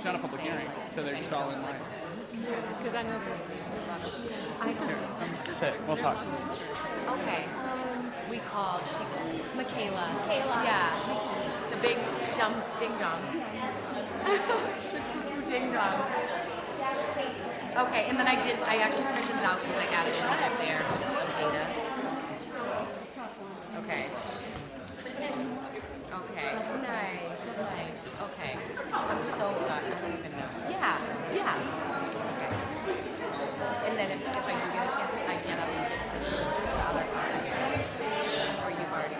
not a public hearing, so they're just all in line. Because I know. I don't. Sit. We'll talk. Okay. We called. Michaela. Yeah. The big dumb ding dong. Ding dong. Okay, and then I actually printed it out because I added it up there, some data. Okay. Okay. Nice. Okay. I'm so sorry. I don't even know. Yeah. Okay. And then if I do get a chance, I get up and get to the other part. Or you've already.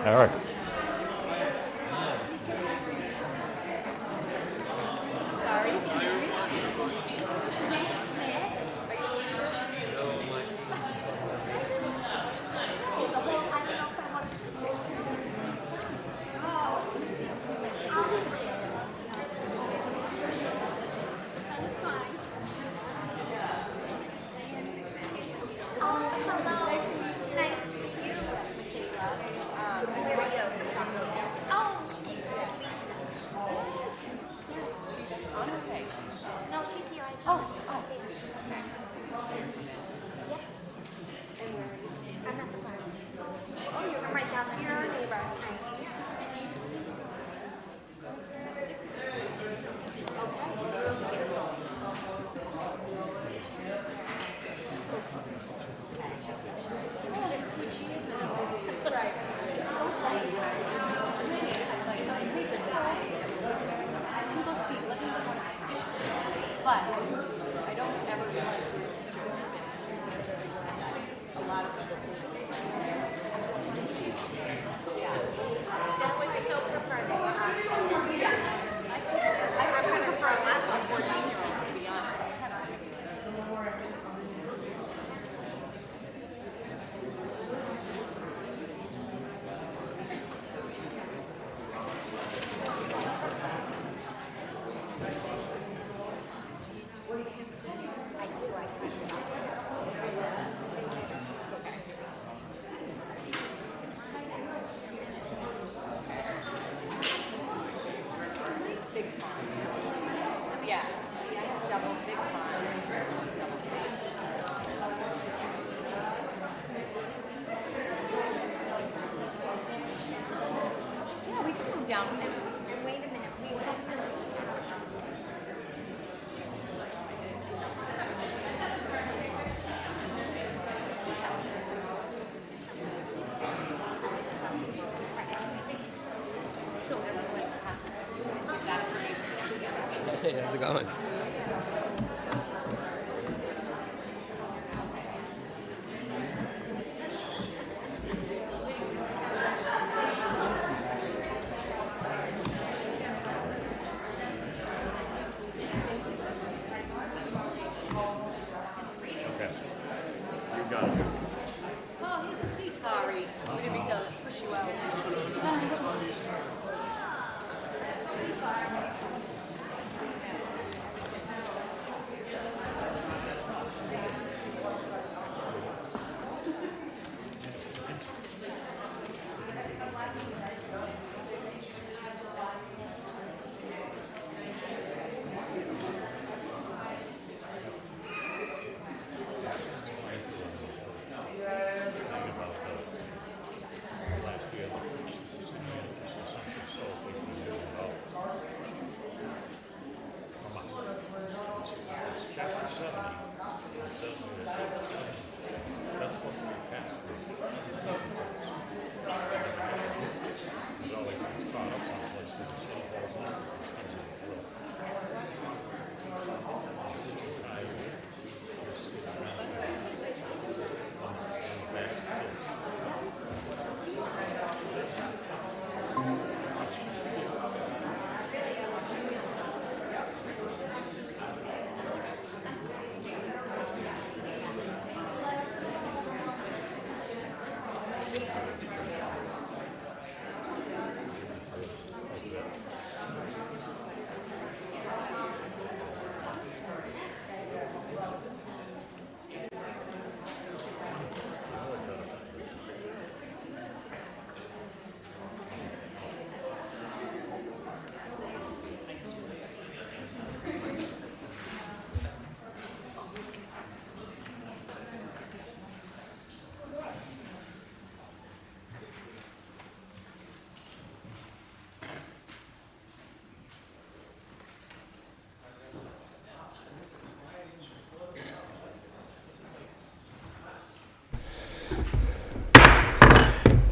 All right. But I don't ever realize a lot of people. Yeah. I would so prefer that. I'm going to prefer a laptop 14-year-old, to be honest. Big font. Yeah. Double big font. Double space. Yeah, we can move down. And wait a minute, we have to. So everyone has to get that information together. Hey, how's it going? Okay. You got it. Oh, he's a sea. Sorry. We didn't mean to push you out.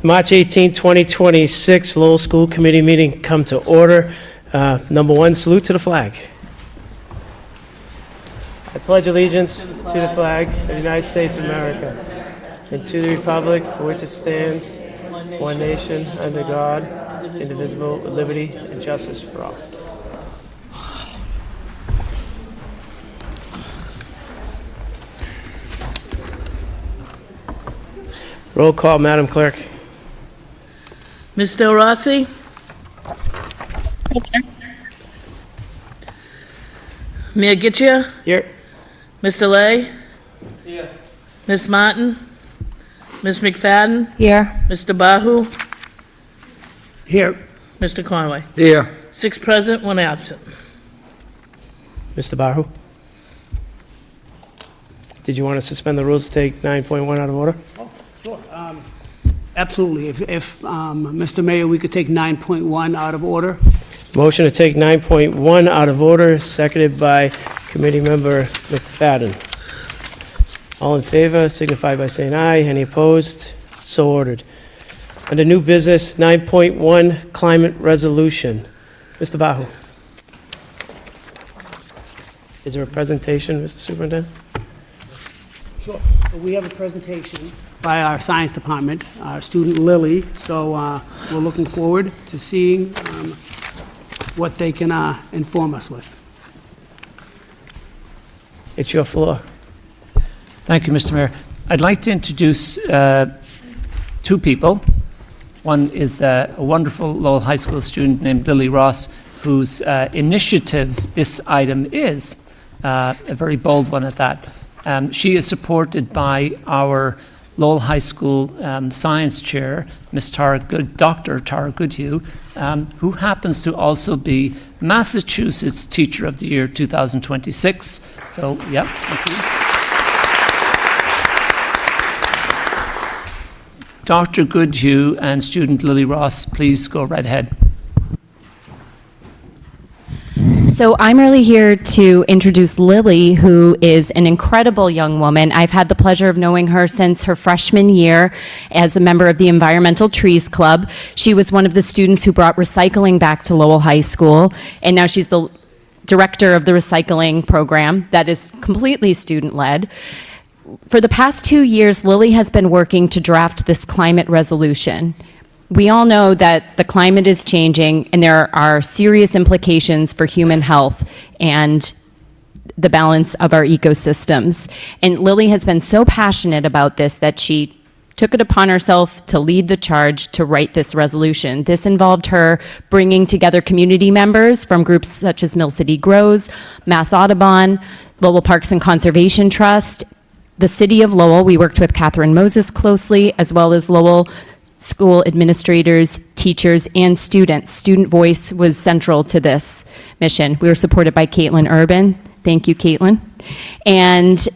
March 18, 2026, Lowell School Committee meeting come to order. Number one, salute to the flag. I pledge allegiance to the flag of the United States of America and to the republic for which it stands, one nation, under God, indivisible, with liberty and justice for all. Roll call, Madam Clerk. Ms. Del Rossi? Mayor Gittia? Here. Mr. Lay? Here. Ms. Martin? Ms. McFadden? Here. Mr. Bahu? Here. Mr. Conway? Here. 6 present, 1 absent. Mr. Bahu? Did you want to suspend the rules to take 9.1 out of order? Sure. Absolutely. If Mr. Mayor, we could take 9.1 out of order. Motion to take 9.1 out of order, seconded by Committee Member McFadden. All in favor, signify by saying aye. Any opposed? So ordered. Under new business, 9.1 climate resolution. Mr. Bahu. Is there a presentation, Mr. Superintendent? Sure. We have a presentation by our science department, our student Lily. So we're looking forward to seeing what they can inform us with. It's your floor. Thank you, Mr. Mayor. I'd like to introduce 2 people. One is a wonderful Lowell High School student named Lily Ross, whose initiative this item is, a very bold one at that. She is supported by our Lowell High School science chair, Dr. Tara Goodhue, who happens to also be Massachusetts Teacher of the Year 2026. So, yep, thank you. Dr. Goodhue and student Lily Ross, please go right ahead. So I'm really here to introduce Lily, who is an incredible young woman. I've had the pleasure of knowing her since her freshman year as a member of the Environmental Trees Club. She was one of the students who brought recycling back to Lowell High School, and now she's the director of the recycling program that is completely student-led. For the past 2 years, Lily has been working to draft this climate resolution. We all know that the climate is changing and there are serious implications for human health and the balance of our ecosystems. And Lily has been so passionate about this that she took it upon herself to lead the charge to write this resolution. This involved her bringing together community members from groups such as Mill City Grows, Mass Audubon, Lowell Parks and Conservation Trust, the City of Lowell. We worked with Catherine Moses closely, as well as Lowell school administrators, teachers, and students. Student voice was central to this mission. We were supported by Caitlin Urban. Thank you, Caitlin. And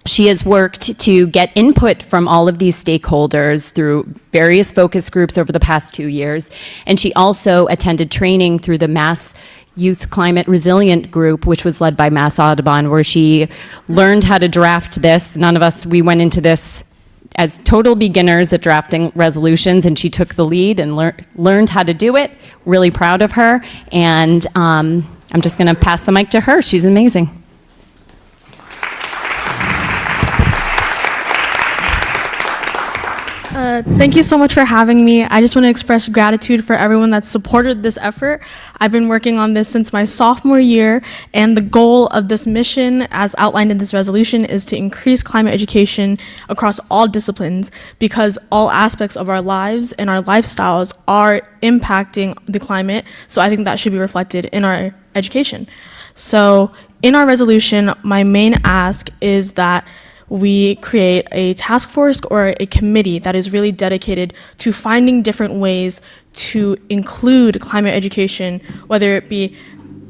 she has worked to get input from all of these stakeholders through various focus groups over the past 2 years. And she also attended training through the Mass Youth Climate Resilient Group, which was led by Mass Audubon, where she learned how to draft this. None of us, we went into this as total beginners at drafting resolutions, and she took the lead and learned how to do it. Really proud of her, and I'm just going to pass the mic to her. She's amazing. Thank you so much for having me. I just want to express gratitude for everyone that supported this effort. I've been working on this since my sophomore year, and the goal of this mission, as outlined in this resolution, is to increase climate education across all disciplines, because all aspects of our lives and our lifestyles are impacting the climate. So I think that should be reflected in our education. So in our resolution, my main ask is that we create a task force or a committee that is really dedicated to finding different ways to include climate education, whether it be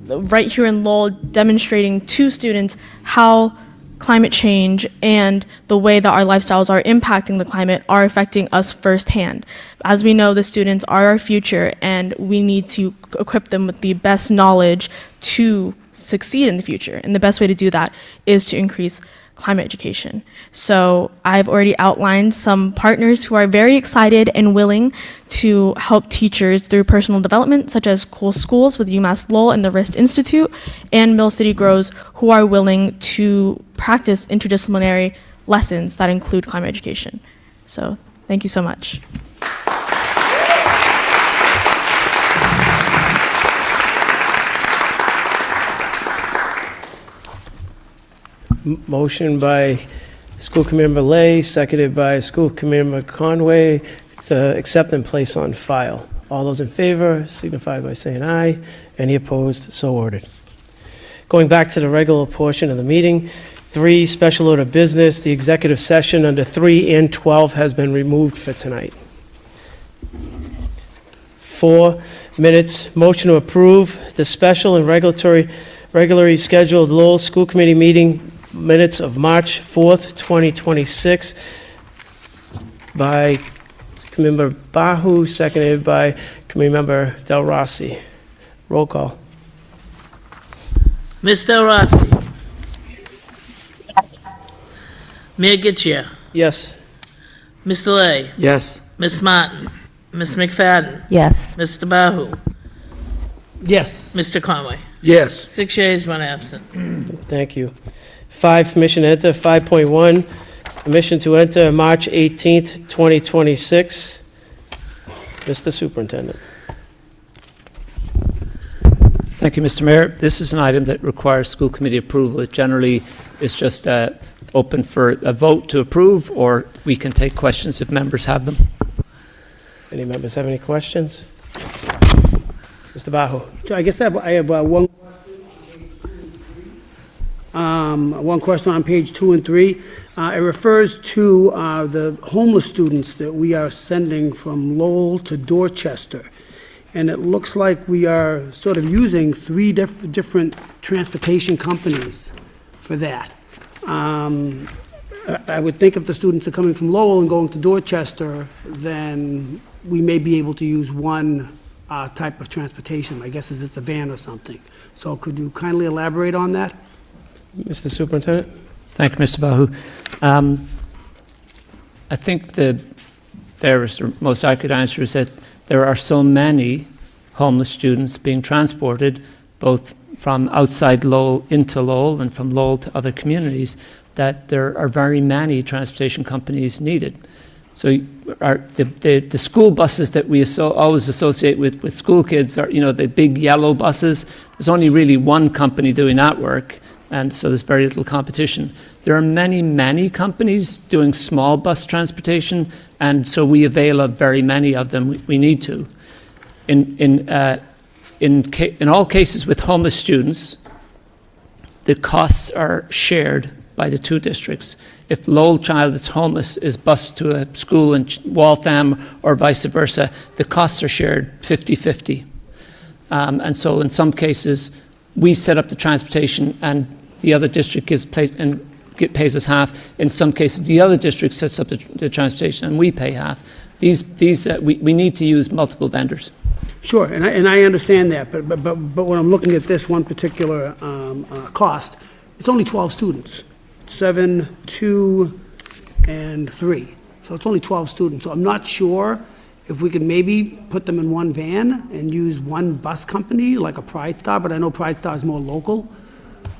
right here in Lowell demonstrating to students how climate change and the way that our lifestyles are impacting the climate are affecting us firsthand. As we know, the students are our future, and we need to equip them with the best knowledge to succeed in the future. And the best way to do that is to increase climate education. So I've already outlined some partners who are very excited and willing to help teachers through personal development, such as Cool Schools with UMass Lowell and the Wrist Institute, and Mill City Grows, who are willing to practice interdisciplinary lessons that include climate education. So thank you so much. Motion by School Committee Member Lay, seconded by School Committee Member Conway to accept and place on file. All those in favor signify by saying aye. Any opposed? So ordered. Going back to the regular portion of the meeting, 3, special order business. The executive session under 3 and 12 has been removed for tonight. 4, minutes. Motion to approve the special and regularly scheduled Lowell School Committee meeting minutes of March 4th, 2026 by Committee Member Bahu, seconded by Committee Member Del Rossi. Roll call. Ms. Del Rossi. Mayor Getchia. Yes. Mr. Lay. Yes. Ms. Martin. Ms. McFadden. Yes. Mr. Bahu. Yes. Mr. Conway. Yes. 6 yeas, 1 absent. Thank you. 5, permission to enter. 5.1, permission to enter March 18th, 2026. Mr. Superintendent. Thank you, Mr. Mayor. This is an item that requires school committee approval. It generally is just open for a vote to approve, or we can take questions if members have them. Any members have any questions? Mr. Bahu. So I guess I have one question on page 2 and 3. It refers to the homeless students that we are sending from Lowell to Dorchester. And it looks like we are sort of using 3 different transportation companies for that. I would think if the students are coming from Lowell and going to Dorchester, then we may be able to use one type of transportation. My guess is it's a van or something. So could you kindly elaborate on that? Mr. Superintendent? Thank you, Mr. Bahu. I think the fairest or most accurate answer is that there are so many homeless students being transported, both from outside Lowell into Lowell and from Lowell to other communities, that there are very many transportation companies needed. So the school buses that we always associate with school kids are, the big yellow buses. There's only really one company doing that work, and so there's very little competition. There are many, many companies doing small bus transportation, and so we avail of very many of them. We need to. In all cases with homeless students, the costs are shared by the 2 districts. If Lowell child that's homeless is bused to a school in Waltham or vice versa, the costs are shared 50-50. And so in some cases, we set up the transportation and the other district pays us half. In some cases, the other district sets up the transportation and we pay half. We need to use multiple vendors. Sure, and I understand that, but when I'm looking at this one particular cost, it's only 12 students. 7, 2, and 3. So it's only 12 students. So I'm not sure if we could maybe put them in one van and use one bus company, like a Pride Star, but I know Pride Star is more local.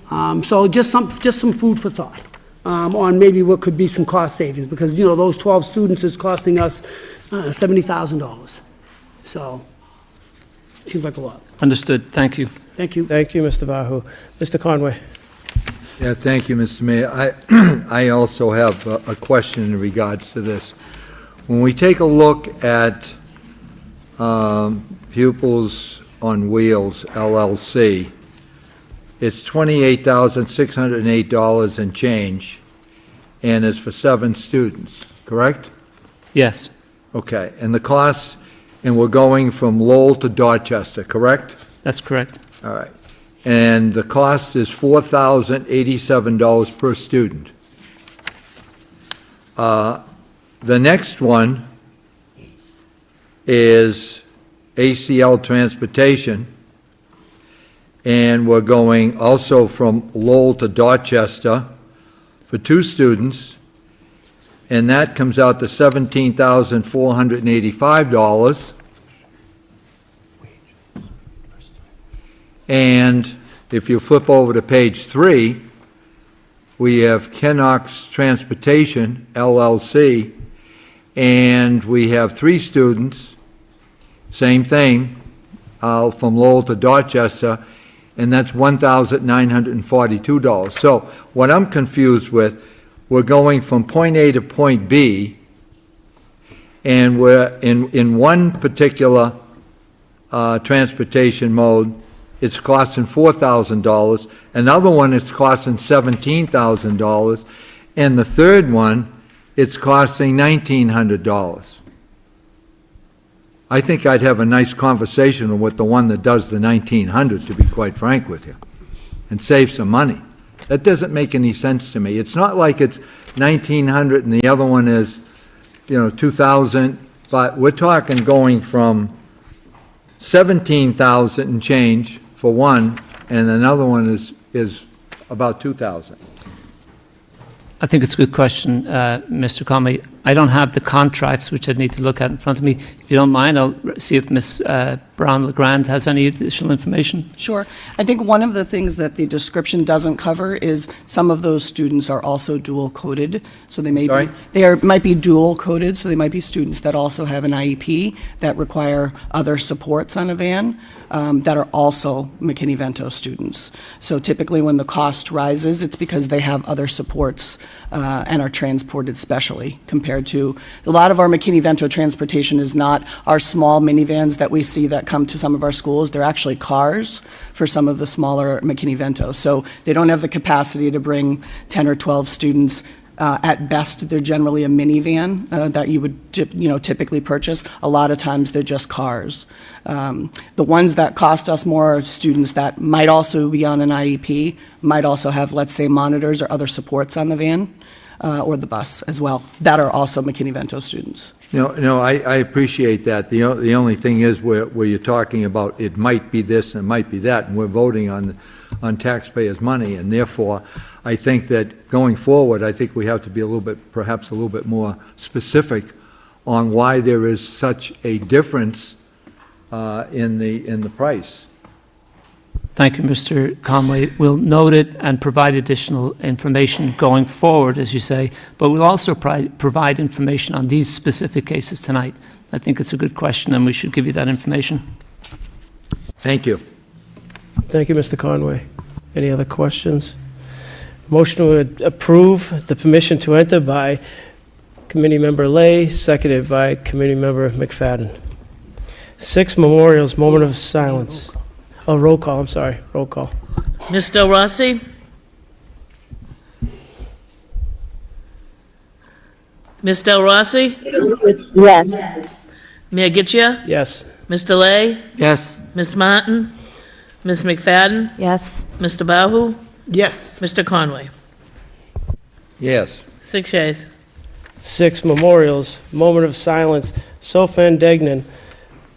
So just some food for thought on maybe what could be some cost savings, because, those 12 students is costing us $70,000. So, seems like a lot. Understood. Thank you. Thank you. Thank you, Mr. Bahu. Mr. Conway? Yeah, thank you, Mr. Mayor. I also have a question in regards to this. When we take a look at Pupils on Wheels, LLC, it's $28,608 and change, and it's for 7 students, correct? Yes. Okay, and the cost, and we're going from Lowell to Dorchester, correct? That's correct. All right. And the cost is $4,087 per student. The next one is ACL Transportation, and we're going also from Lowell to Dorchester for 2 students, and that comes out to $17,485. And if you flip over to page 3, we have Kennox Transportation, LLC, and we have 3 students, same thing, from Lowell to Dorchester, and that's $1,942. So what I'm confused with, we're going from point A to point B, and we're in one particular transportation mode, it's costing $4,000. Another one, it's costing $17,000. And the third one, it's costing $1,900. I think I'd have a nice conversation with the one that does the $1,900, to be quite frank with you, and save some money. That doesn't make any sense to me. It's not like it's $1,900 and the other one is, $2,000, but we're talking going from $17,000 and change for one, and another one is about $2,000. I think it's a good question, Mr. Conway. I don't have the contracts, which I'd need to look at in front of me. If you don't mind, I'll see if Ms. Brown-LeGrand has any additional information. Sure. I think one of the things that the description doesn't cover is some of those students are also dual coded. So they may Sorry? might be dual coded, so they might be students that also have an IEP that require other supports on a van that are also McKinney-Vento students. So typically when the cost rises, it's because they have other supports and are transported specially compared to a lot of our McKinney-Vento transportation is not our small minivans that we see that come to some of our schools. They're actually cars for some of the smaller McKinney-Vento. So they don't have the capacity to bring 10 or 12 students. At best, they're generally a minivan that you would typically purchase. A lot of times they're just cars. The ones that cost us more are students that might also be on an IEP, might also have, let's say, monitors or other supports on the van or the bus as well, that are also McKinney-Vento students. No, I appreciate that. The only thing is where you're talking about it might be this and it might be that, and we're voting on taxpayers' money, and therefore, I think that going forward, I think we have to be perhaps a little bit more specific on why there is such a difference in the price. Thank you, Mr. Conway. We'll note it and provide additional information going forward, as you say, but we'll also provide information on these specific cases tonight. I think it's a good question, and we should give you that information. Thank you. Thank you, Mr. Conway. Any other questions? Motion to approve the permission to enter by Committee Member Lay, seconded by Committee Member McFadden. 6 memorials, moment of silence. Oh, roll call, I'm sorry, roll call. Ms. Del Rossi? Ms. Del Rossi? Yes. Mayor Gitchia? Yes. Mr. Lay? Yes. Ms. Martin? Ms. McFadden? Yes. Mr. Bahu? Yes. Mr. Conway? Yes. 6 yeas. 6 memorials, moment of silence. Sofan Degnan,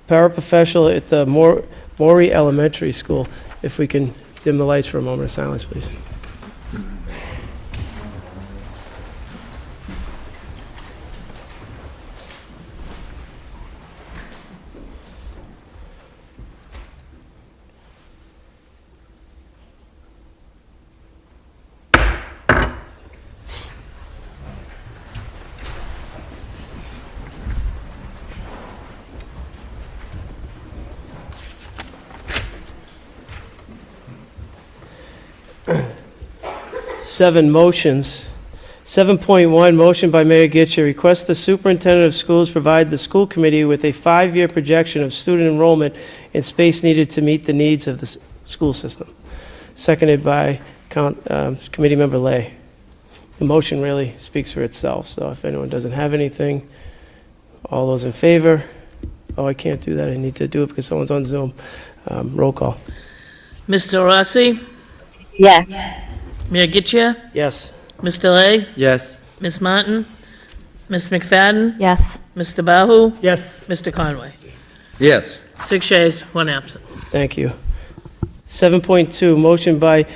paraprofessional at the Maury Elementary School. If we can dim the lights for a moment of silence, please. Seven motions. 7.1, motion by Mayor Gitcher, request the superintendent of schools provide the school committee with a 5-year projection of student enrollment and space needed to meet the needs of the school system. Seconded by Committee Member Lay. The motion really speaks for itself, so if anyone doesn't have anything, all those in favor? Oh, I can't do that. I need to do it because someone's on Zoom. Roll call. Mr. Rossi? Yes. Mayor Gitchia? Yes. Mr. Lay? Yes. Ms. Martin? Ms. McFadden? Yes. Mr. Bahu? Yes. Mr. Conway? Yes. 6 yeas, 1 absent. Thank you. 7.2, motion by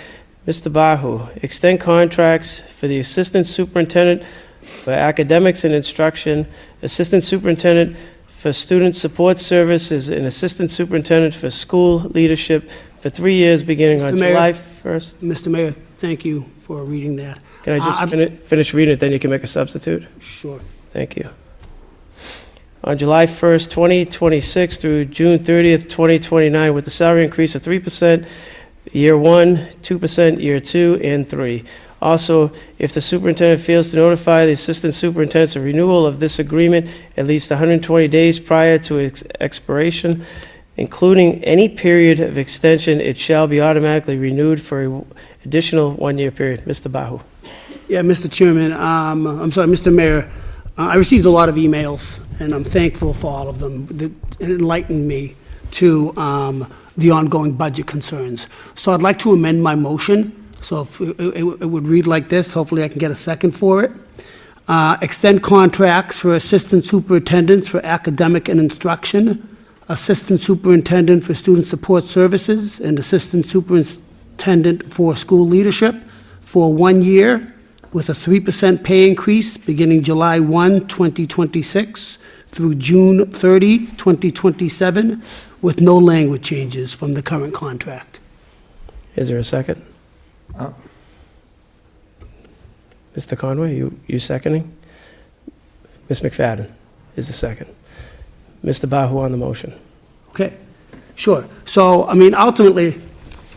Mr. Bahu, extend contracts for the Assistant Superintendent for Academics and Instruction, Assistant Superintendent for Student Support Services, and Assistant Superintendent for School Leadership for 3 years beginning on Mr. Mayor. July 1st. Mr. Mayor, thank you for reading that. Can I just finish reading it, then you can make a substitute? Sure. Thank you. On July 1st, 2026 through June 30th, 2029, with a salary increase of 3% year 1, 2% year 2, and 3. Also, if the superintendent fails to notify the assistant superintendents of renewal of this agreement at least 120 days prior to its expiration, including any period of extension, it shall be automatically renewed for an additional 1-year period. Mr. Bahu. Yeah, Mr. Chairman, Mr. Mayor, I received a lot of emails, and I'm thankful for all of them. That enlightened me to the ongoing budget concerns. So I'd like to amend my motion. So if it would read like this, hopefully I can get a second for it. Extend contracts for assistant superintendents for academic and instruction, assistant superintendent for student support services, and assistant superintendent for school leadership for 1 year with a 3% pay increase beginning July 1, 2026 through June 30, 2027, with no language changes from the current contract. Is there a second? Mr. Conway, you seconding? Ms. McFadden is the second. Mr. Bahu on the motion. Okay, sure. So, I mean, ultimately,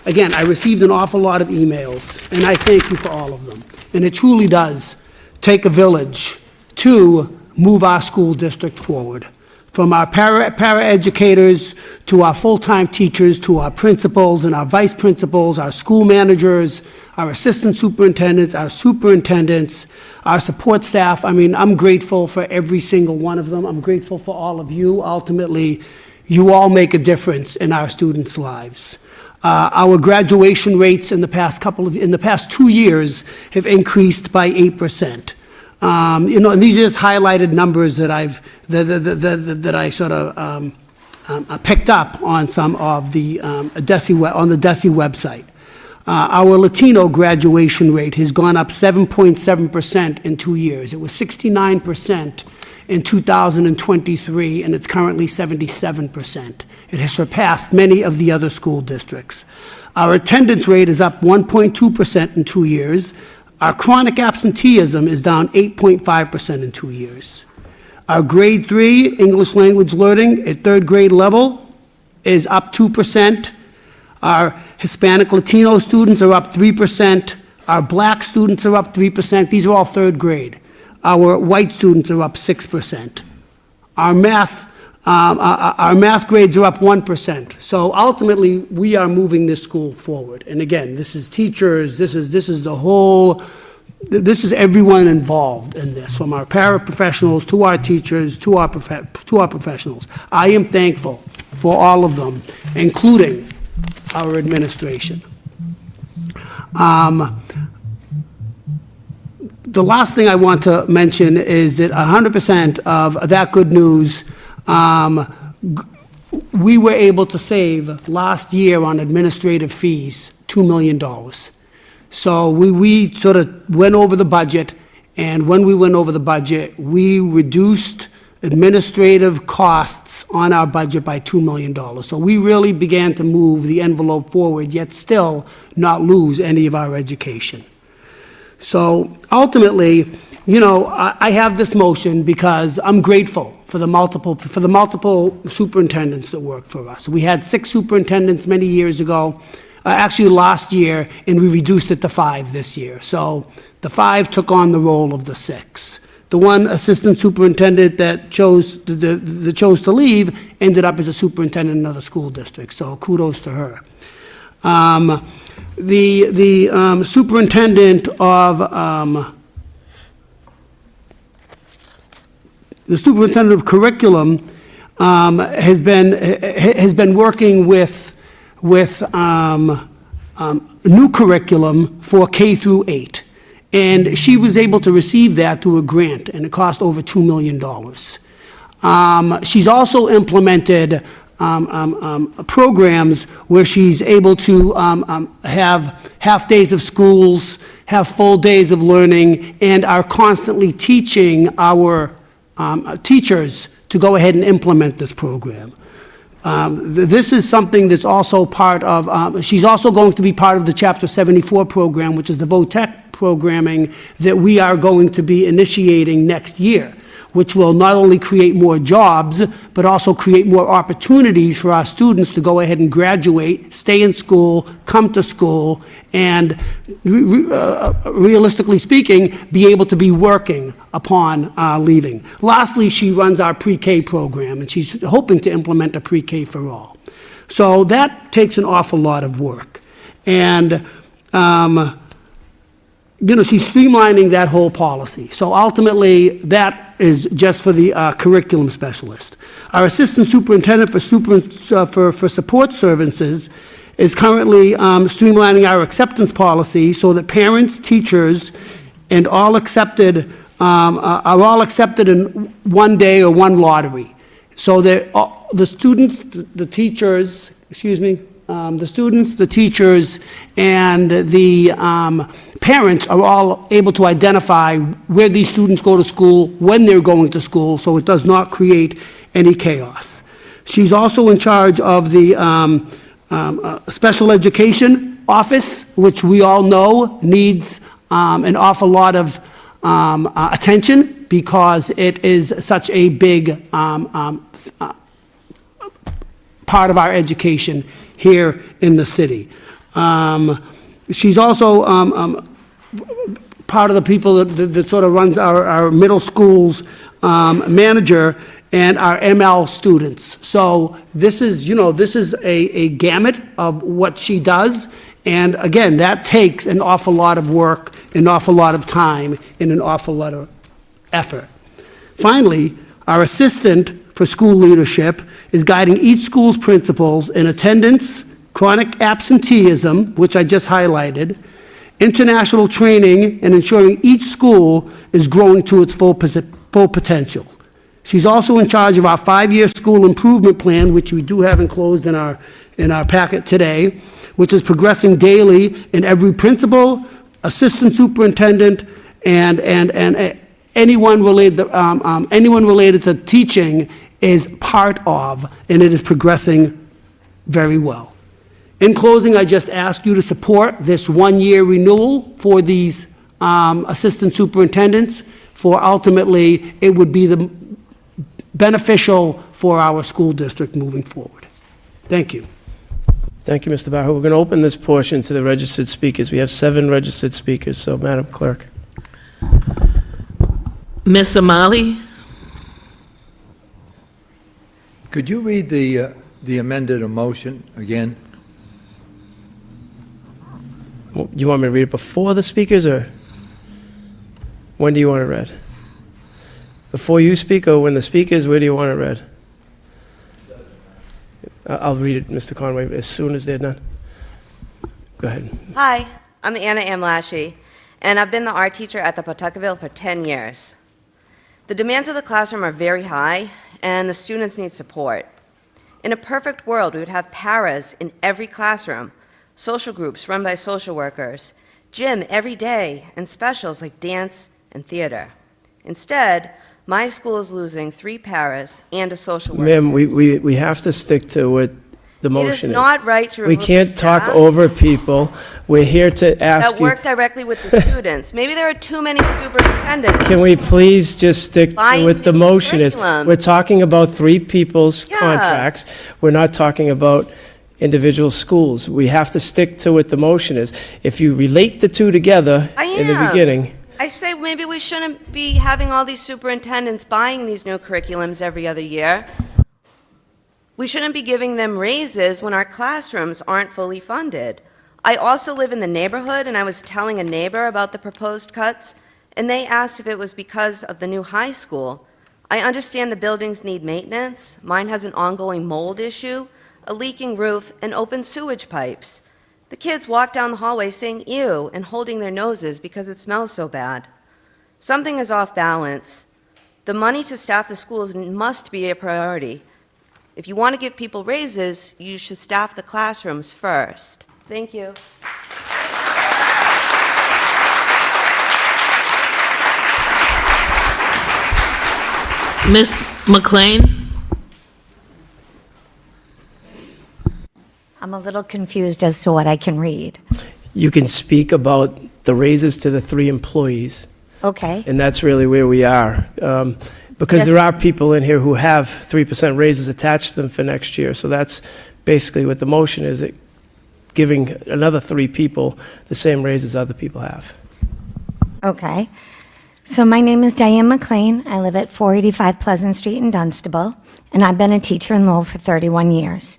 again, I received an awful lot of emails, and I thank you for all of them. And it truly does take a village to move our school district forward. From our para-educators to our full-time teachers to our principals and our vice principals, our school managers, our assistant superintendents, our superintendents, our support staff. I mean, I'm grateful for every single one of them. I'm grateful for all of you. Ultimately, you all make a difference in our students' lives. Our graduation rates in the past 2 years have increased by 8%. And these are just highlighted numbers that I sort of picked up on some of the on the DESE website. Our Latino graduation rate has gone up 7.7% in 2 years. It was 69% in 2023, and it's currently 77%. It has surpassed many of the other school districts. Our attendance rate is up 1.2% in 2 years. Our chronic absenteeism is down 8.5% in 2 years. Our grade 3 English language learning at 3rd grade level is up 2%. Our Hispanic Latino students are up 3%. Our black students are up 3%. These are all 3rd grade. Our white students are up 6%. Our math grades are up 1%. So ultimately, we are moving this school forward. And again, this is teachers, this is everyone involved in this, from our paraprofessionals to our teachers to our professionals. I am thankful for all of them, including our administration. The last thing I want to mention is that 100% of that good news, we were able to save last year on administrative fees $2 million. So we sort of went over the budget, and when we went over the budget, we reduced administrative costs on our budget by $2 million. So we really began to move the envelope forward, yet still not lose any of our education. So ultimately, I have this motion because I'm grateful for the multiple superintendents that work for us. We had 6 superintendents many years ago, actually last year, and we reduced it to 5 this year. So the 5 took on the role of the 6. The one assistant superintendent that chose to leave ended up as a superintendent in another school district. So kudos to her. The superintendent of curriculum has been working with new curriculum for K through 8. And she was able to receive that through a grant, and it cost over $2 million. She's also implemented programs where she's able to have half days of schools, have full days of learning, and are constantly teaching our teachers to go ahead and implement this program. This is something that's also part of, she's also going to be part of the Chapter 74 program, which is the VOTEC programming that we are going to be initiating next year, which will not only create more jobs, but also create more opportunities for our students to go ahead and graduate, stay in school, come to school, and realistically speaking, be able to be working upon leaving. Lastly, she runs our pre-K program, and she's hoping to implement a pre-K for all. So that takes an awful lot of work. And she's streamlining that whole policy. So ultimately, that is just for the curriculum specialist. Our assistant superintendent for support services is currently streamlining our acceptance policy so that parents, teachers, and all accepted are all accepted in one day or one lottery. So that the students, the teachers, the students, the teachers, and the parents are all able to identify where these students go to school, when they're going to school, so it does not create any chaos. She's also in charge of the special education office, which we all know needs an awful lot of attention because it is such a big part of our education here in the city. She's also part of the people that sort of runs our middle schools manager and our ML students. So this is, this is a gamut of what she does. And again, that takes an awful lot of work, an awful lot of time, and an awful lot of effort. Finally, our assistant for school leadership is guiding each school's principals in attendance, chronic absenteeism, which I just highlighted, international training, and ensuring each school is growing to its full potential. She's also in charge of our 5-year school improvement plan, which we do have enclosed in our packet today, which is progressing daily in every principal, assistant superintendent, and anyone related to teaching is part of, and it is progressing very well. In closing, I just ask you to support this 1-year renewal for these assistant superintendents, for ultimately it would be the beneficial for our school district moving forward. Thank you. Thank you, Mr. Bahu. We're going to open this portion to the registered speakers. We have 7 registered speakers, so Madam Clerk. Ms. Amali? Could you read the amended motion again? You want me to read it before the speakers, or when do you want it read? Before you speak, or when the speakers, where do you want it read? I'll read it, Mr. Conway, as soon as they're done. Go ahead. Hi, I'm Anna Amlashi, and I've been the art teacher at the Pawtuckaville for 10 years. The demands of the classroom are very high, and the students need support. In a perfect world, we would have paras in every classroom, social groups run by social workers, gym every day, and specials like dance and theater. Instead, my school is losing 3 paras and a social worker. Ma'am, we have to stick to what the motion is. It is not right to We remove can't the talk staff over people. We're here to ask that you. work directly with the students. Maybe there are too many superintendents. Can we please just stick to Buying what the new motion is? curriculum. We're talking about 3 people's Yeah. contracts. We're not talking about individual schools. We have to stick to what the motion is. If you relate the 2 together in the am. beginning, I say maybe we shouldn't be having all these superintendents buying these new curriculums every other year. We shouldn't be giving them raises when our classrooms aren't fully funded. I also live in the neighborhood, and I was telling a neighbor about the proposed cuts, and they asked if it was because of the new high school. I understand the buildings need maintenance. Mine has an ongoing mold issue, a leaking roof, and open sewage pipes. The kids walk down the hallway saying ew and holding their noses because it smells so bad. Something is off balance. The money to staff the schools must be a priority. If you want to give people raises, you should staff the classrooms first. Thank you. Ms. McLean? I'm a little confused as to what I can read. You can speak about the raises to the 3 employees, Okay. and that's really where we are. Because Yes. there are people in here who have 3% raises attached to them for next year. So that's basically what the motion is, giving another 3 people the same raises other people have. Okay. So my name is Diane McLean. I live at 485 Pleasant Street in Dunstable, and I've been a teacher in Lowell for 31 years.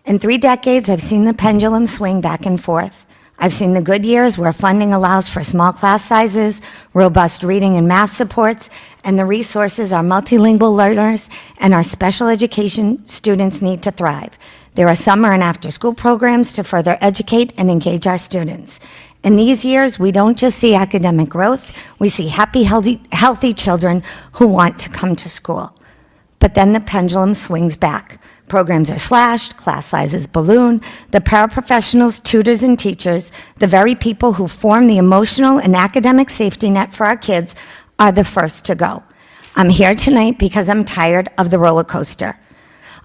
In 3 decades, I've seen the pendulum swing back and forth. I've seen the good years where funding allows for small class sizes, robust reading and math supports, and the resources our multilingual learners and our special education students need to thrive. There are summer and after-school programs to further educate and engage our students. In these years, we don't just see academic growth, we see happy, healthy children who want to come to school. But then the pendulum swings back. Programs are slashed, class sizes balloon, the paraprofessionals, tutors, and teachers, the very people who form the emotional and academic safety net for our kids, are the first to go. I'm here tonight because I'm tired of the roller coaster.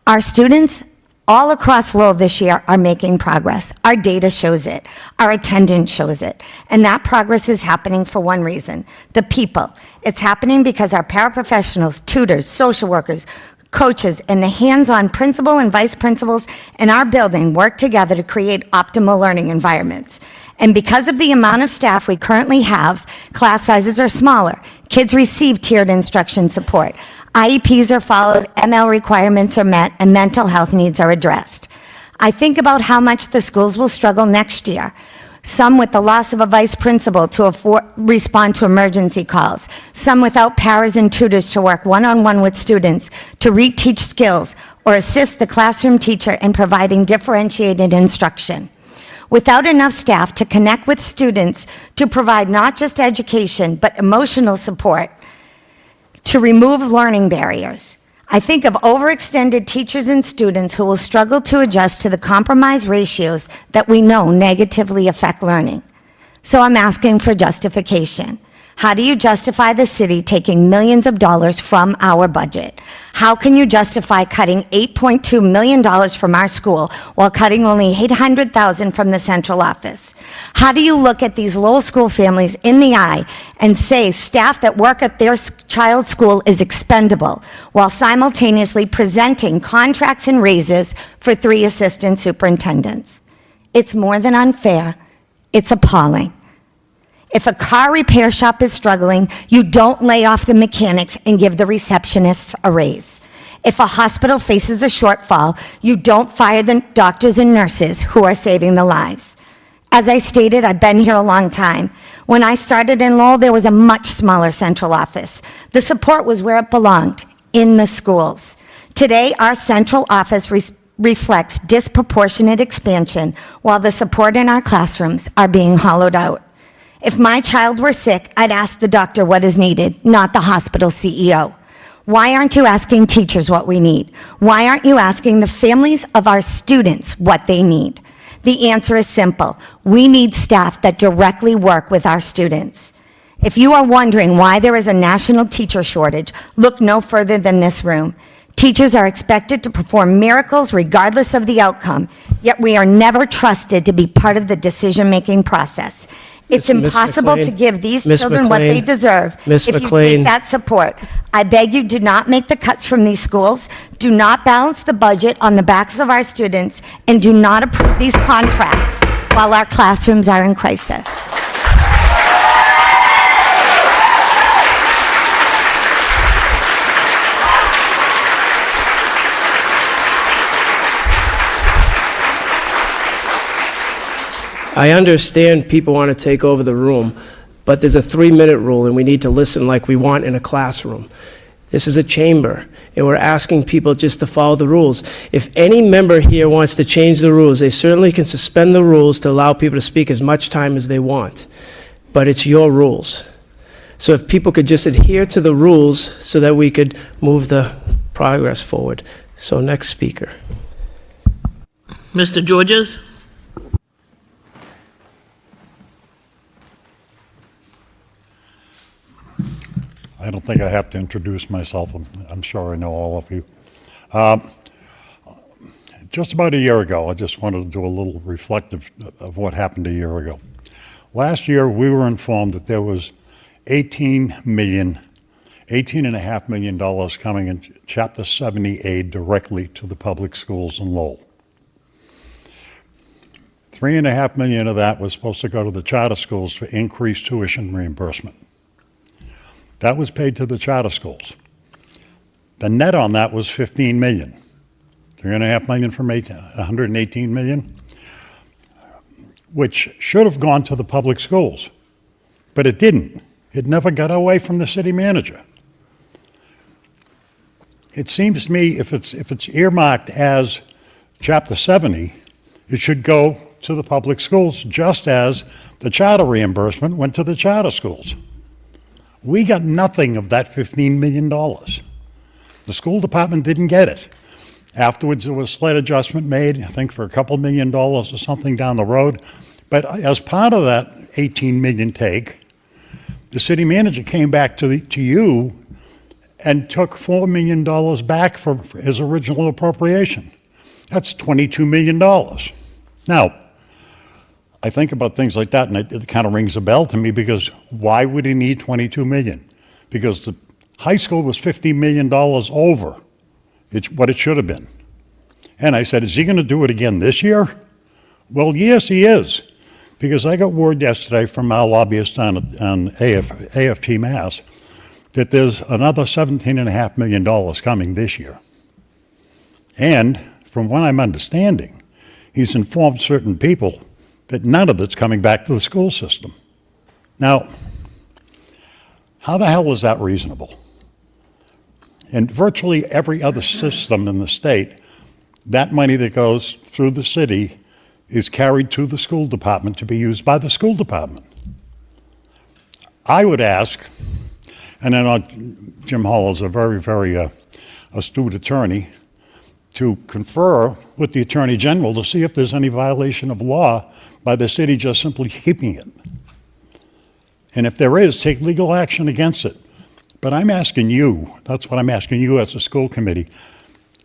Our students all across Lowell this year are making progress. Our data shows it. Our attendance shows it. And that progress is happening for one reason, the people. It's happening because our paraprofessionals, tutors, social workers, coaches, and the hands-on principal and vice principals in our building work together to create optimal learning environments. And because of the amount of staff we currently have, class sizes are smaller. Kids receive tiered instruction support. IEPs are followed, ML requirements are met, and mental health needs are addressed. I think about how much the schools will struggle next year. Some with the loss of a vice principal to respond to emergency calls, some without paras and tutors to work one-on-one with students to reteach skills or assist the classroom teacher in providing differentiated instruction. Without enough staff to connect with students to provide not just education, but emotional support, to remove learning barriers. I think of overextended teachers and students who will struggle to adjust to the compromise ratios that we know negatively affect learning. So I'm asking for justification. How do you justify the city taking millions of dollars from our budget? How can you justify cutting $8.2 million from our school while cutting only $800,000 from the central office? How do you look at these Lowell school families in the eye and say staff that work at their child's school is expendable while simultaneously presenting contracts and raises for 3 assistant superintendents? It's more than unfair. It's appalling. If a car repair shop is struggling, you don't lay off the mechanics and give the receptionists a raise. If a hospital faces a shortfall, you don't fire the doctors and nurses who are saving the lives. As I stated, I've been here a long time. When I started in Lowell, there was a much smaller central office. The support was where it belonged, in the schools. Today, our central office reflects disproportionate expansion, while the support in our classrooms are being hollowed out. If my child were sick, I'd ask the doctor what is needed, not the hospital CEO. Why aren't you asking teachers what we need? Why aren't you asking the families of our students what they need? The answer is simple. We need staff that directly work with our students. If you are wondering why there is a national teacher shortage, look no further than this room. Teachers are expected to perform miracles regardless of the outcome, yet we are never trusted to be part of the decision-making process. It's Miss impossible McLean, to give these Miss children what they McLean, deserve Miss if you McLean. take that support. I beg you, do not make the cuts from these schools, do not balance the budget on the backs of our students, and do not approve these contracts while our classrooms are in crisis. I understand people want to take over the room, but there's a 3-minute rule, and we need to listen like we want in a classroom. This is a chamber, and we're asking people just to follow the rules. If any member here wants to change the rules, they certainly can suspend the rules to allow people to speak as much time as they want, but it's your rules. So if people could just adhere to the rules so that we could move the progress forward. So next speaker. Mr. Georges? I don't think I have to introduce myself. I'm sure I know all of you. Just about a year ago, I just wanted to do a little reflective of what happened a year ago. Last year, we were informed that there was $18.5 million coming in Chapter 70 aid directly to the public schools in Lowell. $3.5 million of that was supposed to go to the charter schools for increased tuition reimbursement. That was paid to the charter schools. The net on that was $15 million. $3.5 million from $118 million, which should have gone to the public schools, but it didn't. It never got away from the city manager. It seems to me if it's earmarked as Chapter 70, it should go to the public schools just as the charter reimbursement went to the charter schools. We got nothing of that $15 million. The school department didn't get it. Afterwards, there was a slight adjustment made, I think for a couple $1 million or something down the road. But as part of that $18 million take, the city manager came back to you and took $4 million back for his original appropriation. That's $22 million. Now, I think about things like that, and it kind of rings a bell to me, because why would he need $22 million? Because the high school was $50 million over what it should have been. And I said, is he going to do it again this year? Well, yes, he is. Because I got word yesterday from our lobbyist on AFT Mass that there's another $17.5 million coming this year. And from what I'm understanding, he's informed certain people that none of it's coming back to the school system. Now, how the hell is that reasonable? In virtually every other system in the state, that money that goes through the city is carried to the school department to be used by the school department. I would ask, and I know Jim Hall is a very, very astute attorney, to confer with the Attorney General to see if there's any violation of law by the city just simply keeping it. And if there is, take legal action against it. But I'm asking you, that's what I'm asking you as a school committee,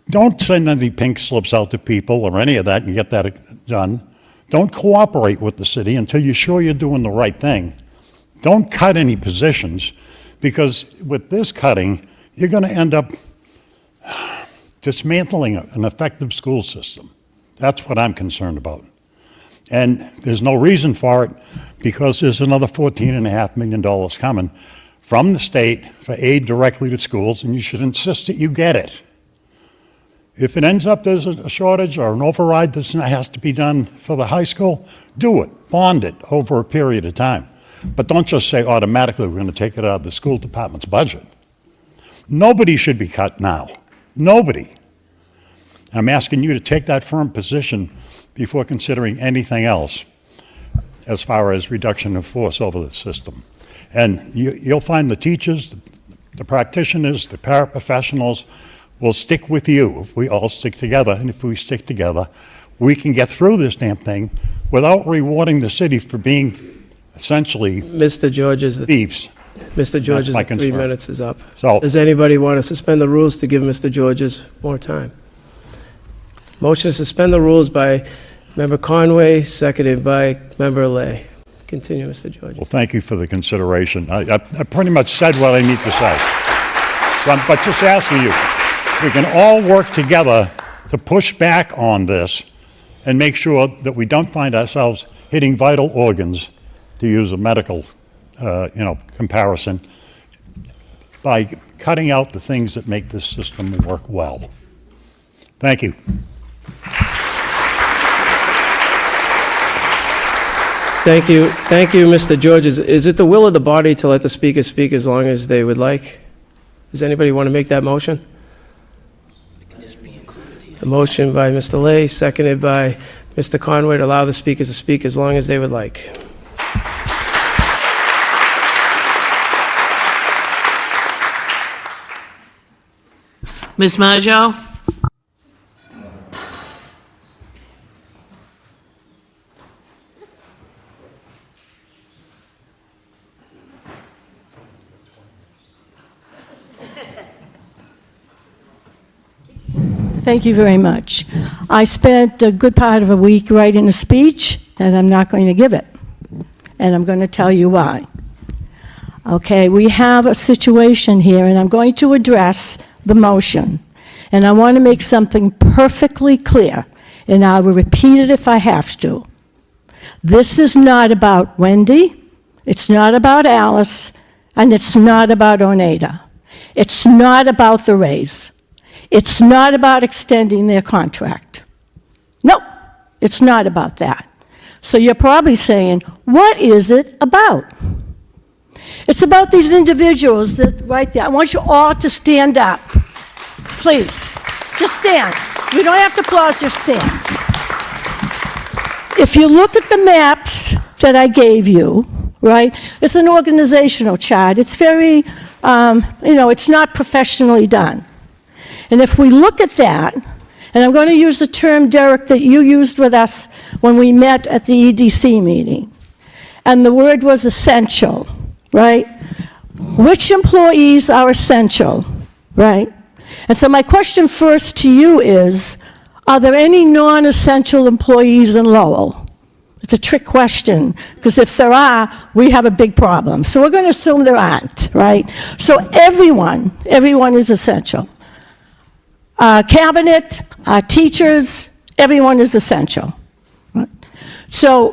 don't send any pink slips out to people or any of that and get that done. Don't cooperate with the city until you're sure you're doing the right thing. Don't cut any positions, because with this cutting, you're going to end up dismantling an effective school system. That's what I'm concerned about. And there's no reason for it, because there's another $14.5 million coming from the state for aid directly to schools, and you should insist that you get it. If it ends up there's a shortage or an override that has to be done for the high school, do it, bond it over a period of time. But don't just say automatically we're going to take it out of the school department's budget. Nobody should be cut now. Nobody. I'm asking you to take that firm position before considering anything else as far as reduction of force over the system. And you'll find the teachers, the practitioners, the paraprofessionals will stick with you if we all stick together. And if we stick together, we can get through this damn thing without rewarding the city for being essentially Mr. Georges, thieves. Mr. Georges, my the 3 concern. minutes is up. So- Does anybody want to suspend the rules to give Mr. Georges more time? Motion to suspend the rules by Member Conway, seconded by Member Lay. Continue, Mr. Georges. Well, thank you for the consideration. I pretty much said what I need to say. But just asking you, we can all work together to push back on this and make sure that we don't find ourselves hitting vital organs, to use a medical comparison, by cutting out the things that make this system work well. Thank you. Thank you, Mr. Georges. Is it the will of the body to let the speaker speak as long as they would like? Does anybody want to make that motion? A motion by Mr. Lay, seconded by Mr. Conway, to allow the speakers to speak as long as they would like. Ms. Maggio? Thank you very much. I spent a good part of a week writing a speech, and I'm not going to give it. And I'm going to tell you why. Okay, we have a situation here, and I'm going to address the motion. And I want to make something perfectly clear, and I will repeat it if I have to. This is not about Wendy, it's not about Alice, and it's not about Oneida. It's not about the raise. It's not about extending their contract. No, it's not about that. So you're probably saying, what is it about? It's about these individuals that right there. I want you all to stand up. Please, just stand. We don't have to applause, just stand. If you look at the maps that I gave you, right, it's an organizational chart. It's very, it's not professionally done. And if we look at that, and I'm going to use the term, Derek, that you used with us when we met at the EDC meeting, and the word was essential, right? Which employees are essential, right? And so my question first to you is, are there any non-essential employees in Lowell? It's a trick question, because if there are, we have a big problem. So we're going to assume there aren't, right? So everyone is essential. Cabinet, teachers, everyone is essential. Right? So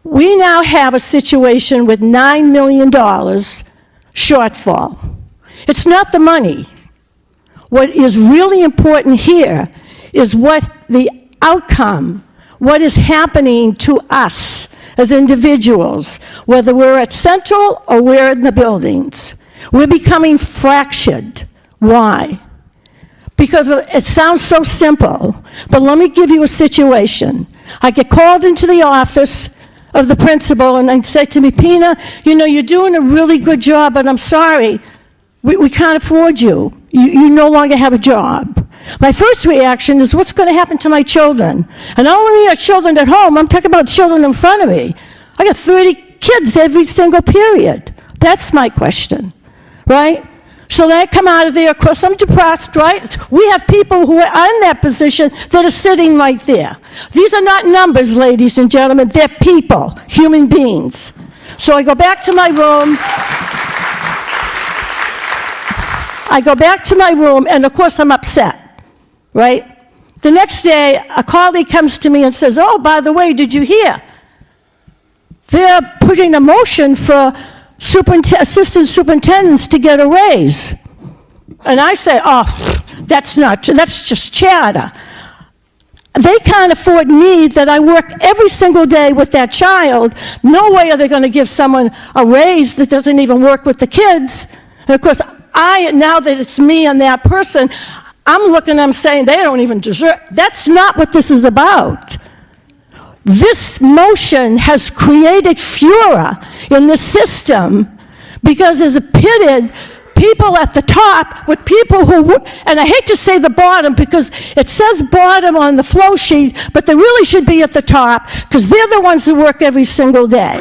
we now have a situation with $9 million shortfall. It's not the money. What is really important here is what the outcome, what is happening to us as individuals, whether we're at Central or we're in the buildings. We're becoming fractured. Why? Because it sounds so simple, but let me give you a situation. I get called into the office of the principal, and they say to me, Pina, you're doing a really good job, but I'm sorry, we can't afford you. You no longer have a job. My first reaction is, what's going to happen to my children? And I don't mean children at home, I'm talking about children in front of me. I got 30 kids every single period. That's my question, right? So then I come out of there, of course I'm depressed, right? We have people who are in that position that are sitting right there. These are not numbers, ladies and gentlemen, they're people, human beings. So I go back to my room, and of course I'm upset, right? The next day, a colleague comes to me and says, oh, by the way, did you hear? They're putting a motion for assistant superintendents to get a raise. And I say, oh, that's not true, that's just chatter. They can't afford me that I work every single day with that child. No way are they going to give someone a raise that doesn't even work with the kids. And of course, now that it's me and that person, I'm looking, I'm saying they don't even deserve. That's not what this is about. This motion has created furor in the system because there's a pitted people at the top with people who, and I hate to say the bottom because it says bottom on the flow sheet, but they really should be at the top because they're the ones who work every single day.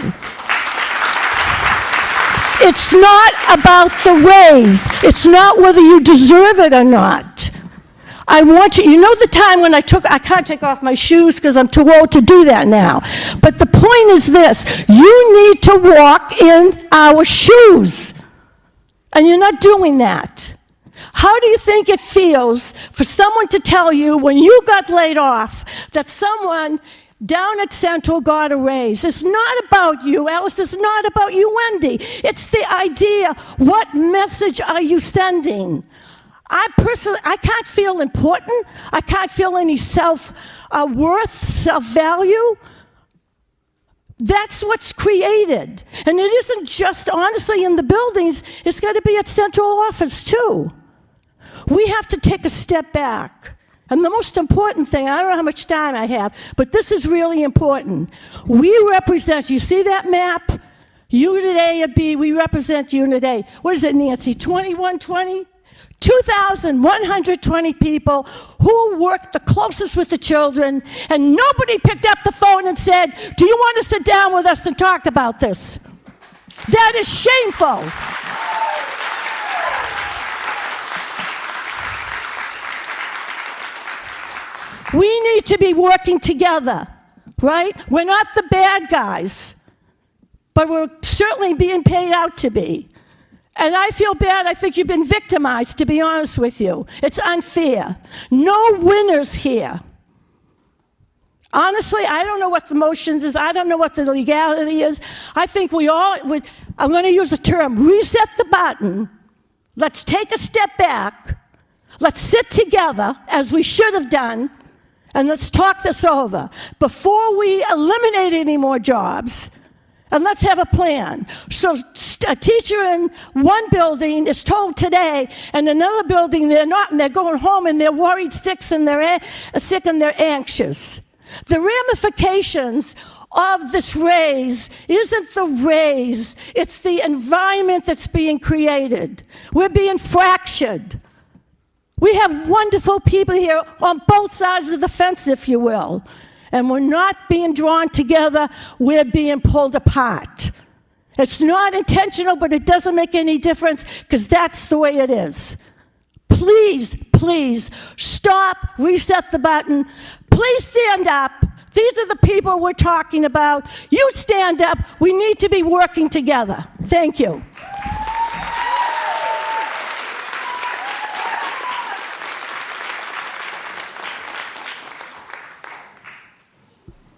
It's not about the raise. It's not whether you deserve it or not. I want you know the time when I can't take off my shoes because I'm too old to do that now. But the point is this, you need to walk in our shoes. And you're not doing that. How do you think it feels for someone to tell you when you got laid off that someone down at Central got a raise? It's not about you, Alice. It's not about you, Wendy. It's the idea, what message are you sending? I can't feel important. I can't feel any self-worth, self-value. That's what's created. And it isn't just, honestly, in the buildings. It's got to be at central office, too. We have to take a step back. And the most important thing, I don't know how much time I have, but this is really important. We represent, you see that map? Unit A or B, we represent Unit A. What is it, Nancy, 2120? 2,120 people who worked the closest with the children, and nobody picked up the phone and said, do you want to sit down with us and talk about this? That is shameful. We need to be working together, right? We're not the bad guys, but we're certainly being paid out to be. And I feel bad. I think you've been victimized, to be honest with you. It's unfair. No winners here. Honestly, I don't know what the motions is. I don't know what the legality is. I think we all would, I'm going to use the term, reset the button. Let's take a step back. Let's sit together, as we should have done, and let's talk this over before we eliminate any more jobs. And let's have a plan. So a teacher in one building is told today, and another building they're not, and they're going home and they're worried, sick, and they're anxious. The ramifications of this raise isn't the raise, it's the environment that's being created. We're being fractured. We have wonderful people here on both sides of the fence, if you will. And we're not being drawn together, we're being pulled apart. It's not intentional, but it doesn't make any difference because that's the way it is. Please, please, stop, reset the button. Please stand up. These are the people we're talking about. You stand up. We need to be working together. Thank you.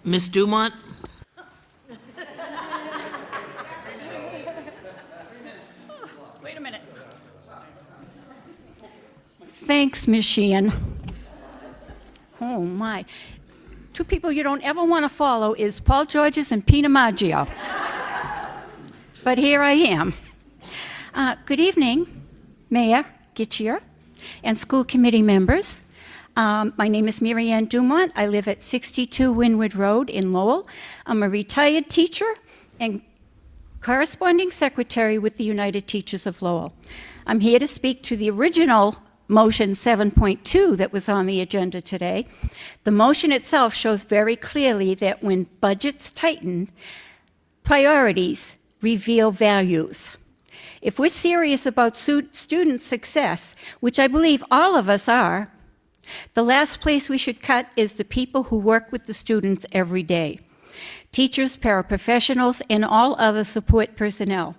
Ms. Dumont? Wait a minute. Thanks, Ms. Sheehan. Oh, my. Two people you don't ever want to follow is Paul Georges and Pina Maggio. But here I am. Good evening, Mayor Gitchier and school committee members. My name is Mary Ann Dumont. I live at 62 Wynwood Road in Lowell. I'm a retired teacher and corresponding secretary with the United Teachers of Lowell. I'm here to speak to the original motion 7.2 that was on the agenda today. The motion itself shows very clearly that when budgets tighten, priorities reveal values. If we're serious about student success, which I believe all of us are, the last place we should cut is the people who work with the students every day. Teachers, paraprofessionals, and all other support personnel.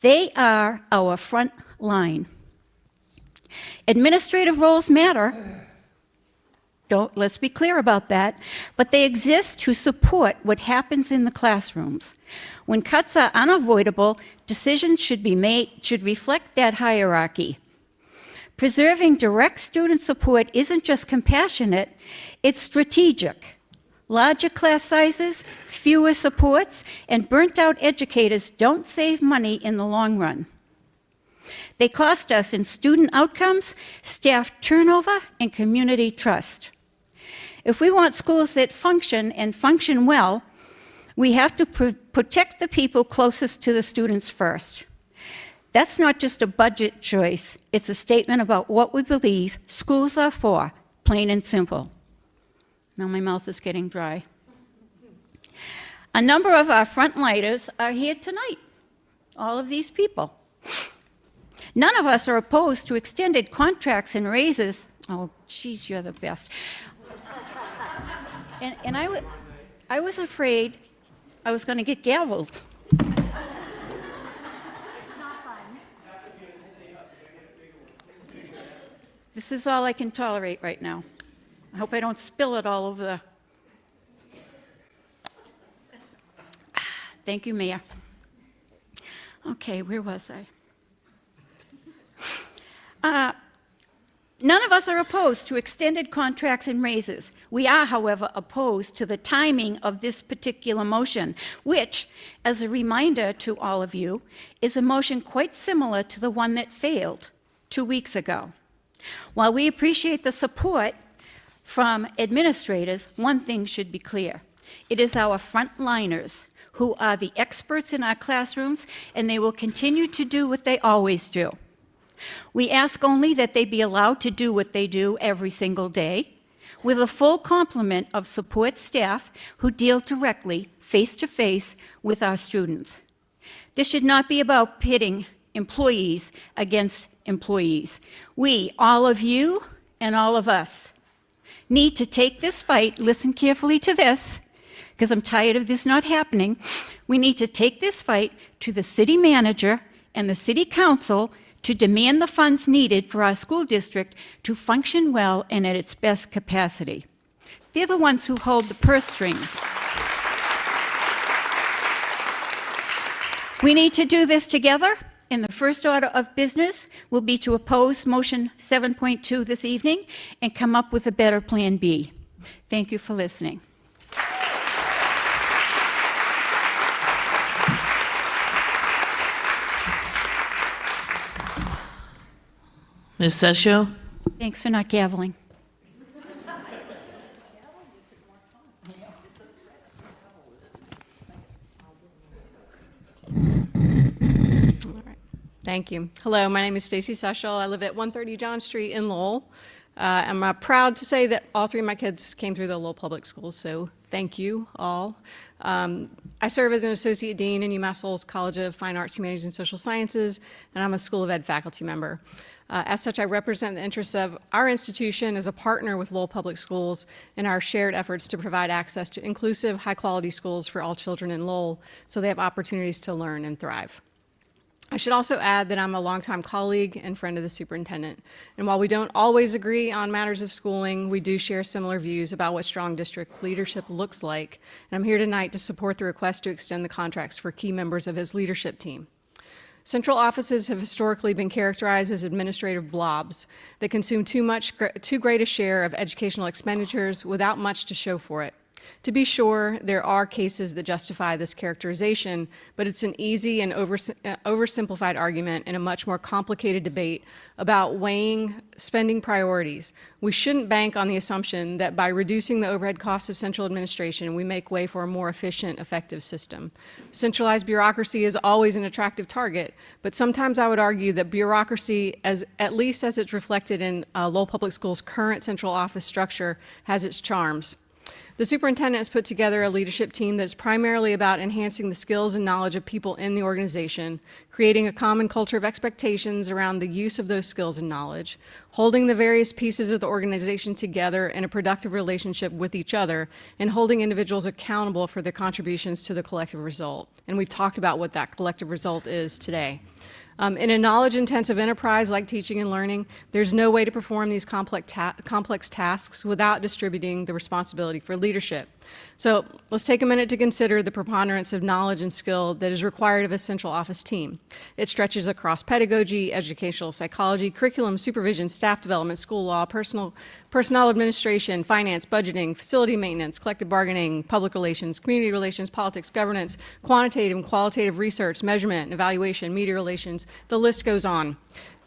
They are our front line. Administrative roles matter. Let's be clear about that. But they exist to support what happens in the classrooms. When cuts are unavoidable, decisions should reflect that hierarchy. Preserving direct student support isn't just compassionate, it's strategic. Larger class sizes, fewer supports, and burnt-out educators don't save money in the long run. They cost us in student outcomes, staff turnover, and community trust. If we want schools that function and function well, we have to protect the people closest to the students first. That's not just a budget choice, it's a statement about what we believe schools are for, plain and simple. Now my mouth is getting dry. A number of our frontliners are here tonight, all of these people. None of us are opposed to extended contracts and raises. Oh, geez, you're the best. And I was afraid I was going to get gavelled. This is all I can tolerate right now. I hope I don't spill it all over the... Thank you, Mayor. Okay, where was I? None of us are opposed to extended contracts and raises. We are, however, opposed to the timing of this particular motion, which, as a reminder to all of you, is a motion quite similar to the one that failed 2 weeks ago. While we appreciate the support from administrators, one thing should be clear. It is our frontliners who are the experts in our classrooms, and they will continue to do what they always do. We ask only that they be allowed to do what they do every single day, with a full complement of support staff who deal directly, face-to-face, with our students. This should not be about pitting employees against employees. We, all of you and all of us, need to take this fight, listen carefully to this, because I'm tired of this not happening. We need to take this fight to the city manager and the city council to demand the funds needed for our school district to function well and at its best capacity. They're the ones who hold the purse strings. We need to do this together, and the first order of business will be to oppose motion 7.2 this evening and come up with a better plan B. Thank you for listening. Ms. Sescio? Thanks for not gaveling. Thank you. Hello, my name is Stacy Sechel. I live at 130 John Street in Lowell. I'm proud to say that all three of my kids came through the Lowell Public Schools, so thank you all. I serve as an Associate Dean in UMass Lowell's College of Fine Arts, Humanities, and Social Sciences, and I'm a School of Ed faculty member. As such, I represent the interests of our institution as a partner with Lowell Public Schools in our shared efforts to provide access to inclusive, high-quality schools for all children in Lowell so they have opportunities to learn and thrive. I should also add that I'm a longtime colleague and friend of the superintendent. And while we don't always agree on matters of schooling, we do share similar views about what strong district leadership looks like. And I'm here tonight to support the request to extend the contracts for key members of his leadership team. Central offices have historically been characterized as administrative blobs that consume too great a share of educational expenditures without much to show for it. To be sure, there are cases that justify this characterization, but it's an easy and oversimplified argument in a much more complicated debate about weighing spending priorities. We shouldn't bank on the assumption that by reducing the overhead costs of central administration, we make way for a more efficient, effective system. Centralized bureaucracy is always an attractive target, but sometimes I would argue that bureaucracy, at least as it's reflected in Lowell Public Schools' current central office structure, has its charms. The superintendent has put together a leadership team that's primarily about enhancing the skills and knowledge of people in the organization, creating a common culture of expectations around the use of those skills and knowledge, holding the various pieces of the organization together in a productive relationship with each other, and holding individuals accountable for their contributions to the collective result. And we've talked about what that collective result is today. In a knowledge-intensive enterprise like teaching and learning, there's no way to perform these complex tasks without distributing the responsibility for leadership. So let's take a minute to consider the preponderance of knowledge and skill that is required of a central office team. It stretches across pedagogy, educational psychology, curriculum, supervision, staff development, school law, personnel administration, finance, budgeting, facility maintenance, collective bargaining, public relations, community relations, politics, governance, quantitative and qualitative research, measurement, and evaluation, media relations. The list goes on.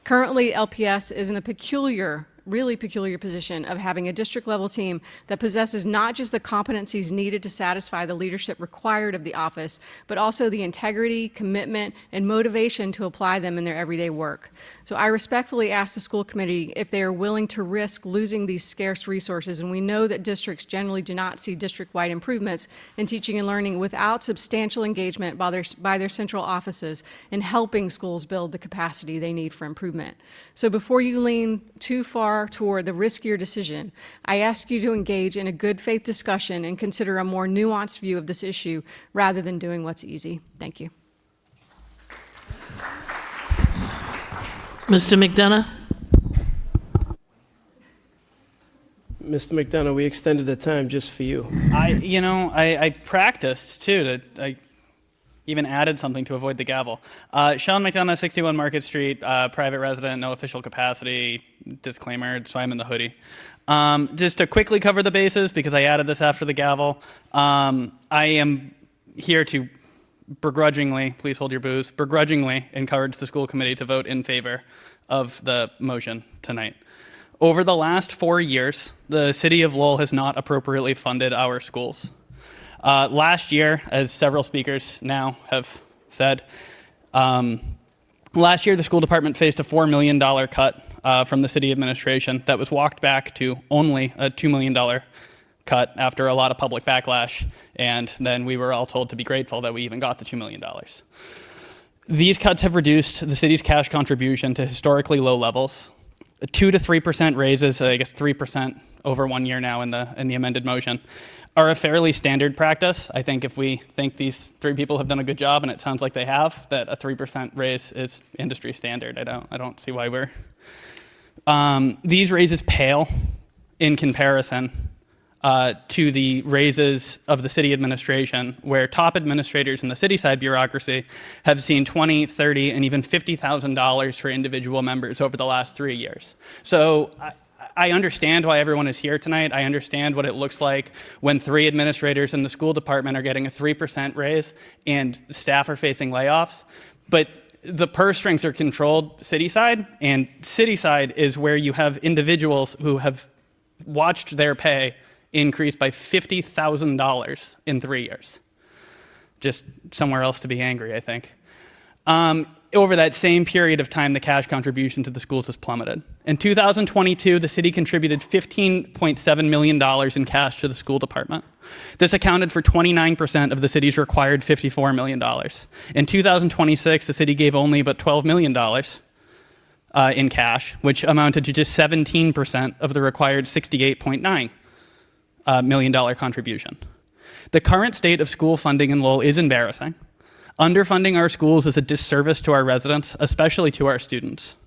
Currently, LPS is in the really peculiar position of having a district level team that possesses not just the competencies needed to satisfy the leadership required of the office, but also the integrity, commitment, and motivation to apply them in their everyday work. So I respectfully ask the school committee if they are willing to risk losing these scarce resources, and we know that districts generally do not see district-wide improvements in teaching and learning without substantial engagement by their central offices in helping schools build the capacity they need for improvement. So before you lean too far toward the riskier decision, I ask you to engage in a good faith discussion and consider a more nuanced view of this issue rather than doing what's easy. Thank you. Mr. McDonough? Mr. McDonough, we extended the time just for you. I practiced too. I even added something to avoid the gavel. Sean McDonough, 61 Market Street, private resident, no official capacity, disclaimer, so I'm in the hoodie. Just to quickly cover the bases, because I added this after the gavel, I am here to begrudgingly, please hold your boos, begrudgingly encourage the school committee to vote in favor of the motion tonight. Over the last 4 years, the city of Lowell has not appropriately funded our schools. Last year, as several speakers now have said, last year the school department faced a $4 million cut from the city administration that was walked back to only a $2 million cut after a lot of public backlash, and then we were all told to be grateful that we even got the $2 million. These cuts have reduced the city's cash contribution to historically low levels. 2 to 3% raises, I guess 3% over 1 year now in the amended motion, are a fairly standard practice. I think if we think these 3 people have done a good job, and it sounds like they have, that a 3% raise is industry standard. I don't see why we're. These raises pale in comparison to the raises of the city administration, where top administrators in the city side bureaucracy have seen $20,000, $30,000, and even $50,000 for individual members over the last 3 years. So I understand why everyone is here tonight. I understand what it looks like when 3 administrators in the school department are getting a 3% raise and staff are facing layoffs. But the purse strings are controlled city side, and city side is where you have individuals who have watched their pay increase by $50,000 in 3 years. Just somewhere else to be angry, I think. Over that same period of time, the cash contribution to the schools has plummeted. In 2022, the city contributed $15.7 million in cash to the school department. This accounted for 29% of the city's required $54 million. In 2026, the city gave only about $12 million in cash, which amounted to just 17% of the required $68.9 million contribution. The current state of school funding in Lowell is embarrassing. Underfunding our schools is a disservice to our residents, especially to our students,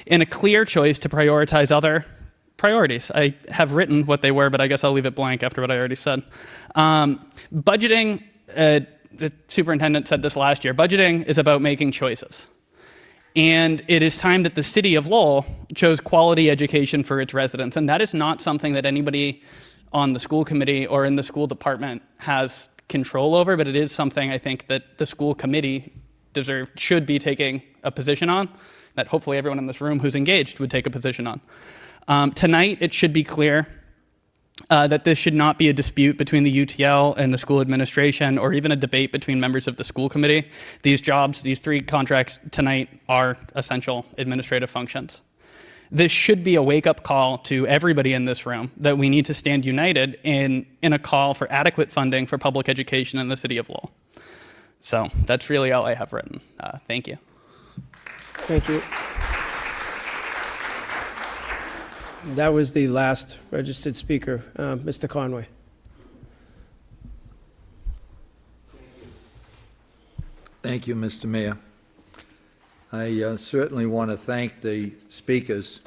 and a clear choice to prioritize other priorities. I have written what they were, but I guess I'll leave it blank after what I already said. Budgeting, the superintendent said this last year, budgeting is about making choices. And it is time that the city of Lowell chose quality education for its residents, and that is not something that anybody on the school committee or in the school department has control over, but it is something I think that the school committee should be taking a position on, that hopefully everyone in this room who's engaged would take a position on. Tonight, it should be clear that this should not be a dispute between the UTL and the school administration, or even a debate between members of the school committee. These jobs, these 3 contracts tonight, are essential administrative functions. This should be a wake-up call to everybody in this room that we need to stand united in a call for adequate funding for public education in the city of Lowell. So that's really all I have written. Thank you. Thank you. That was the last registered speaker. Mr. Conway. Thank you, Mr. Mayor. I certainly want to thank the speakers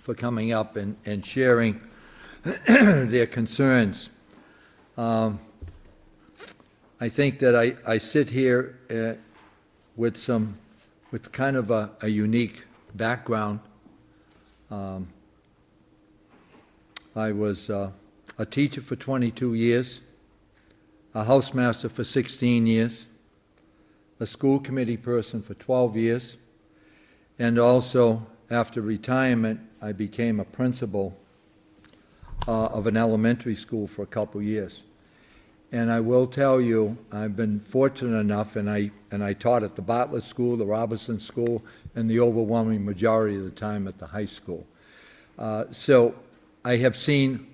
for coming up and sharing their concerns. I think that I sit here with kind of a unique background. I was a teacher for 22 years, a housemaster for 16 years, a school committee person for 12 years, and also, after retirement, I became a principal of an elementary school for a couple years. And I will tell you, I've been fortunate enough, and I taught at the Bartlett School, the Robinson School, and the overwhelming majority of the time at the high school. So I have seen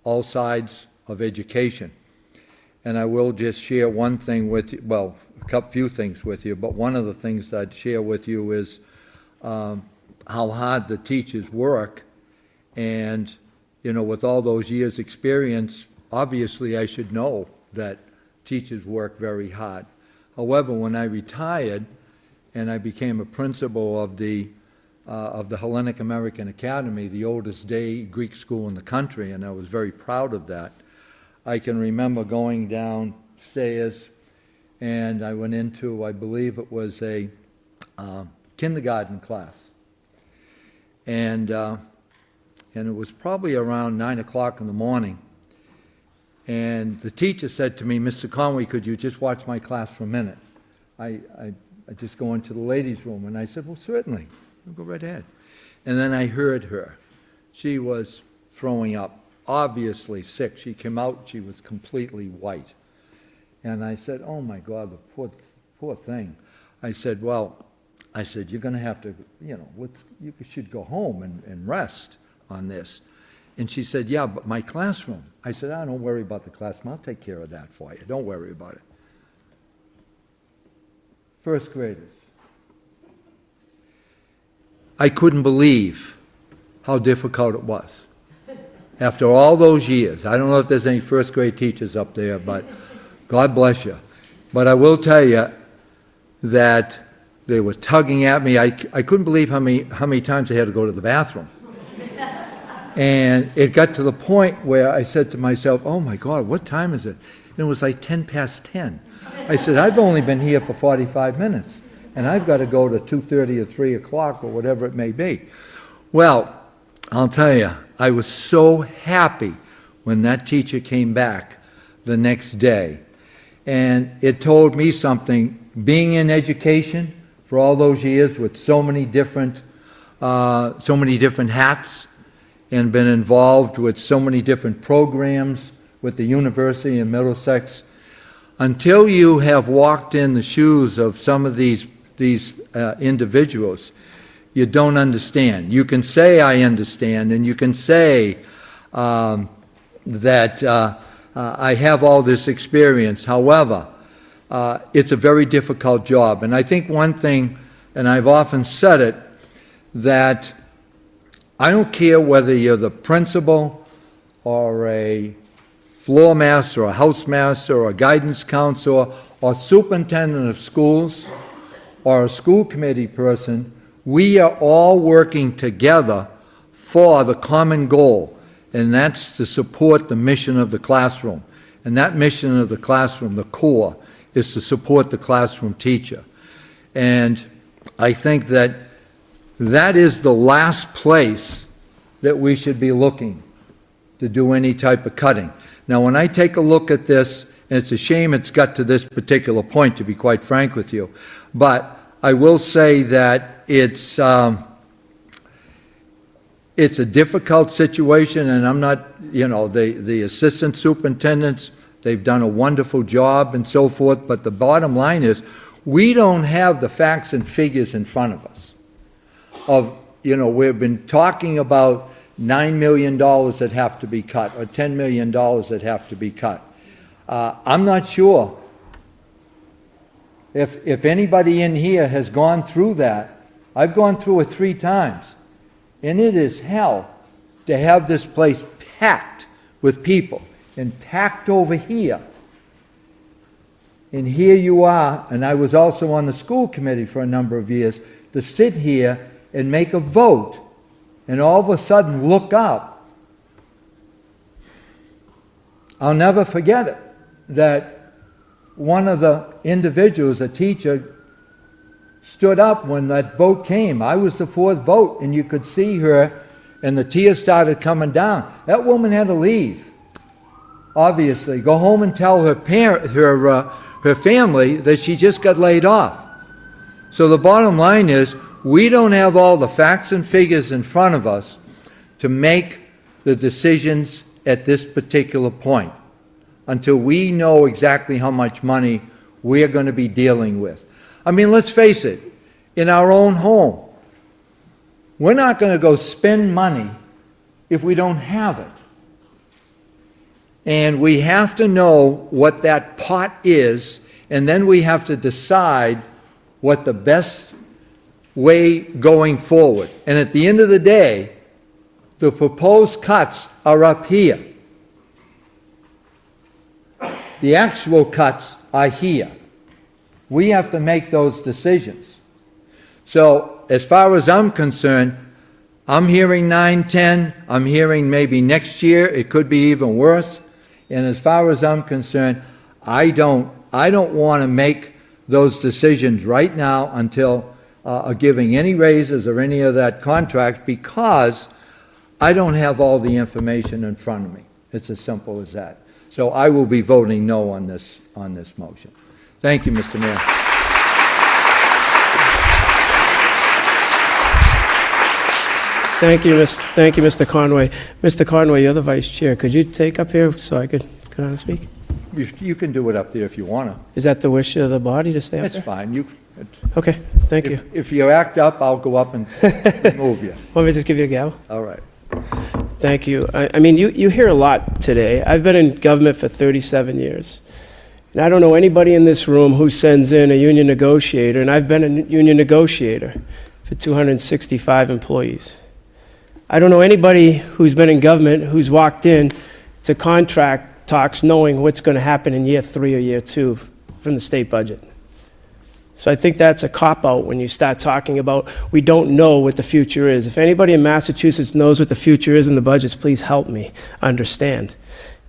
all sides of education. And I will just share one thing with you, well, few things with you, but one of the things I'd share with you is how hard the teachers work. And, you know, with all those years' experience, obviously I should know that teachers work very hard. However, when I retired and I became a principal of the Hellenic American Academy, the oldest day Greek school in the country, and I was very proud of that, I can remember going downstairs and I went into, I believe it was a kindergarten class. And it was probably around 9 o'clock in the morning. And the teacher said to me, "Mr. Conway, could you just watch my class for a minute? I just go into the ladies' room." And I said, "Well, certainly, I'll go right ahead." And then I heard her. She was throwing up, obviously sick. She came out, she was completely white. And I said, "Oh my God, the poor thing." I said, "Well," I said, "you're going to have to, you know, you should go home and rest on this." And she said, "Yeah, but my classroom." I said, "Don't worry about the classroom. I'll take care of that for you. Don't worry about it." First graders. I couldn't believe how difficult it was. After all those years, I don't know if there's any first grade teachers up there, but God bless you. But I will tell you that they were tugging at me. I couldn't believe how many times I had to go to the bathroom. And it got to the point where I said to myself, oh my God, what time is it? And it was like 10 past 10. I said, I've only been here for 45 minutes, and I've got to go to 2:30 or 3 o'clock or whatever it may be. Well, I'll tell you, I was so happy when that teacher came back the next day. And it told me something, being in education for all those years with so many different hats, and been involved with so many different programs with the University in Middlesex, until you have walked in the shoes of some of these individuals, you don't understand. You can say, I understand, and you can say that I have all this experience. However, it's a very difficult job. And I think one thing, and I've often said it, that I don't care whether you're the principal or a floor master or a house master or a guidance counselor or superintendent of schools or a school committee person, we are all working together for the common goal, and that's to support the mission of the classroom. And that mission of the classroom, the core, is to support the classroom teacher. And I think that that is the last place that we should be looking to do any type of cutting. Now, when I take a look at this, and it's a shame it's got to this particular point, to be quite frank with you, but I will say that it's a difficult situation, and I'm not, the assistant superintendents, they've done a wonderful job and so forth, but the bottom line is we don't have the facts and figures in front of us. We've been talking about $9 million that have to be cut or $10 million that have to be cut. I'm not sure if anybody in here has gone through that. I've gone through it 3 times, and it is hell to have this place packed with people and packed over here. And here you are, and I was also on the school committee for a number of years, to sit here and make a vote and all of a sudden look up. I'll never forget it, that one of the individuals, a teacher, stood up when that vote came. I was the 4th vote, and you could see her, and the tears started coming down. That woman had to leave, obviously, go home and tell her family that she just got laid off. So the bottom line is, we don't have all the facts and figures in front of us to make the decisions at this particular point until we know exactly how much money we're going to be dealing with. I mean, let's face it, in our own home, we're not going to go spend money if we don't have it. And we have to know what that pot is, and then we have to decide what the best way going forward. And at the end of the day, the proposed cuts are up here. The actual cuts are here. We have to make those decisions. So as far as I'm concerned, I'm hearing 9, 10. I'm hearing maybe next year it could be even worse. And as far as I'm concerned, I don't want to make those decisions right now until giving any raises or any of that contract, because I don't have all the information in front of me. It's as simple as that. So I will be voting no on this motion. Thank you, Mr. Mayor. Thank you, Mr. Conway. Mr. Conway, you're the vice chair. Could you take up here so I could speak? You can do it up there if you want to. Is that the wish of the body to stay up That's there? fine. Okay, thank you. If you act up, I'll go up and remove you. Want me to just give you a gavel? All right. Thank you. I mean, you hear a lot today. I've been in government for 37 years. And I don't know anybody in this room who sends in a union negotiator, and I've been a union negotiator for 265 employees. I don't know anybody who's been in government who's walked in to contract talks knowing what's going to happen in year 3 or year 2 from the state budget. So I think that's a cop-out when you start talking about we don't know what the future is. If anybody in Massachusetts knows what the future is in the budgets, please help me understand,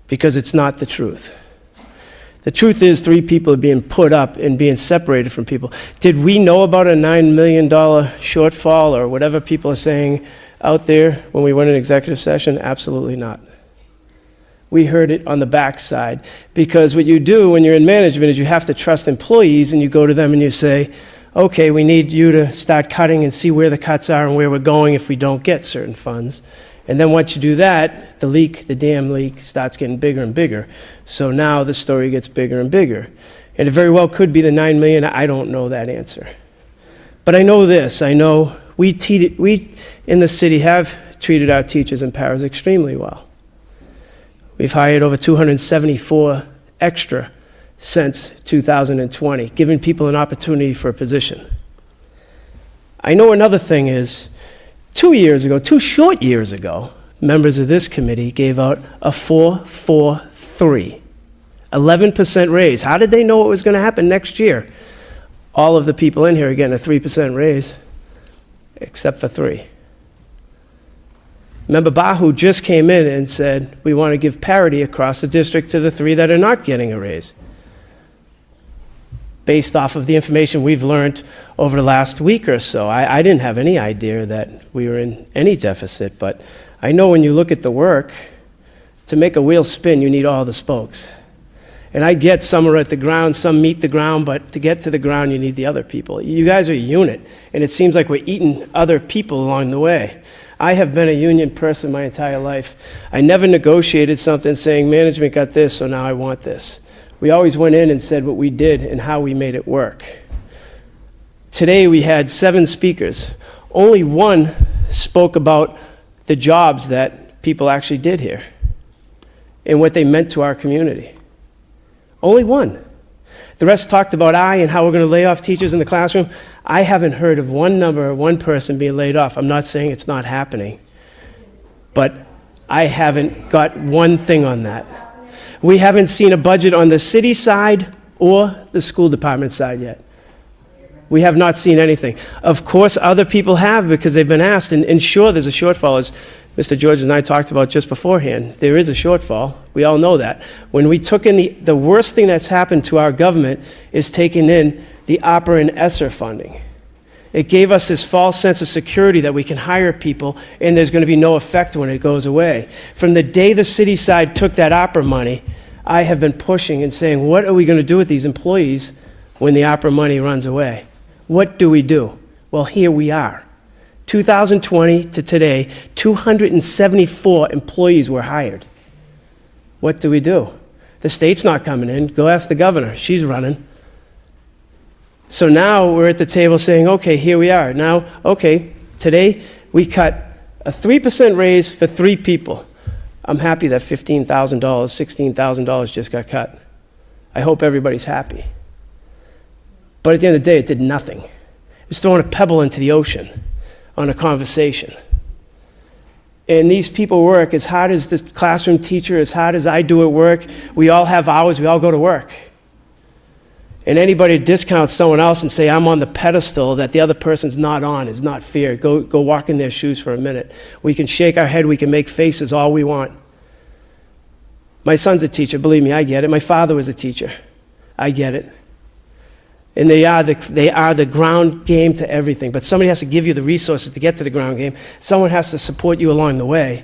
because it's not the truth. The truth is 3 people are being put up and being separated from people. Did we know about a $9 million shortfall or whatever people are saying out there when we went in executive session? Absolutely not. We heard it on the backside, because what you do when you're in management is you have to trust employees, and you go to them and you say, okay, we need you to start cutting and see where the cuts are and where we're going if we don't get certain funds. And then once you do that, the damn leak starts getting bigger and bigger. So now the story gets bigger and bigger. And it very well could be the $9 million. I don't know that answer. But I know this. I know we in the city have treated our teachers and paras extremely well. We've hired over 274 extra since 2020, giving people an opportunity for a position. I know another thing is, 2 short years ago, members of this committee gave out a 4-4-3, 11% raise. How did they know what was going to happen next year? All of the people in here are getting a 3% raise, except for 3. Member Bahu just came in and said, we want to give parity across the district to the 3 that are not getting a raise, based off of the information we've learned over the last week or so. I didn't have any idea that we were in any deficit, but I know when you look at the work, to make a wheel spin, you need all the spokes. And I get some are at the ground, some meet the ground, but to get to the ground, you need the other people. You guys are a unit, and it seems like we're eating other people along the way. I have been a union person my entire life. I never negotiated something saying management got this, so now I want this. We always went in and said what we did and how we made it work. Today we had 7 speakers. Only 1 spoke about the jobs that people actually did here and what they meant to our community. Only 1. The rest talked about and how we're going to lay off teachers in the classroom. I haven't heard of one number or one person being laid off. I'm not saying it's not happening, but I haven't got one thing on that. We haven't seen a budget on the city side or the school department side yet. We have not seen anything. Of course, other people have, because they've been asked, and sure, there's a shortfall, as Mr. George and I talked about just beforehand. There is a shortfall. We all know that. When we took in the worst thing that's happened to our government is taking in the opera and ESSER funding. It gave us this false sense of security that we can hire people and there's going to be no effect when it goes away. From the day the city side took that opera money, I have been pushing and saying, what are we going to do with these employees when the opera money runs away? What do we do? Well, here we are. 2020 to today, 274 employees were hired. What do we do? The state's not coming in. Go ask the governor. She's running. So now we're at the table saying, okay, here we are. Now, okay, today we cut a 3% raise for 3 people. I'm happy that $15,000, $16,000 just got cut. I hope everybody's happy. But at the end of the day, it did nothing. It was throwing a pebble into the ocean on a conversation. And these people work as hard as this classroom teacher, as hard as I do at work. We all have hours, we all go to work. And anybody who discounts someone else and say, I'm on the pedestal that the other person's not on, is not fair. Go walk in their shoes for a minute. We can shake our head, we can make faces all we want. My son's a teacher, believe me, I get it. My father was a teacher. I get it. And they are the ground game to everything. But somebody has to give you the resources to get to the ground game. Someone has to support you along the way.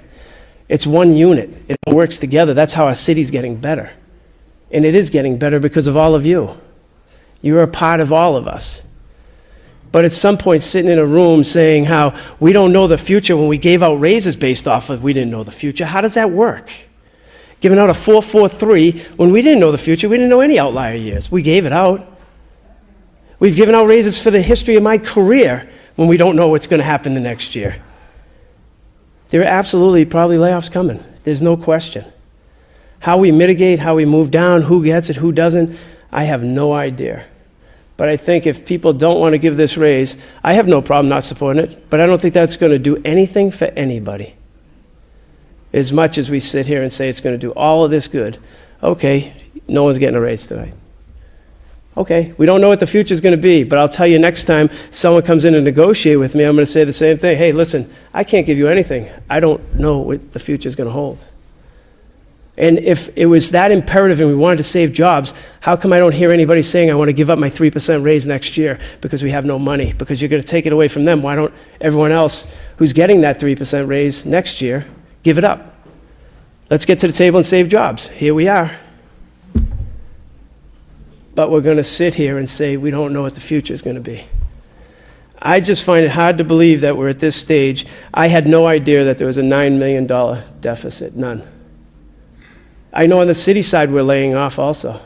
It's one unit. It works together. That's how our city's getting better. And it is getting better because of all of you. You're a part of all of us. But at some point, sitting in a room saying how we don't know the future when we gave out raises based off of we didn't know the future, how does that work? Giving out a 4-4-3 when we didn't know the future, we didn't know any outlier years. We gave it out. We've given out raises for the history of my career when we don't know what's going to happen the next year. There are absolutely probably layoffs coming. There's no question. How we mitigate, how we move down, who gets it, who doesn't, I have no idea. But I think if people don't want to give this raise, I have no problem not supporting it, but I don't think that's going to do anything for anybody. As much as we sit here and say it's going to do all of this good, okay, no one's getting a raise tonight. Okay, we don't know what the future is going to be, but I'll tell you next time someone comes in and negotiate with me, I'm going to say the same thing. Hey, listen, I can't give you anything. I don't know what the future is going to hold. And if it was that imperative and we wanted to save jobs, how come I don't hear anybody saying I want to give up my 3% raise next year because we have no money, because you're going to take it away from them? Why don't everyone else who's getting that 3% raise next year give it up? Let's get to the table and save jobs. Here we are. But we're going to sit here and say we don't know what the future is going to be. I just find it hard to believe that we're at this stage. I had no idea that there was a $9 million deficit, none. I know on the city side we're laying off also,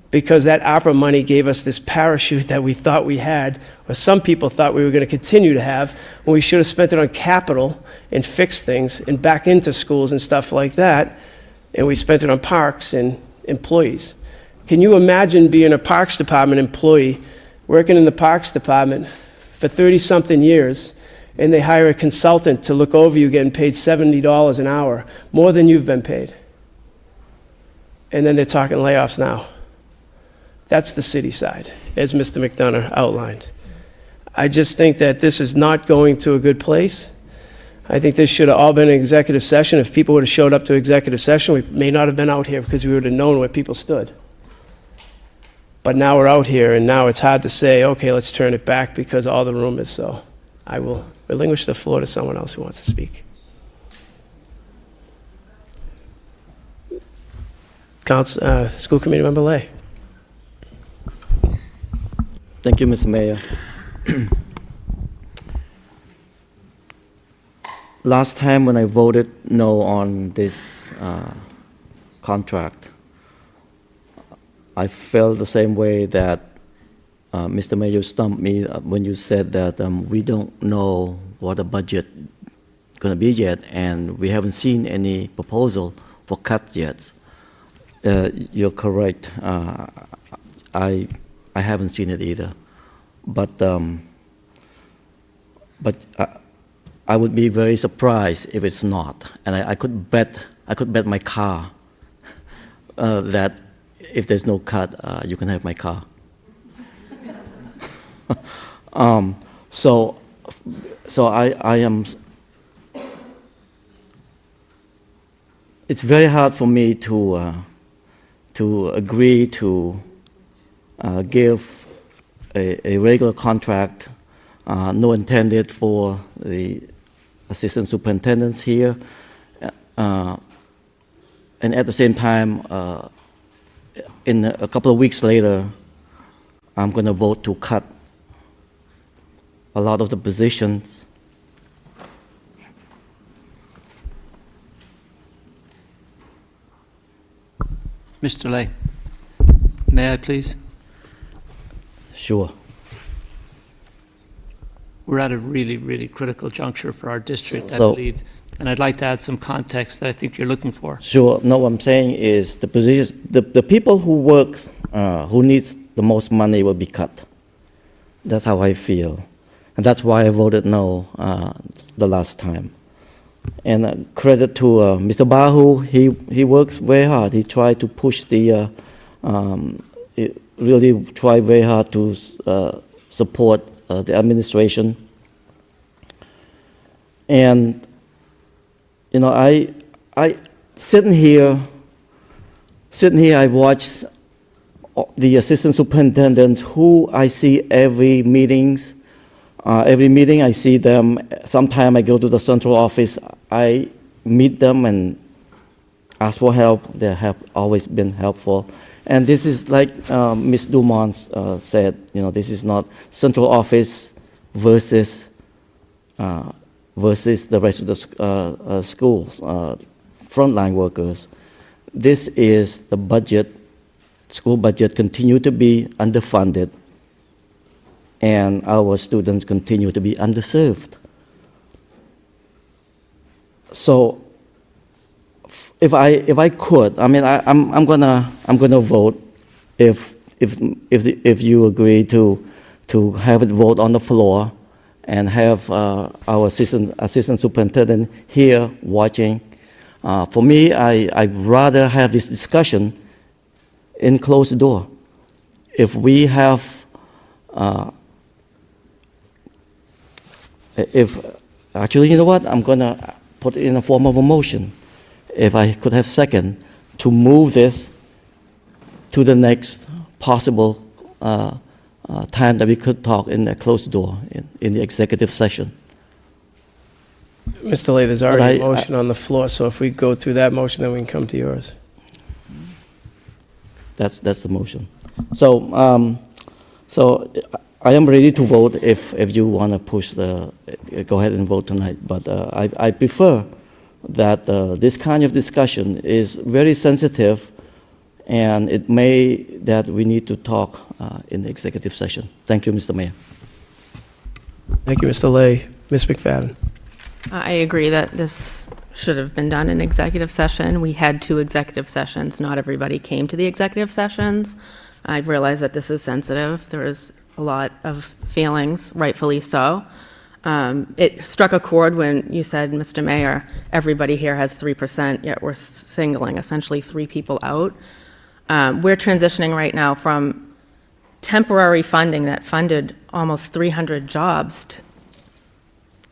because that ARPA money gave us this parachute that we thought we had, or some people thought we were going to continue to have, when we should have spent it on capital and fixed things and back into schools and stuff like that, and we spent it on parks and employees. Can you imagine being a Parks Department employee, working in the Parks Department for 30-something years, and they hire a consultant to look over you getting paid $70 an hour, more than you've been paid? And then they're talking layoffs now. That's the city side, as Mr. McDonough outlined. I just think that this is not going to a good place. I think this should have all been an executive session. If people would have showed up to executive session, we may not have been out here because we would have known where people stood. But now we're out here, and now it's hard to say, okay, let's turn it back because all the rumors. So I will relinquish the floor to someone else who wants to speak. School Committee Member Lay. Thank you, Mr. Mayor. Last time when I voted no on this contract, I felt the same way that Mr. Mayor stumped me when you said that we don't know what the budget going to be yet, and we haven't seen any proposal for cut yet. You're correct. I haven't seen it either, but I would be very surprised if it's not. And I could bet my car that if there's no cut, you can have my car. So I am. It's very hard for me to agree to give a regular contract, no intended for the assistant superintendents here, and at the same time, in a couple of weeks later, I'm going to vote to cut a lot of the positions. Mr. Lay, may I please? Sure. We're at a really, really critical juncture for our district, I So- believe, and I'd like to add some context that I think you're looking for. Sure. No, what I'm saying is the positions, the people who work, who needs the most money will be cut. That's how I feel, and that's why I voted no the last time. And credit to Mr. Bahu, he works very hard. He tried to push really try very hard to support the administration. And you know, I sitting here, I watch the assistant superintendents who I see every meeting I see them. Sometime I go to the central office, I meet them and ask for help. They have always been helpful. And this is like Ms. Dumont said, you know, this is not central office versus the rest of the schools, frontline workers. This is the budget. School budget continue to be underfunded, and our students continue to be underserved. So, if I could, I mean, I'm gonna vote if if you agree to have it vote on the floor and have our assistant superintendent here watching. For me, I'd rather have this discussion in closed door. If we have, actually, you know what? I'm gonna put it in a form of a motion. If I could have second to move this to the next possible time that we could talk in a closed door in the executive session. Mr. Lay, there's already a motion on the floor, so if we go through that motion, then we can come to yours. That's the motion. So I am ready to vote if you want to push go ahead and vote tonight. But I prefer that this kind of discussion is very sensitive, and it may that we need to talk in the executive session. Thank you, Mr. Mayor. Thank you, Mr. Lay. Ms. McFadden. I agree that this should have been done in executive session. We had 2 executive sessions. Not everybody came to the executive sessions. I realize that this is sensitive. There is a lot of feelings, rightfully so. It struck a chord when you said, Mr. Mayor, everybody here has 3%, yet we're singling essentially 3 people out. We're transitioning right now from temporary funding that funded almost 300 jobs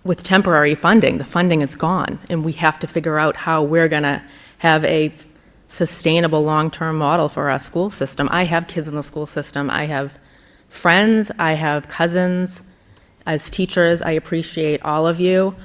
with temporary funding. The funding is gone, and we have to figure out how we're going to have a sustainable long-term model for our school system. I have kids in the school system. I have friends. I have cousins. As teachers, I appreciate all of you.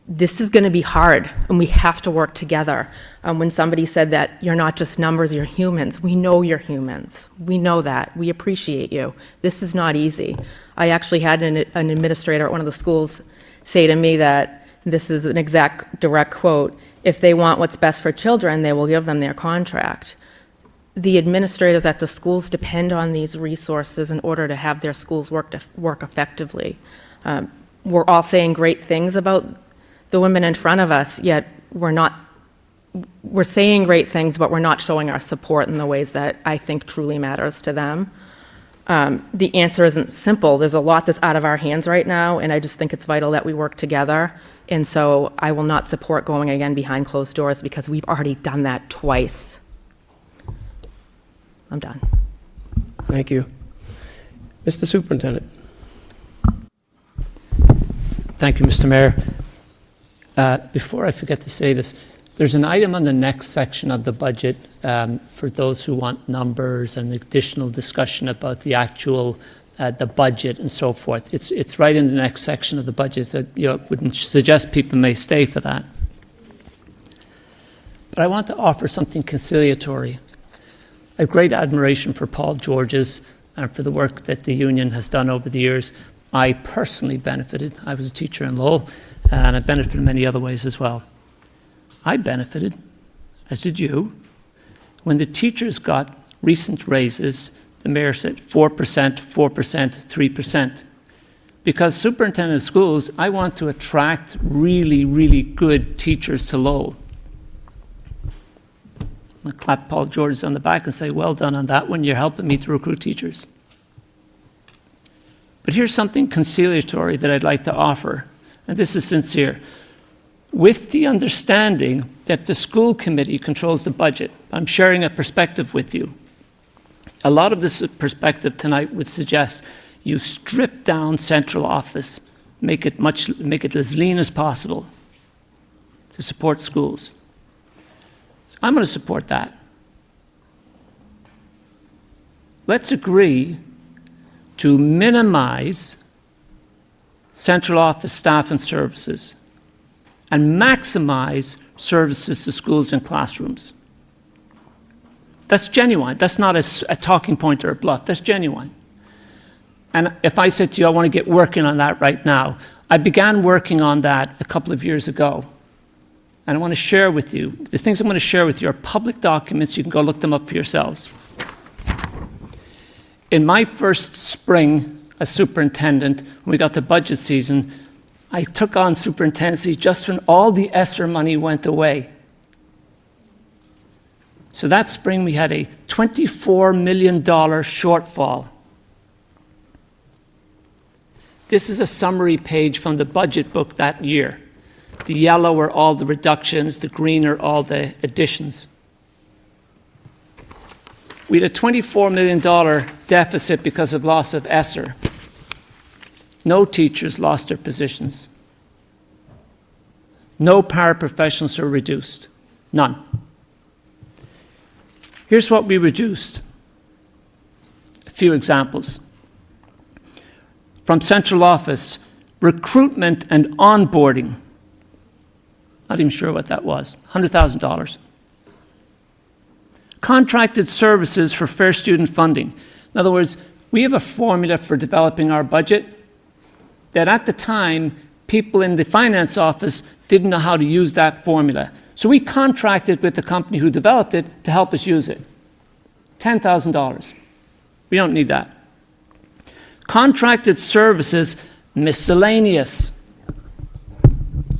This is going to be hard, and we have to work together. When somebody said that you're not just numbers, you're humans, we know you're humans. We know that. We appreciate you. This is not easy. I actually had an administrator at one of the schools say to me that, this is an exact direct quote, if they want what's best for children, they will give them their contract. The administrators at the schools depend on these resources in order to have their schools work effectively. We're all saying great things about the women in front of us, yet we're saying great things, but we're not showing our support in the ways that I think truly matters to them. The answer isn't simple. There's a lot that's out of our hands right now, and I just think it's vital that we work together. And so I will not support going again behind closed doors because we've already done that twice. I'm done. Thank you. Mr. Superintendent. Thank you, Mr. Mayor. Before I forget to say this, there's an item on the next section of the budget for those who want numbers and additional discussion about the actual the budget and so forth. It's right in the next section of the budget, so wouldn't suggest people may stay for that. But I want to offer something conciliatory. I have great admiration for Paul George's and for the work that the union has done over the years. I personally benefited. I was a teacher in Lowell, and I benefited in many other ways as well. I benefited, as did you, when the teachers got recent raises. The mayor said 4%, 4%, 3%. Because superintendent of schools, I want to attract really, really good teachers to Lowell. I'm going to clap Paul George on the back and say, well done on that one. You're helping me to recruit teachers. But here's something conciliatory that I'd like to offer, and this is sincere. With the understanding that the school committee controls the budget, I'm sharing a perspective with you. A lot of this perspective tonight would suggest you strip down central office, make it as lean as possible to support schools. So I'm going to support that. Let's agree to minimize central office staff and services and maximize services to schools and classrooms. That's genuine. That's not a talking point or a bluff. That's genuine. And if I said to you, I want to get working on that right now, I began working on that a couple of years ago. And I want to share with you, the things I'm going to share with you are public documents. You can go look them up for yourselves. In my first spring as superintendent, when we got to budget season, I took on superintendency just when all the ESSER money went away. So that spring we had a $24 million shortfall. This is a summary page from the budget book that year. The yellow are all the reductions, the green are all the additions. We had a $24 million deficit because of loss of ESSER. No teachers lost their positions. No paraprofessionals were reduced. None. Here's what we reduced. A few examples. From central office, recruitment and onboarding. Not even sure what that was. $100,000. Contracted services for fair student funding. In other words, we have a formula for developing our budget that at the time, people in the finance office didn't know how to use that formula. So we contracted with the company who developed it to help us use it. $10,000. We don't need that. Contracted services, miscellaneous.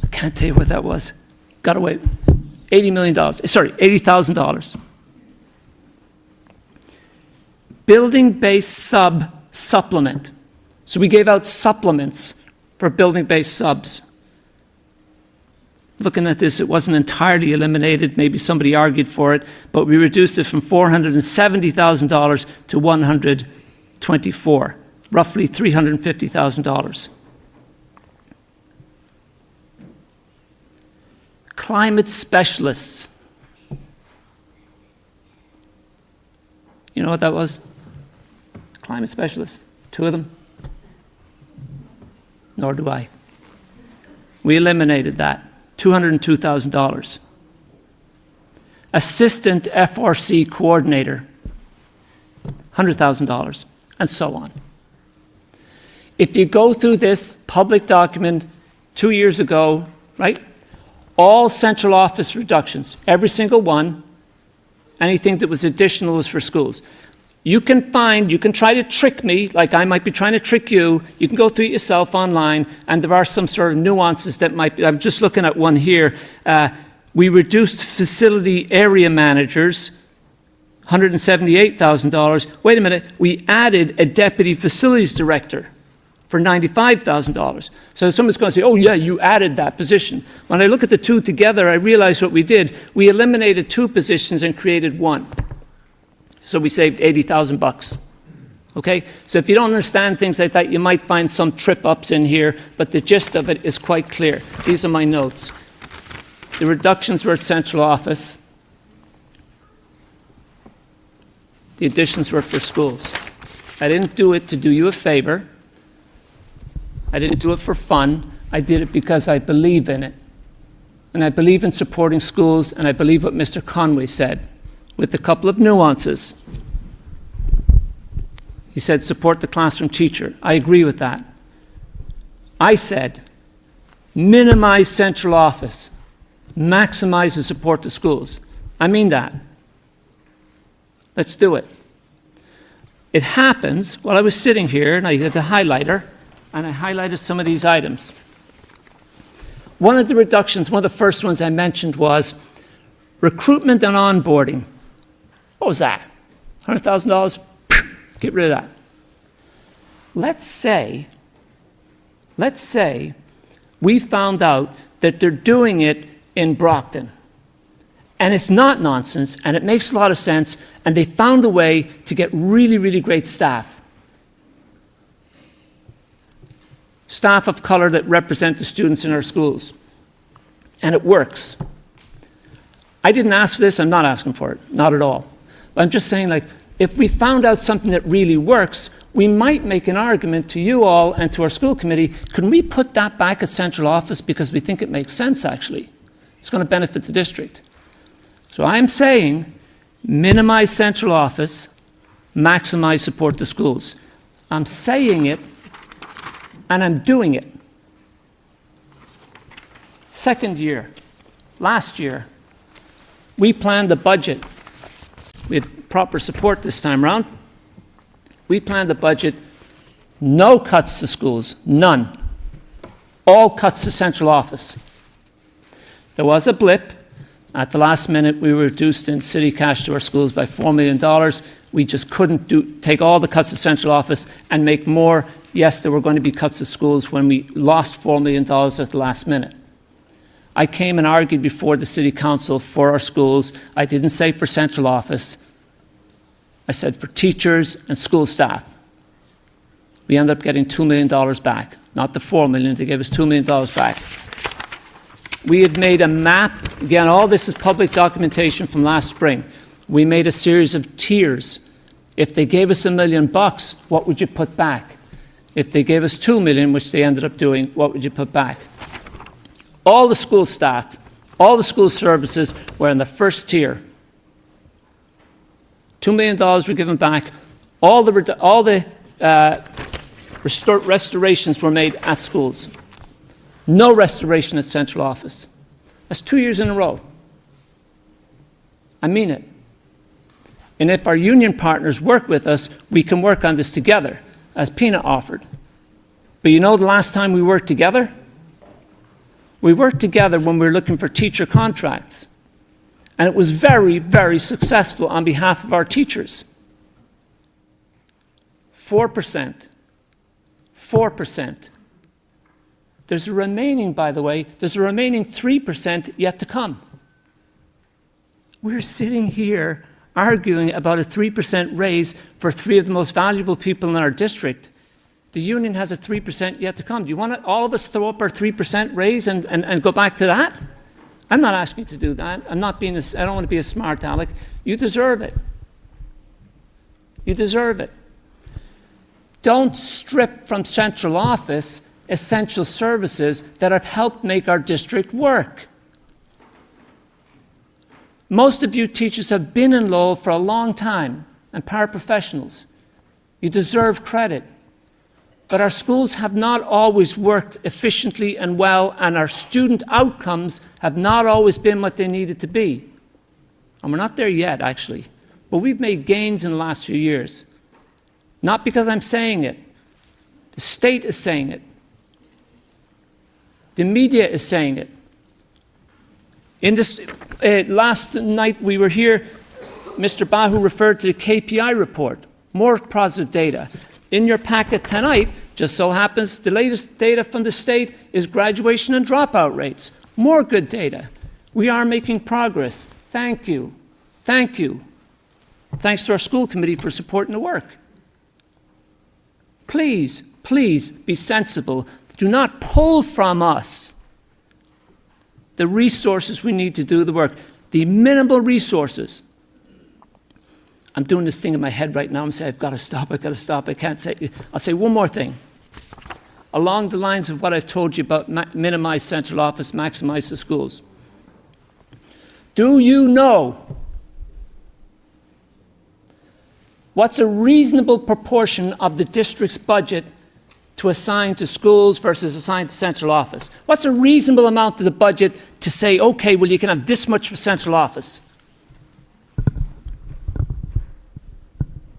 I can't tell you what that was. Got away. $80 million. Sorry, $80,000. Building-based supplement. So we gave out supplements for building-based subs. Looking at this, it wasn't entirely eliminated. Maybe somebody argued for it, but we reduced it from $470,000 to $124,000, roughly $350,000. Climate specialists. You know what that was? Climate specialists. 2 of them. Nor do I. We eliminated that. $202,000. Assistant FRC coordinator. $100,000. And so on. If you go through this public document 2 years ago, right? All central office reductions, every single one, anything that was additional was for schools. You can try to trick me, like I might be trying to trick you. You can go through it yourself online, and there are some sort of nuances that might be. I'm just looking at one here. We reduced facility area managers, $178,000. Wait a minute, we added a deputy facilities director for $95,000. So someone's going to say, oh yeah, you added that position. When I look at the two together, I realize what we did. We eliminated 2 positions and created 1. So we saved $80,000. Okay? So if you don't understand things like that, you might find some trip-ups in here, but the gist of it is quite clear. These are my notes. The reductions were at central office. The additions were for schools. I didn't do it to do you a favor. I didn't do it for fun. I did it because I believe in it. And I believe in supporting schools, and I believe what Mr. Conway said, with a couple of nuances. He said, support the classroom teacher. I agree with that. I said, minimize central office, maximize and support the schools. I mean that. Let's do it. It happens while I was sitting here, and I had the highlighter, and I highlighted some of these items. One of the reductions, one of the first ones I mentioned was recruitment and onboarding. What was that? $100,000? Get rid of that. Let's say we found out that they're doing it in Brockton. And it's not nonsense, and it makes a lot of sense, and they found a way to get really, really great staff. Staff of color that represent the students in our schools. And it works. I didn't ask for this, I'm not asking for it, not at all. But I'm just saying, like, if we found out something that really works, we might make an argument to you all and to our school committee, can we put that back at central office because we think it makes sense, actually? It's going to benefit the district. So I'm saying, minimize central office, maximize support to schools. I'm saying it, and I'm doing it. Second year, last year, we planned the budget. We had proper support this time around. We planned the budget, no cuts to schools, none. All cuts to central office. There was a blip. At the last minute, we were reduced in city cash to our schools by $4 million. We just couldn't take all the cuts to central office and make more. Yes, there were going to be cuts to schools when we lost $4 million at the last minute. I came and argued before the City Council for our schools. I didn't say for central office. I said for teachers and school staff. We ended up getting $2 million back. Not the $4 million, they gave us $2 million back. We had made a map. Again, all this is public documentation from last spring. We made a series of tiers. If they gave us $1 million, what would you put back? If they gave us $2 million, which they ended up doing, what would you put back? All the school staff, all the school services were in the first tier. $2 million were given back. All the restorations were made at schools. No restoration at central office. That's 2 years in a row. I mean it. And if our union partners work with us, we can work on this together, as Pina offered. But you know the last time we worked together? We worked together when we were looking for teacher contracts. And it was very, very successful on behalf of our teachers. 4%. 4%. There's a remaining, by the way, there's a remaining 3% yet to come. We're sitting here arguing about a 3% raise for 3 of the most valuable people in our district. The union has a 3% yet to come. Do you want all of us throw up our 3% raise and go back to that? I'm not asking you to do that. I don't want to be a smart aleck. You deserve it. You deserve it. Don't strip from central office essential services that have helped make our district work. Most of you teachers have been in Lowell for a long time, and paraprofessionals. You deserve credit. But our schools have not always worked efficiently and well, and our student outcomes have not always been what they needed to be. And we're not there yet, actually. But we've made gains in the last few years. Not because I'm saying it. The state is saying it. The media is saying it. In this last night we were here, Mr. Bahu referred to the KPI report. More positive data. In your packet tonight, just so happens the latest data from the state is graduation and dropout rates. More good data. We are making progress. Thank you. Thank you. Thanks to our school committee for supporting the work. Please, please be sensible. Do not pull from us the resources we need to do the work. The minimal resources. I'm doing this thing in my head right now. I'm saying, I've got to stop, I can't say. I'll say one more thing. Along the lines of what I've told you about minimize central office, maximize the schools. Do you know what's a reasonable proportion of the district's budget to assign to schools versus assign to central office? What's a reasonable amount of the budget to say, okay, well, you can have this much for central office?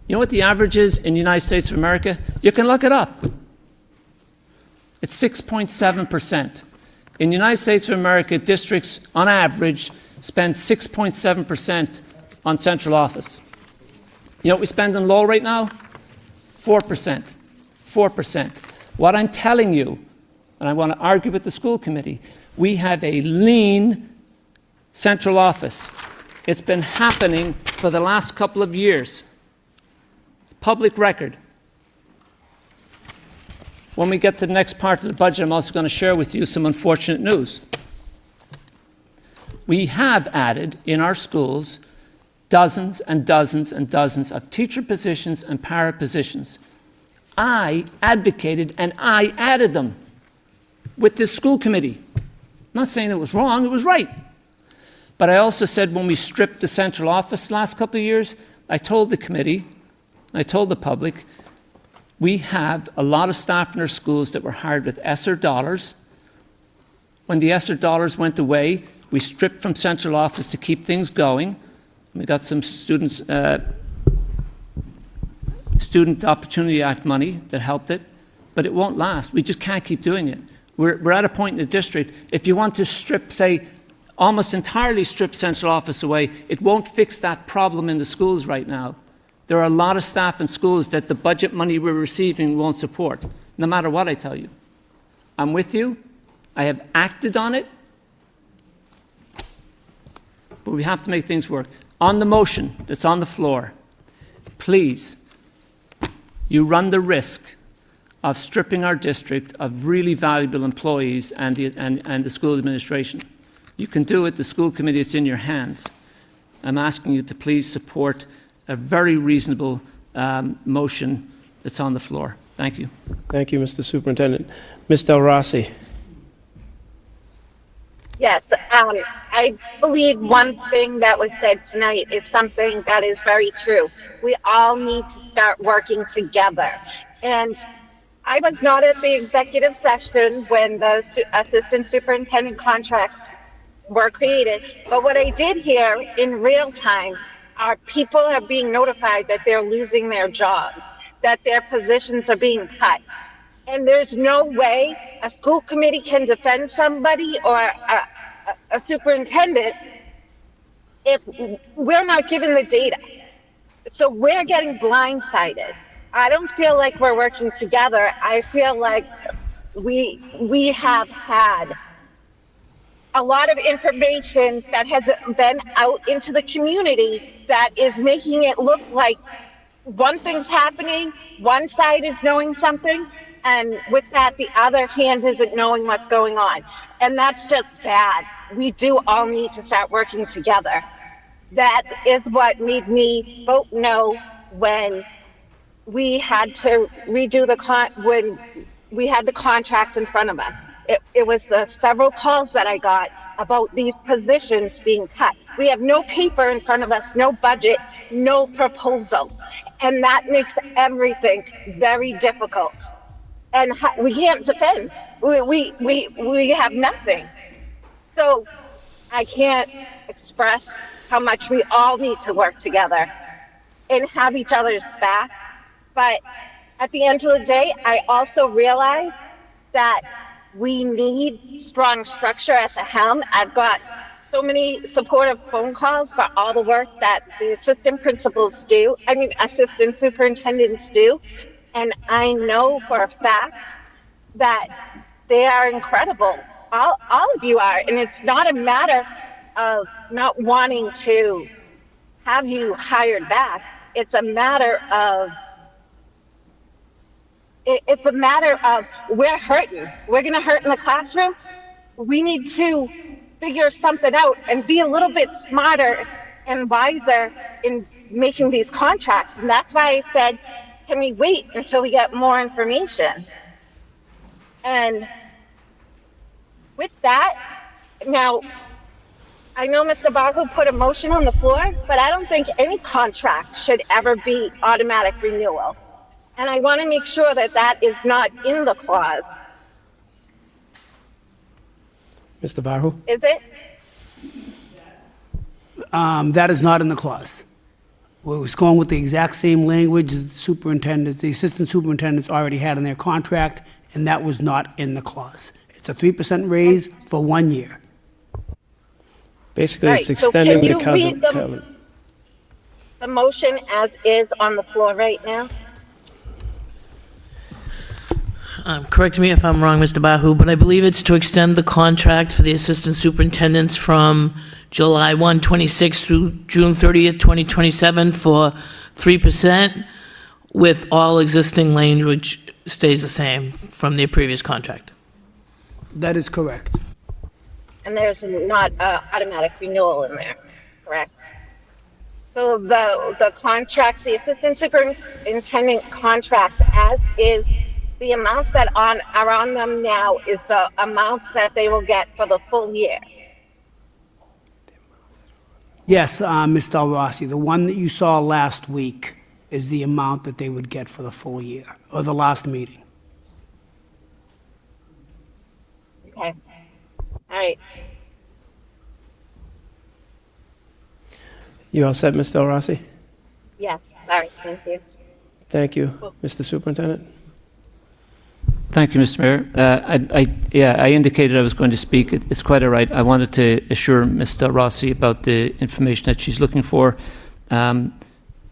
You know what the average is in the United States of America? You can look it up. It's 6.7%. In the United States of America, districts, on average, spend 6.7% on central office. You know what we spend in Lowell right now? 4%. 4%. What I'm telling you, and I want to argue with the school committee, we have a lean central office. It's been happening for the last couple of years. Public record. When we get to the next part of the budget, I'm also going to share with you some unfortunate news. We have added in our schools dozens and dozens and dozens of teacher positions and para positions. I advocated and I added them with this school committee. I'm not saying it was wrong, it was right. But I also said when we stripped the central office the last couple of years, I told the committee, I told the public, we have a lot of staff in our schools that were hired with ESSER dollars. When the ESSER dollars went away, we stripped from central office to keep things going. We got some students, Student Opportunity Act money that helped it, but it won't last. We just can't keep doing it. We're at a point in the district, if you want to strip, say, almost entirely strip central office away, it won't fix that problem in the schools right now. There are a lot of staff in schools that the budget money we're receiving won't support, no matter what I tell you. I'm with you. I have acted on it. But we have to make things work. On the motion that's on the floor, please, you run the risk of stripping our district of really valuable employees and the school administration. You can do it. The school committee, it's in your hands. I'm asking you to please support a very reasonable motion that's on the floor. Thank you. Thank you, Mr. Superintendent. Ms. Del Rossi. Yes, I believe one thing that was said tonight is something that is very true. We all need to start working together. And I was not at the executive session when the assistant superintendent contracts were created, but what I did hear in real time are people are being notified that they're losing their jobs, that their positions are being cut. And there's no way a school committee can defend somebody or a superintendent if we're not given the data. So we're getting blindsided. I don't feel like we're working together. I feel like we have had a lot of information that has been out into the community that is making it look like one thing's happening, one side is knowing something, and with that, the other hand isn't knowing what's going on. And that's just bad. We do all need to start working together. That is what made me vote no when we had to redo when we had the contract in front of us. It was the several calls that I got about these positions being cut. We have no paper in front of us, no budget, no proposal. And that makes everything very difficult. And we can't defend. We have nothing. So I can't express how much we all need to work together and have each other's back. But at the end of the day, I also realize that we need strong structure at the helm. I've got so many supportive phone calls for all the work that the assistant superintendents do. And I know for a fact that they are incredible. All of you are. And it's not a matter of not wanting to have you hired back. It's a matter of we're hurting. We're going to hurt in the classroom. We need to figure something out and be a little bit smarter and wiser in making these contracts. And that's why I said, can we wait until we get more information? And with that, now, I know Mr. Bahu put a motion on the floor, but I don't think any contract should ever be automatic renewal. And I want to make sure that that is not in the clause. Mr. Bahu? Is it? That is not in the clause. We was going with the exact same language the assistant superintendents already had in their contract, and that was not in the clause. It's a 3% raise for 1 year. Basically, Right, it's extending so the can you read covenant. the motion as is on the floor right now? Correct me if I'm wrong, Mr. Bahu, but I believe it's to extend the contract for the assistant superintendents from July 1, 26 through June 30th, 2027 for 3%, with all existing language stays the same from the previous contract. That is correct. And there's not automatic renewal in there, correct? So the contract, the assistant superintendent contract as is, the amounts that are on them now is the amounts that they will get for the full year. Yes, Ms. Del Rossi, the one that you saw last week is the amount that they would get for the full year, or the last meeting. Okay. All right. You all set, Ms. Del Rossi? Yes. Sorry. Thank you. Thank you. Mr. Superintendent? Thank you, Mr. Mayor. I indicated I was going to speak. It's quite all right. I wanted to assure Ms. Del Rossi about the information that she's looking for. I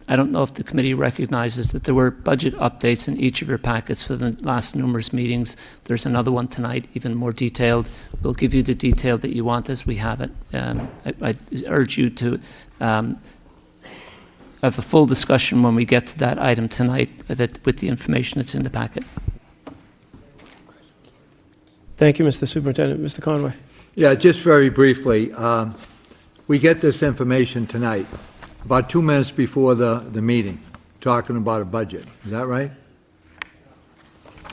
don't know if the committee recognises that there were budget updates in each of your packets for the last numerous meetings. There's another one tonight, even more detailed. We'll give you the detail that you want as we have it. I urge you to have a full discussion when we get to that item tonight with the information that's in the packet. Thank you, Mr. Superintendent. Mr. Conway. Yeah, just very briefly, we get this information tonight, about 2 minutes before the meeting, talking about a budget. Is that right?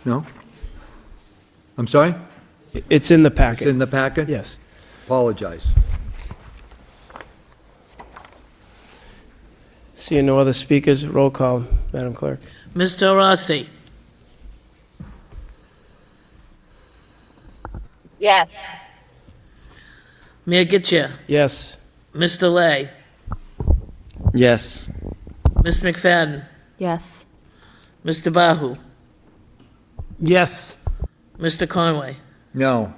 No? I'm sorry? It's in the packet. It's in the packet? Yes. Apologize. Seeing no other speakers, roll call, Madam Clerk. Mr. Rossi, Yes. Mayor Getchia, Yes. Mr. Lay, Yes. Ms. McFadden, Yes. Mr. Bahu, Yes. Mr. Conway. No.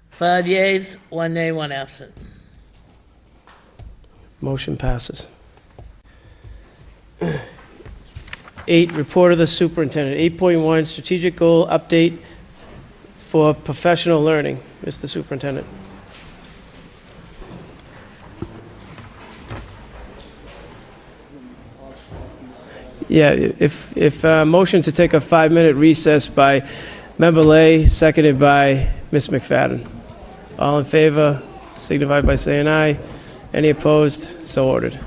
5 yeas, 1 nay, 1 absent. Motion passes. 8, report of the superintendent. 8.1, strategic goal update for professional learning. Mr. Superintendent. Yeah, if motion to take a 5-minute recess by Member Lay, seconded by Ms. McFadden. All in favor, signify by saying aye. Any opposed? So ordered.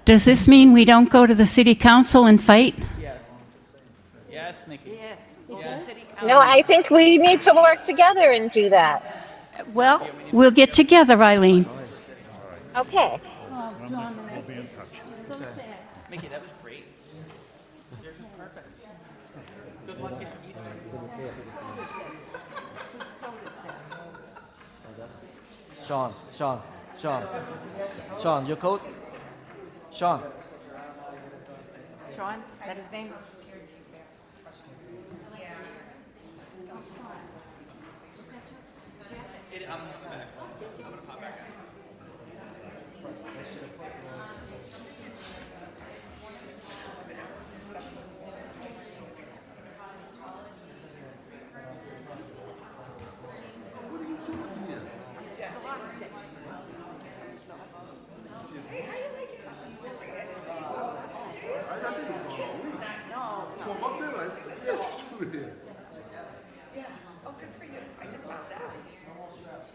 Does this mean we don't go to the city council and fight? Yes. Yes, Nikki. Yes. No, I think we need to work together and do that. Well, we'll get together, Eileen. Okay. We'll be in touch. Mickey, that was great. Yours was perfect. Good luck at Easter. Sean, your coat? Sean. Sean, is that his name?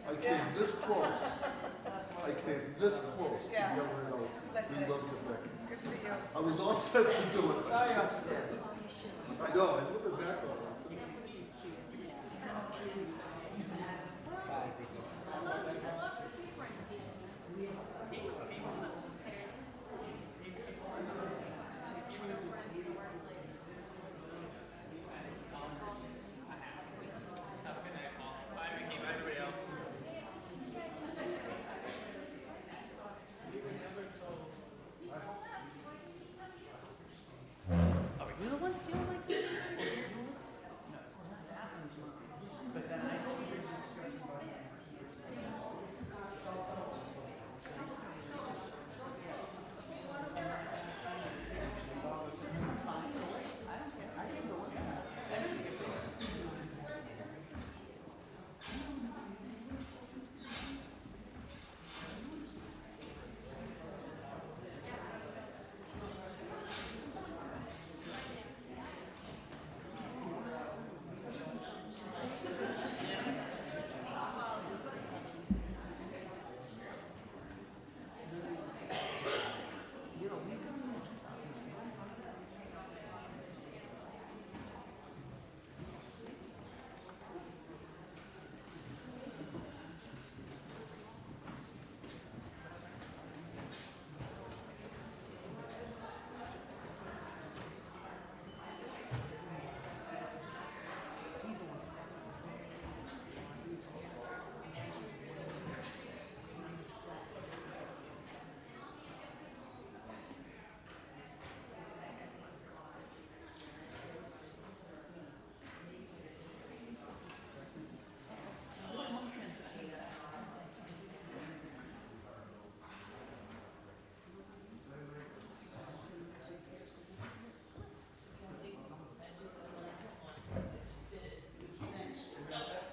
I came this close. I came this close to get rid of Elizabeth. Good for you. I was all set to do it. Sorry, upstairs. I know, I look back on it.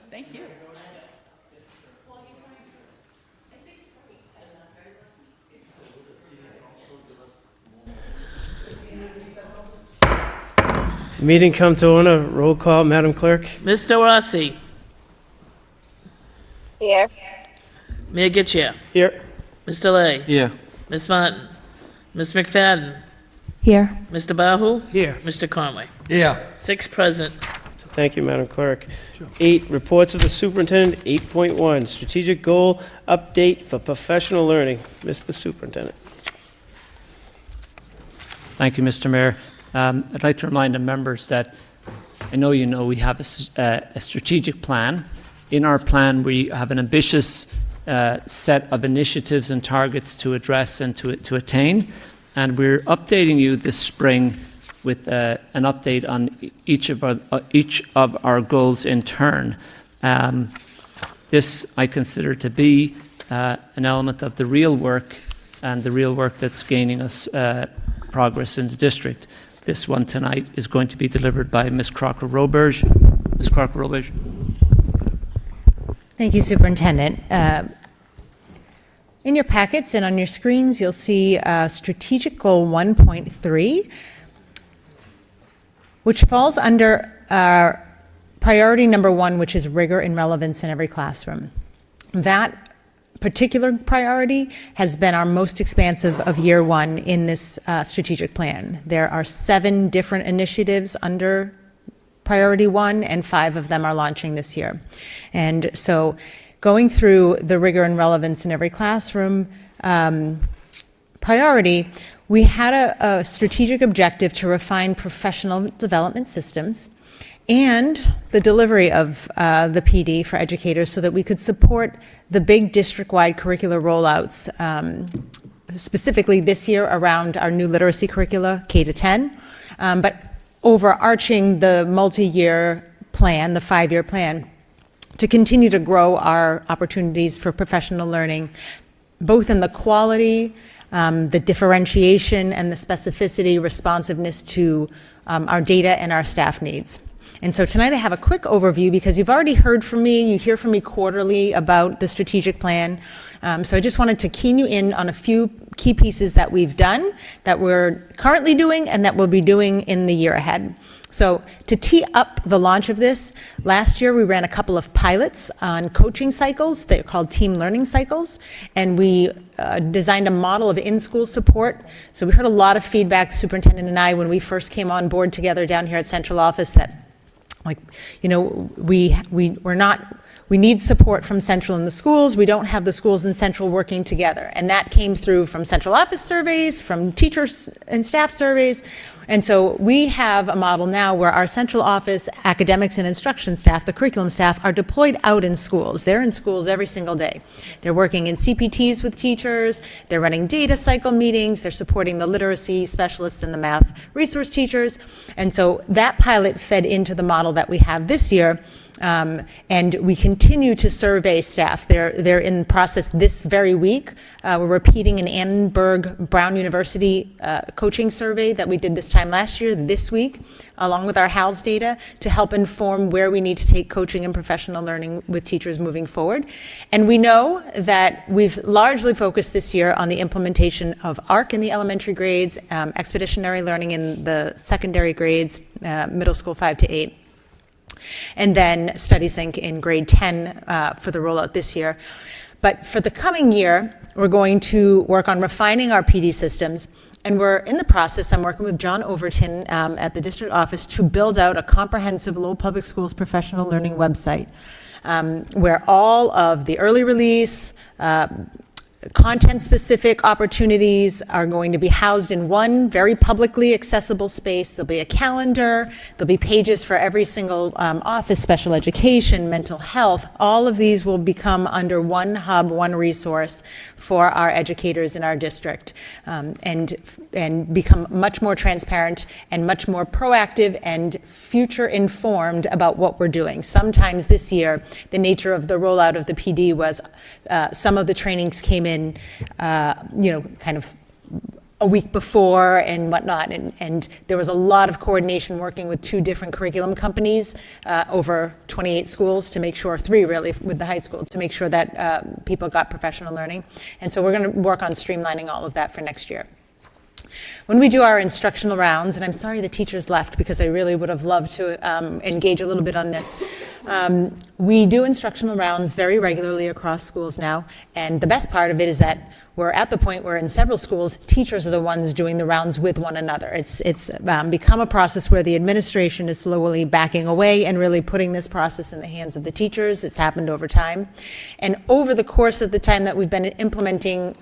Thank you. Meeting come to order. Roll call, Madam Clerk. Mr. Rossi. Here. Mayor Getchia. Here. Mr. Lay. Here. Ms. Martin. Ms. McFadden. Here. Mr. Bahu. Here. Mr. Conway. Yeah. 6 present. Thank you, Madam Clerk. 8, reports of the superintendent. 8.1, strategic goal update for professional learning. Mr. Superintendent. Thank you, Mr. Mayor. I'd like to remind the members that I know you know we have a strategic plan. In our plan, we have an ambitious set of initiatives and targets to address and to attain. And we're updating you this spring with an update on each of our goals in turn. This I consider to be an element of the real work and the real work that's gaining us progress in the district. This one tonight is going to be delivered by Ms. Crocker-Roberge. Ms. Crocker-Roberge. Thank you, Superintendent. In your packets and on your screens, you'll see Strategic Goal 1.3, which falls under priority number 1, which is rigor and relevance in every classroom. That particular priority has been our most expansive of year 1 in this strategic plan. There are 7 different initiatives under priority 1, and 5 of them are launching this year. And so going through the rigor and relevance in every classroom priority, we had a strategic objective to refine professional development systems and the delivery of the PD for educators so that we could support the big district-wide curricular rollouts, specifically this year around our new literacy curricula, K-10, but overarching the multi-year plan, the 5-year plan, to continue to grow our opportunities for professional learning, both in the quality, the differentiation, and the specificity, responsiveness to our data and our staff needs. And so tonight I have a quick overview because you've already heard from me, you hear from me quarterly about the strategic plan. So I just wanted to key you in on a few key pieces that we've done, that we're currently doing, and that we'll be doing in the year ahead. So to tee up the launch of this, last year we ran a couple of pilots on coaching cycles. They're called team learning cycles, and we designed a model of in-school support. So we heard a lot of feedback, superintendent and I, when we first came on board together down here at central office, that, like, you know, we need support from central in the schools. We don't have the schools and central working together. And that came through from central office surveys, from teachers and staff surveys. And so we have a model now where our central office academics and instruction staff, the curriculum staff, are deployed out in schools. They're in schools every single day. They're working in CPTs with teachers. They're running data cycle meetings. They're supporting the literacy specialists and the math resource teachers. And so that pilot fed into the model that we have this year. And we continue to survey staff. They're in process this very week. We're repeating an Annenberg Brown University coaching survey that we did this time last year, this week, along with our HALS data, to help inform where we need to take coaching and professional learning with teachers moving forward. And we know that we've largely focused this year on the implementation of ARC in the elementary grades, expeditionary learning in the secondary grades, middle school 5 to 8. And then StudySync in grade 10 for the rollout this year. But for the coming year, we're going to work on refining our PD systems, and we're in the process, I'm working with John Overton at the district office to build out a comprehensive Lowell Public Schools professional learning website where all of the early release, content-specific opportunities are going to be housed in one very publicly accessible space. There'll be a calendar, there'll be pages for every single office, special education, mental health. All of these will become under one hub, one resource for our educators in our district, and become much more transparent and much more proactive and future-informed about what we're doing. Sometimes this year, the nature of the rollout of the PD was some of the trainings came in kind of a week before and whatnot, and there was a lot of coordination working with 2 different curriculum companies over 28 schools to make sure, 3 really with the high school, to make sure that people got professional learning. And so we're going to work on streamlining all of that for next year. When we do our instructional rounds, and I'm sorry the teachers left because I really would have loved to engage a little bit on this, we do instructional rounds very regularly across schools now, and the best part of it is that we're at the point where in several schools, teachers are the ones doing the rounds with one another. It's become a process where the administration is slowly backing away and really putting this process in the hands of the teachers. It's happened over time. And over the course of the time that we've been implementing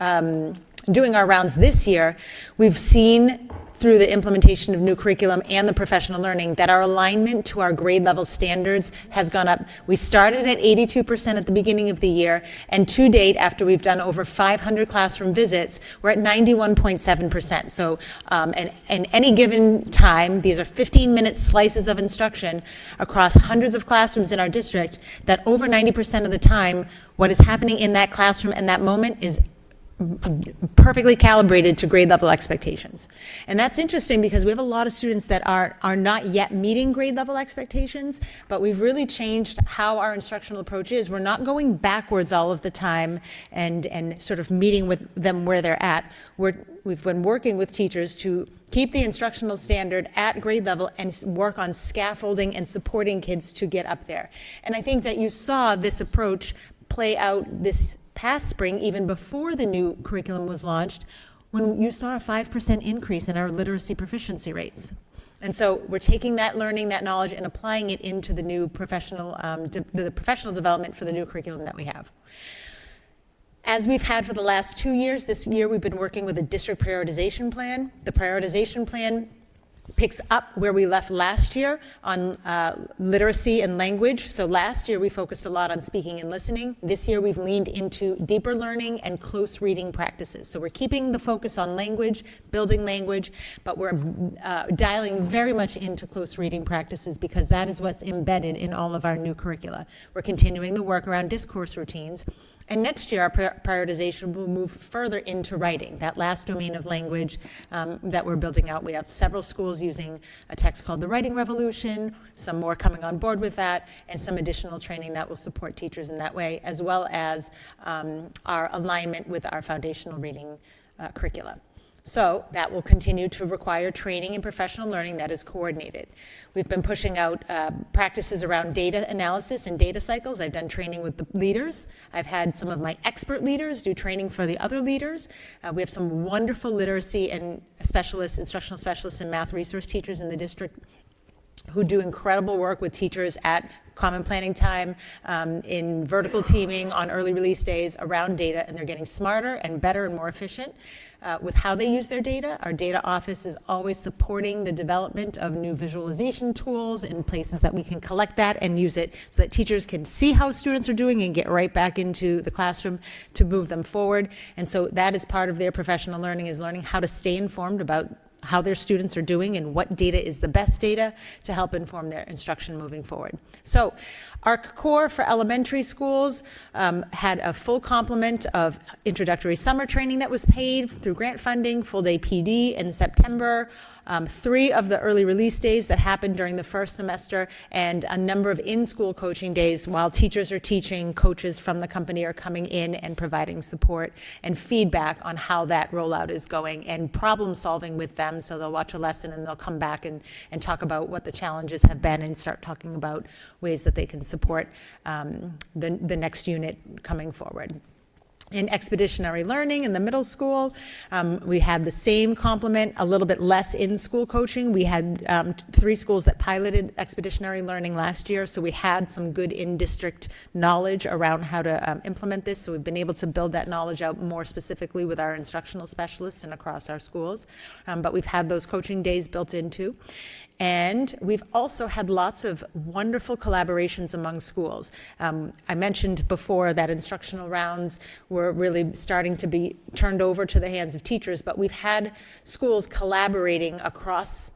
doing our rounds this year, we've seen through the implementation of new curriculum and the professional learning that our alignment to our grade level standards has gone up. We started at 82% at the beginning of the year, and to date, after we've done over 500 classroom visits, we're at 91.7%. So and any given time, these are 15-minute slices of instruction across hundreds of classrooms in our district, that over 90% of the time, what is happening in that classroom in that moment is perfectly calibrated to grade level expectations. And that's interesting because we have a lot of students that are not yet meeting grade level expectations, but we've really changed how our instructional approach is. We're not going backwards all of the time and sort of meeting with them where they're at. We've been working with teachers to keep the instructional standard at grade level and work on scaffolding and supporting kids to get up there. And I think that you saw this approach play out this past spring, even before the new curriculum was launched, when you saw a 5% increase in our literacy proficiency rates. And so we're taking that learning, that knowledge, and applying it into the new professional, the professional development for the new curriculum that we have. As we've had for the last 2 years, this year we've been working with a district prioritization plan. The prioritization plan picks up where we left last year on literacy and language. So last year we focused a lot on speaking and listening. This year we've leaned into deeper learning and close reading practices. So we're keeping the focus on language, building language, but we're dialing very much into close reading practices because that is what's embedded in all of our new curricula. We're continuing the work around discourse routines. And next year, our prioritization will move further into writing, that last domain of language that we're building out. We have several schools using a text called the Writing Revolution, some more coming on board with that, and some additional training that will support teachers in that way, as well as our alignment with our foundational reading curricula. So that will continue to require training and professional learning that is coordinated. We've been pushing out practices around data analysis and data cycles. I've done training with the leaders. I've had some of my expert leaders do training for the other leaders. We have some wonderful literacy and specialists, instructional specialists and math resource teachers in the district who do incredible work with teachers at common planning time, in vertical teaming on early release days around data, and they're getting smarter and better and more efficient with how they use their data. Our data office is always supporting the development of new visualization tools and places that we can collect that and use it so that teachers can see how students are doing and get right back into the classroom to move them forward. And so that is part of their professional learning, is learning how to stay informed about how their students are doing and what data is the best data to help inform their instruction moving forward. So ARC Core for elementary schools had a full complement of introductory summer training that was paid through grant funding, full day PD in September, 3 of the early release days that happened during the first semester, and a number of in-school coaching days while teachers are teaching, coaches from the company are coming in and providing support and feedback on how that rollout is going and problem solving with them. So they'll watch a lesson and they'll come back and talk about what the challenges have been and start talking about ways that they can support the next unit coming forward. In expeditionary learning in the middle school, we had the same complement, a little bit less in-school coaching. We had 3 schools that piloted expeditionary learning last year, so we had some good in-district knowledge around how to implement this. So we've been able to build that knowledge out more specifically with our instructional specialists and across our schools. But we've had those coaching days built into. And we've also had lots of wonderful collaborations among schools. I mentioned before that instructional rounds were really starting to be turned over to the hands of teachers, but we've had schools collaborating across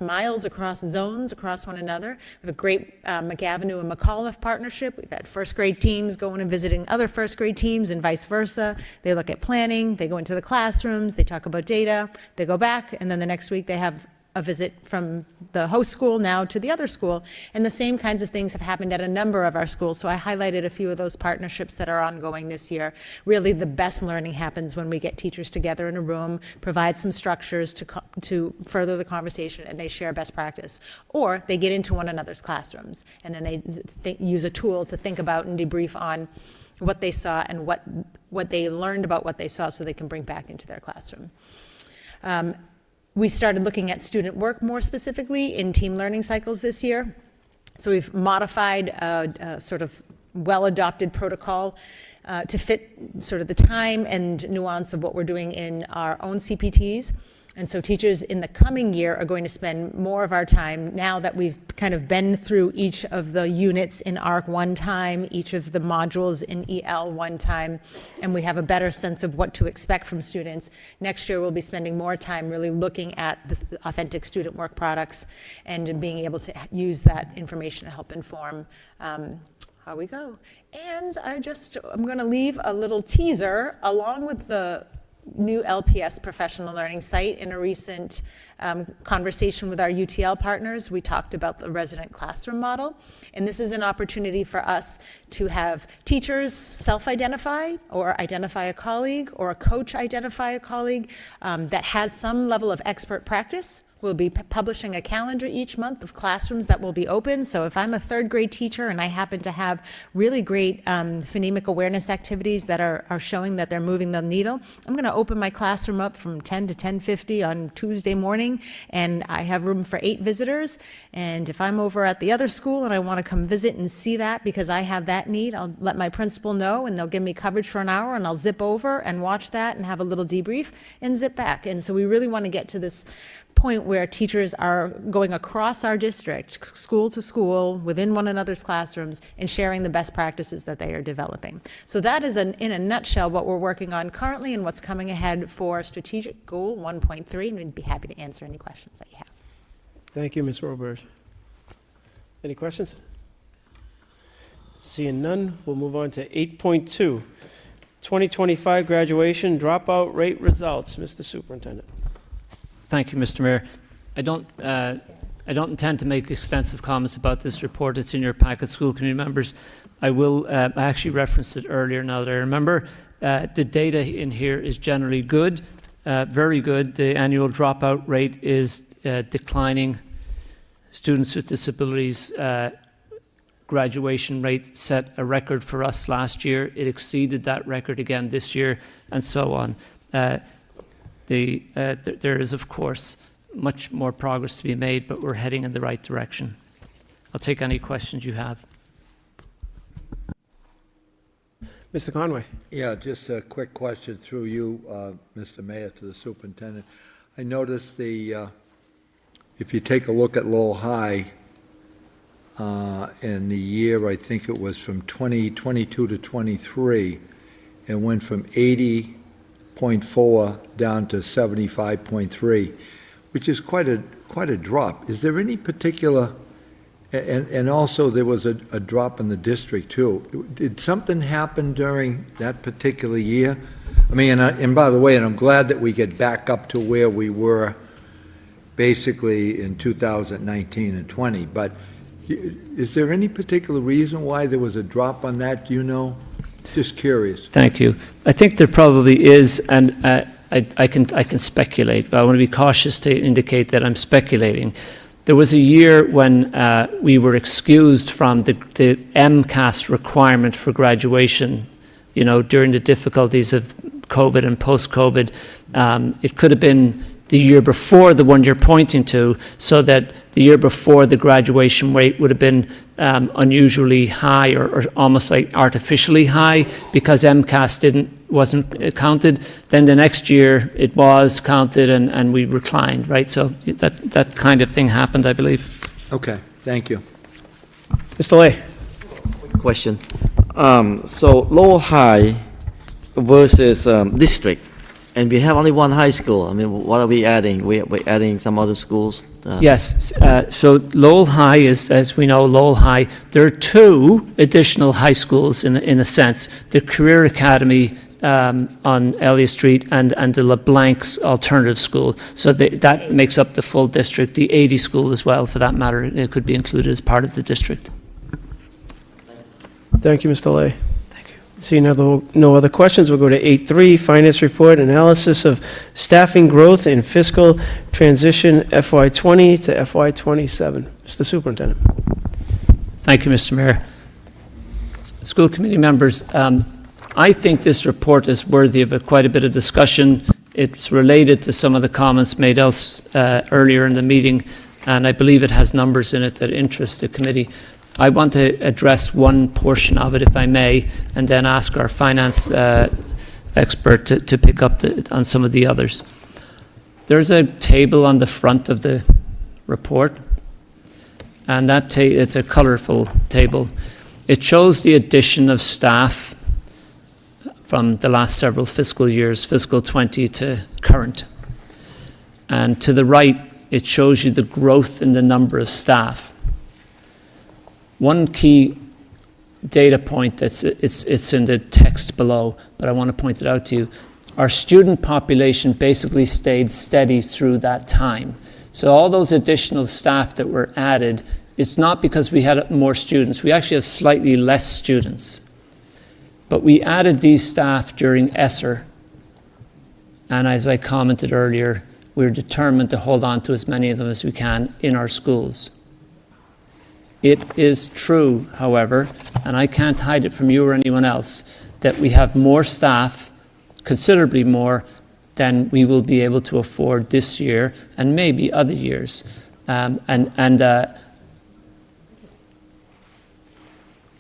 miles, across zones, across one another. We have a great McAvenue and McAuliffe partnership. We've had first grade teams going and visiting other first grade teams and vice versa. They look at planning, they go into the classrooms, they talk about data, they go back, and then the next week they have a visit from the host school now to the other school. And the same kinds of things have happened at a number of our schools. So I highlighted a few of those partnerships that are ongoing this year. Really, the best learning happens when we get teachers together in a room, provide some structures to further the conversation, and they share best practice. Or they get into one another's classrooms, and then they use a tool to think about and debrief on what they saw and what they learned about what they saw so they can bring back into their classroom. We started looking at student work more specifically in team learning cycles this year. So we've modified a sort of well-adopted protocol to fit sort of the time and nuance of what we're doing in our own CPTs. And so teachers in the coming year are going to spend more of our time, now that we've kind of been through each of the units in ARC one time, each of the modules in EL one time, and we have a better sense of what to expect from students. Next year we'll be spending more time really looking at the authentic student work products and being able to use that information to help inform how we go. And I'm going to leave a little teaser along with the new LPS professional learning site. In a recent conversation with our UTL partners, we talked about the resident classroom model. And this is an opportunity for us to have teachers self-identify or identify a colleague, or a coach identify a colleague that has some level of expert practice. We'll be publishing a calendar each month of classrooms that will be open. So if I'm a third grade teacher and I happen to have really great phonemic awareness activities that are showing that they're moving the needle, I'm going to open my classroom up from 10 to 10:50 on Tuesday morning, and I have room for 8 visitors. And if I'm over at the other school and I want to come visit and see that because I have that need, I'll let my principal know, and they'll give me coverage for an hour, and I'll zip over and watch that and have a little debrief and zip back. And so we really want to get to this point where teachers are going across our district, school to school, within one another's classrooms, and sharing the best practices that they are developing. So that is, in a nutshell, what we're working on currently and what's coming ahead for strategic goal 1.3, and we'd be happy to answer any questions that you have. Thank you, Ms. Roberge. Any questions? Seeing none, we'll move on to 8.2, 2025 graduation dropout rate results. Mr. Superintendent. Thank you, Mr. Mayor. I don't intend to make extensive comments about this report. It's in your packet, school committee members. I will, I actually referenced it earlier now that I remember. The data in here is generally good. very good. The annual dropout rate is declining. Students with disabilities graduation rate set a record for us last year. It exceeded that record again this year, and so on. There is, of course, much more progress to be made, but we're heading in the right direction. I'll take any questions you have. Mr. Conway. Yeah, just a quick question through you, Mr. Mayor, to the superintendent. I noticed if you take a look at Lowell High, in the year, I think it was from 2022 to 23, it went from 80.4 down to 75.3, which is quite a drop. Is there any particular, and also there was a drop in the district too. Did something happen during that particular year? I mean, and by the way, and I'm glad that we get back up to where we were basically in 2019 and 20, but is there any particular reason why there was a drop on that? Do you know? Just curious. Thank you. I think there probably is, and I can speculate, but I want to be cautious to indicate that I'm speculating. There was a year when we were excused from the MCAS requirement for graduation, during the difficulties of COVID and post-COVID. It could have been the year before the one you're pointing to, so that the year before the graduation rate would have been unusually high or almost like artificially high because MCAS wasn't counted. Then the next year it was counted and we reclined, right? So that kind of thing happened, I believe. Okay, thank you. Mr. Lay. Question. So Lowell High versus district. And we have only one high school. I mean, what are we adding? We're adding some other schools? Yes. So Lowell High is, as we know, Lowell High. There are two additional high schools in a sense. The Career Academy on Elliott Street and the LeBlanc's Alternative School. So that makes up the full district. The 80 school as well, for that matter, it could be included as part of the district. Thank you, Mr. Lay. Seeing no other questions, we'll go to 8.3, Finance Report, Analysis of Staffing Growth in Fiscal Transition FY20 to FY27. Mr. Superintendent. Thank you, Mr. Mayor. School committee members, I think this report is worthy of quite a bit of discussion. It's related to some of the comments made earlier in the meeting, and I believe it has numbers in it that interest the committee. I want to address one portion of it, if I may, and then ask our finance expert to pick up on some of the others. There's a table on the front of the report, and it's a colorful table. It shows the addition of staff from the last several fiscal years, fiscal 20 to current. And to the right, it shows you the growth in the number of staff. One key data point it's in the text below, but I want to point it out to you. Our student population basically stayed steady through that time. So all those additional staff that were added, it's not because we had more students. We actually have slightly less students. But we added these staff during ESSER, and as I commented earlier, we're determined to hold on to as many of them as we can in our schools. It is true, however, and I can't hide it from you or anyone else, that we have more staff, considerably more, than we will be able to afford this year and maybe other years.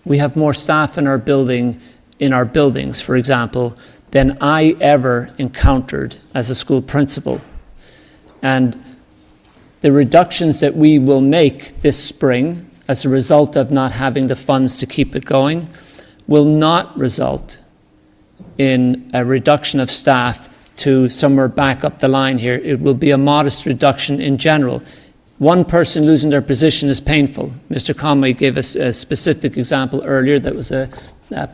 We have more staff in our buildings, for example, than I ever encountered as a school principal. And the reductions that we will make this spring as a result of not having the funds to keep it going will not result in a reduction of staff to somewhere back up the line here. It will be a modest reduction in general. One person losing their position is painful. Mr. Conway gave us a specific example earlier that was a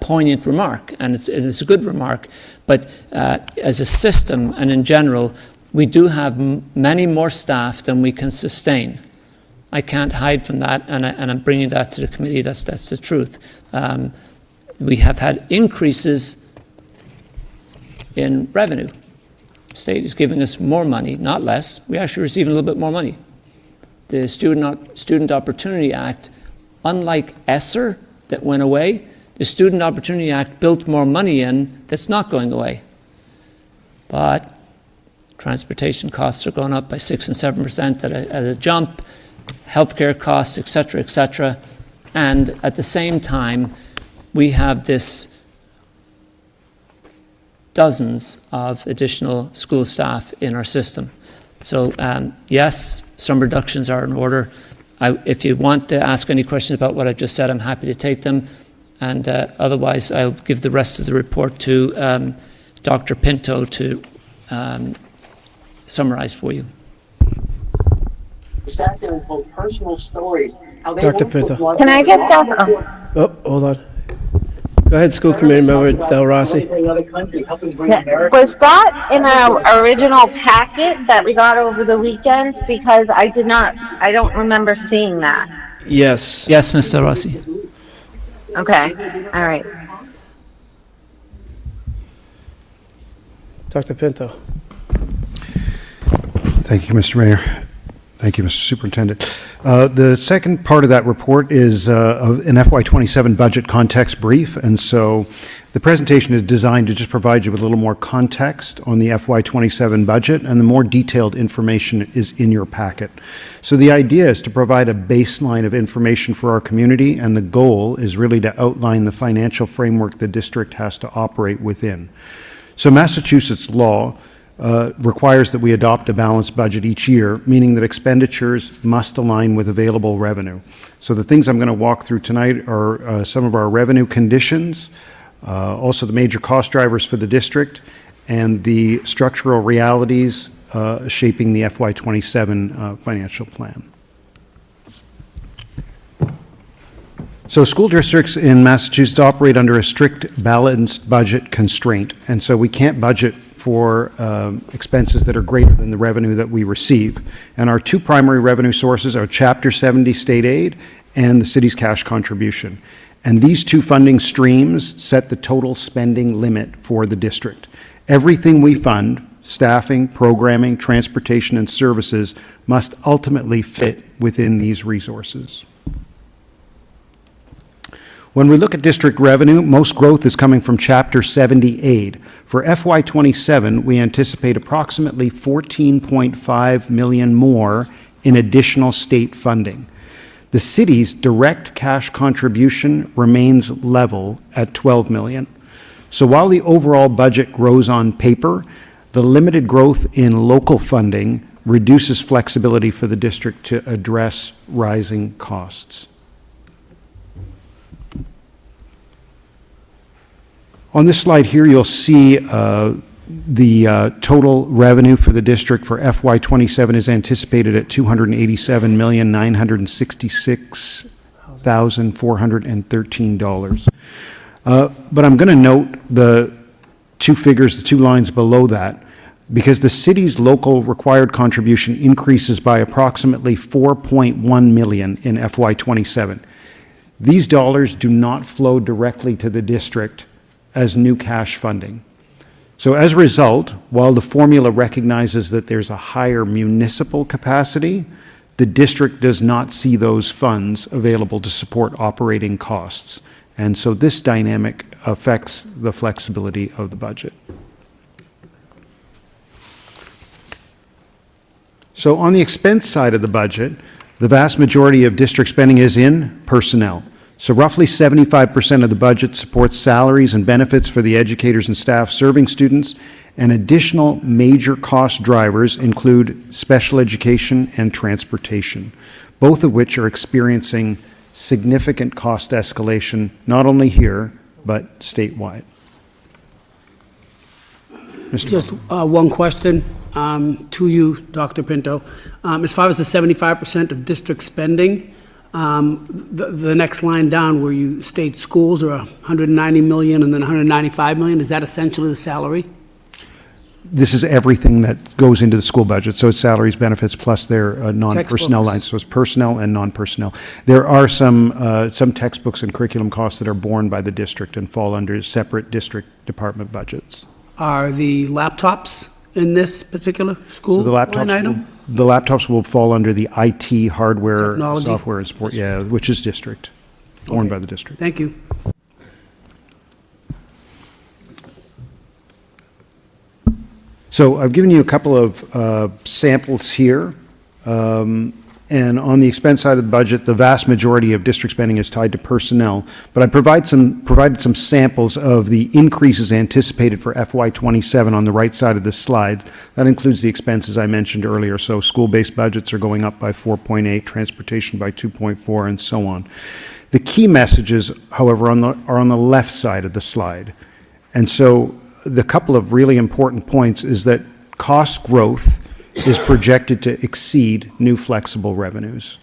poignant remark, and it's a good remark. But as a system and in general, we do have many more staff than we can sustain. I can't hide from that, and I'm bringing that to the committee. That's the truth. We have had increases in revenue, state is giving us more money, not less. We actually receive a little bit more money. The Student Opportunity Act, unlike ESSER that went away, the Student Opportunity Act built more money in that's not going away. But transportation costs are going up by 6 and 7% at a jump, healthcare costs, et cetera, and at the same time, we have this dozens of additional school staff in our system. So yes, some reductions are in order. If you want to ask any questions about what I've just said, I'm happy to take them. And otherwise, I'll give the rest of the report to Dr. Pinto to summarize for you. Personal stories. Dr. Pinto. Can I just ask? Oh, hold on. Go ahead, School Committee Member Del Rossi. Was that in our original packet that we got over the weekend? Because I don't remember seeing that. Yes. Yes, Mr. Rossi. Okay, all right. Dr. Pinto. Thank you, Mr. Mayor. Thank you, Mr. Superintendent. The second part of that report is an FY27 budget context brief, and so the presentation is designed to just provide you with a little more context on the FY27 budget, and the more detailed information is in your packet. So the idea is to provide a baseline of information for our community, and the goal is really to outline the financial framework the district has to operate within. So Massachusetts law requires that we adopt a balanced budget each year, meaning that expenditures must align with available revenue. So the things I'm going to walk through tonight are some of our revenue conditions, also the major cost drivers for the district, and the structural realities shaping the FY27 financial plan. So school districts in Massachusetts operate under a strict balanced budget constraint, and so we can't budget for expenses that are greater than the revenue that we receive. And our two primary revenue sources are Chapter 70 state aid and the city's cash contribution. And these two funding streams set the total spending limit for the district. Everything we fund, staffing, programming, transportation, and services, must ultimately fit within these resources. When we look at district revenue, most growth is coming from Chapter 70 aid. For FY27, we anticipate approximately $14.5 million more in additional state funding. The city's direct cash contribution remains level at $12 million. So while the overall budget grows on paper, the limited growth in local funding reduces flexibility for the district to address rising costs. On this slide here, you'll see the total revenue for the district for FY27 is anticipated at $287,966,413. But I'm going to note the two figures, the two lines below that, because the city's local required contribution increases by approximately $4.1 million in FY27. These dollars do not flow directly to the district as new cash funding. So as a result, while the formula recognizes that there's a higher municipal capacity, the district does not see those funds available to support operating costs. And so this dynamic affects the flexibility of the budget. So on the expense side of the budget, the vast majority of district spending is in personnel. So roughly 75% of the budget supports salaries and benefits for the educators and staff serving students, and additional major cost drivers include special education and transportation, both of which are experiencing significant cost escalation, not only here, but statewide. Just one question to you, Dr. Pinto. As far as the 75% of district spending, the next line down where you state schools are 190 million and then 195 million, is that essentially the salary? This is everything that goes into the school budget. So it's salaries, benefits, plus their non-personnel lines. So it's personnel and non-personnel. There are some textbooks and curriculum costs that are borne by the district and fall under separate district department budgets. Are the laptops in this particular school So the line laptops, item? the laptops will fall under the IT, hardware, Technology. software, and support, yeah, which is district, owned by the district. Thank you. So I've given you a couple of samples here. And on the expense side of the budget, the vast majority of district spending is tied to personnel. But I provided some samples of the increases anticipated for FY27 on the right side of this slide. That includes the expenses I mentioned earlier. So school-based budgets are going up by 4.8, transportation by 2.4, and so on. The key messages, however, are on the left side of the slide. And so the couple of really important points is that cost growth is projected to exceed new flexible revenues.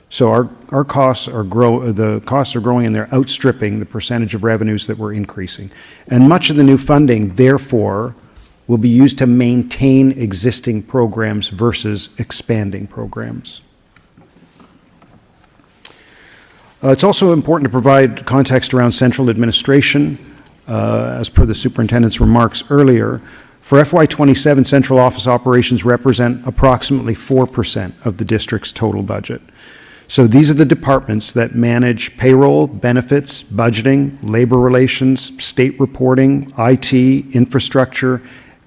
So our costs are growing and they're outstripping the percentage of revenues that we're increasing. And much of the new funding, therefore, will be used to maintain existing programs versus expanding programs. It's also important to provide context around central administration, as per the superintendent's remarks earlier. For FY27, central office operations represent approximately 4% of the district's total budget. So these are the departments that manage payroll, benefits, budgeting, labor relations, state reporting, IT, infrastructure,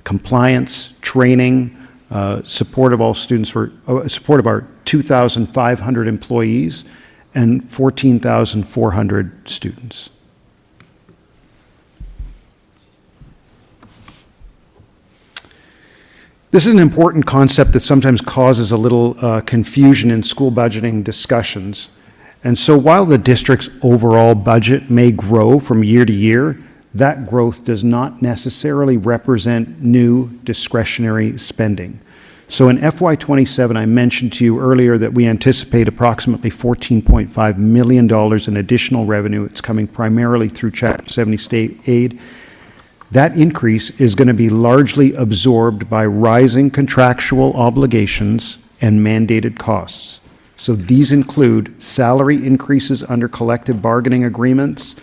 compliance, training, support of all students support of our 2,500 employees and 14,400 students. This is an important concept that sometimes causes a little confusion in school budgeting discussions. And so while the district's overall budget may grow from year to year, that growth does not necessarily represent new discretionary spending. So in FY27, I mentioned to you earlier that we anticipate approximately $14.5 million in additional revenue. It's coming primarily through Chapter 70 state aid. That increase is going to be largely absorbed by rising contractual obligations and mandated costs. So these include salary increases under collective bargaining agreements,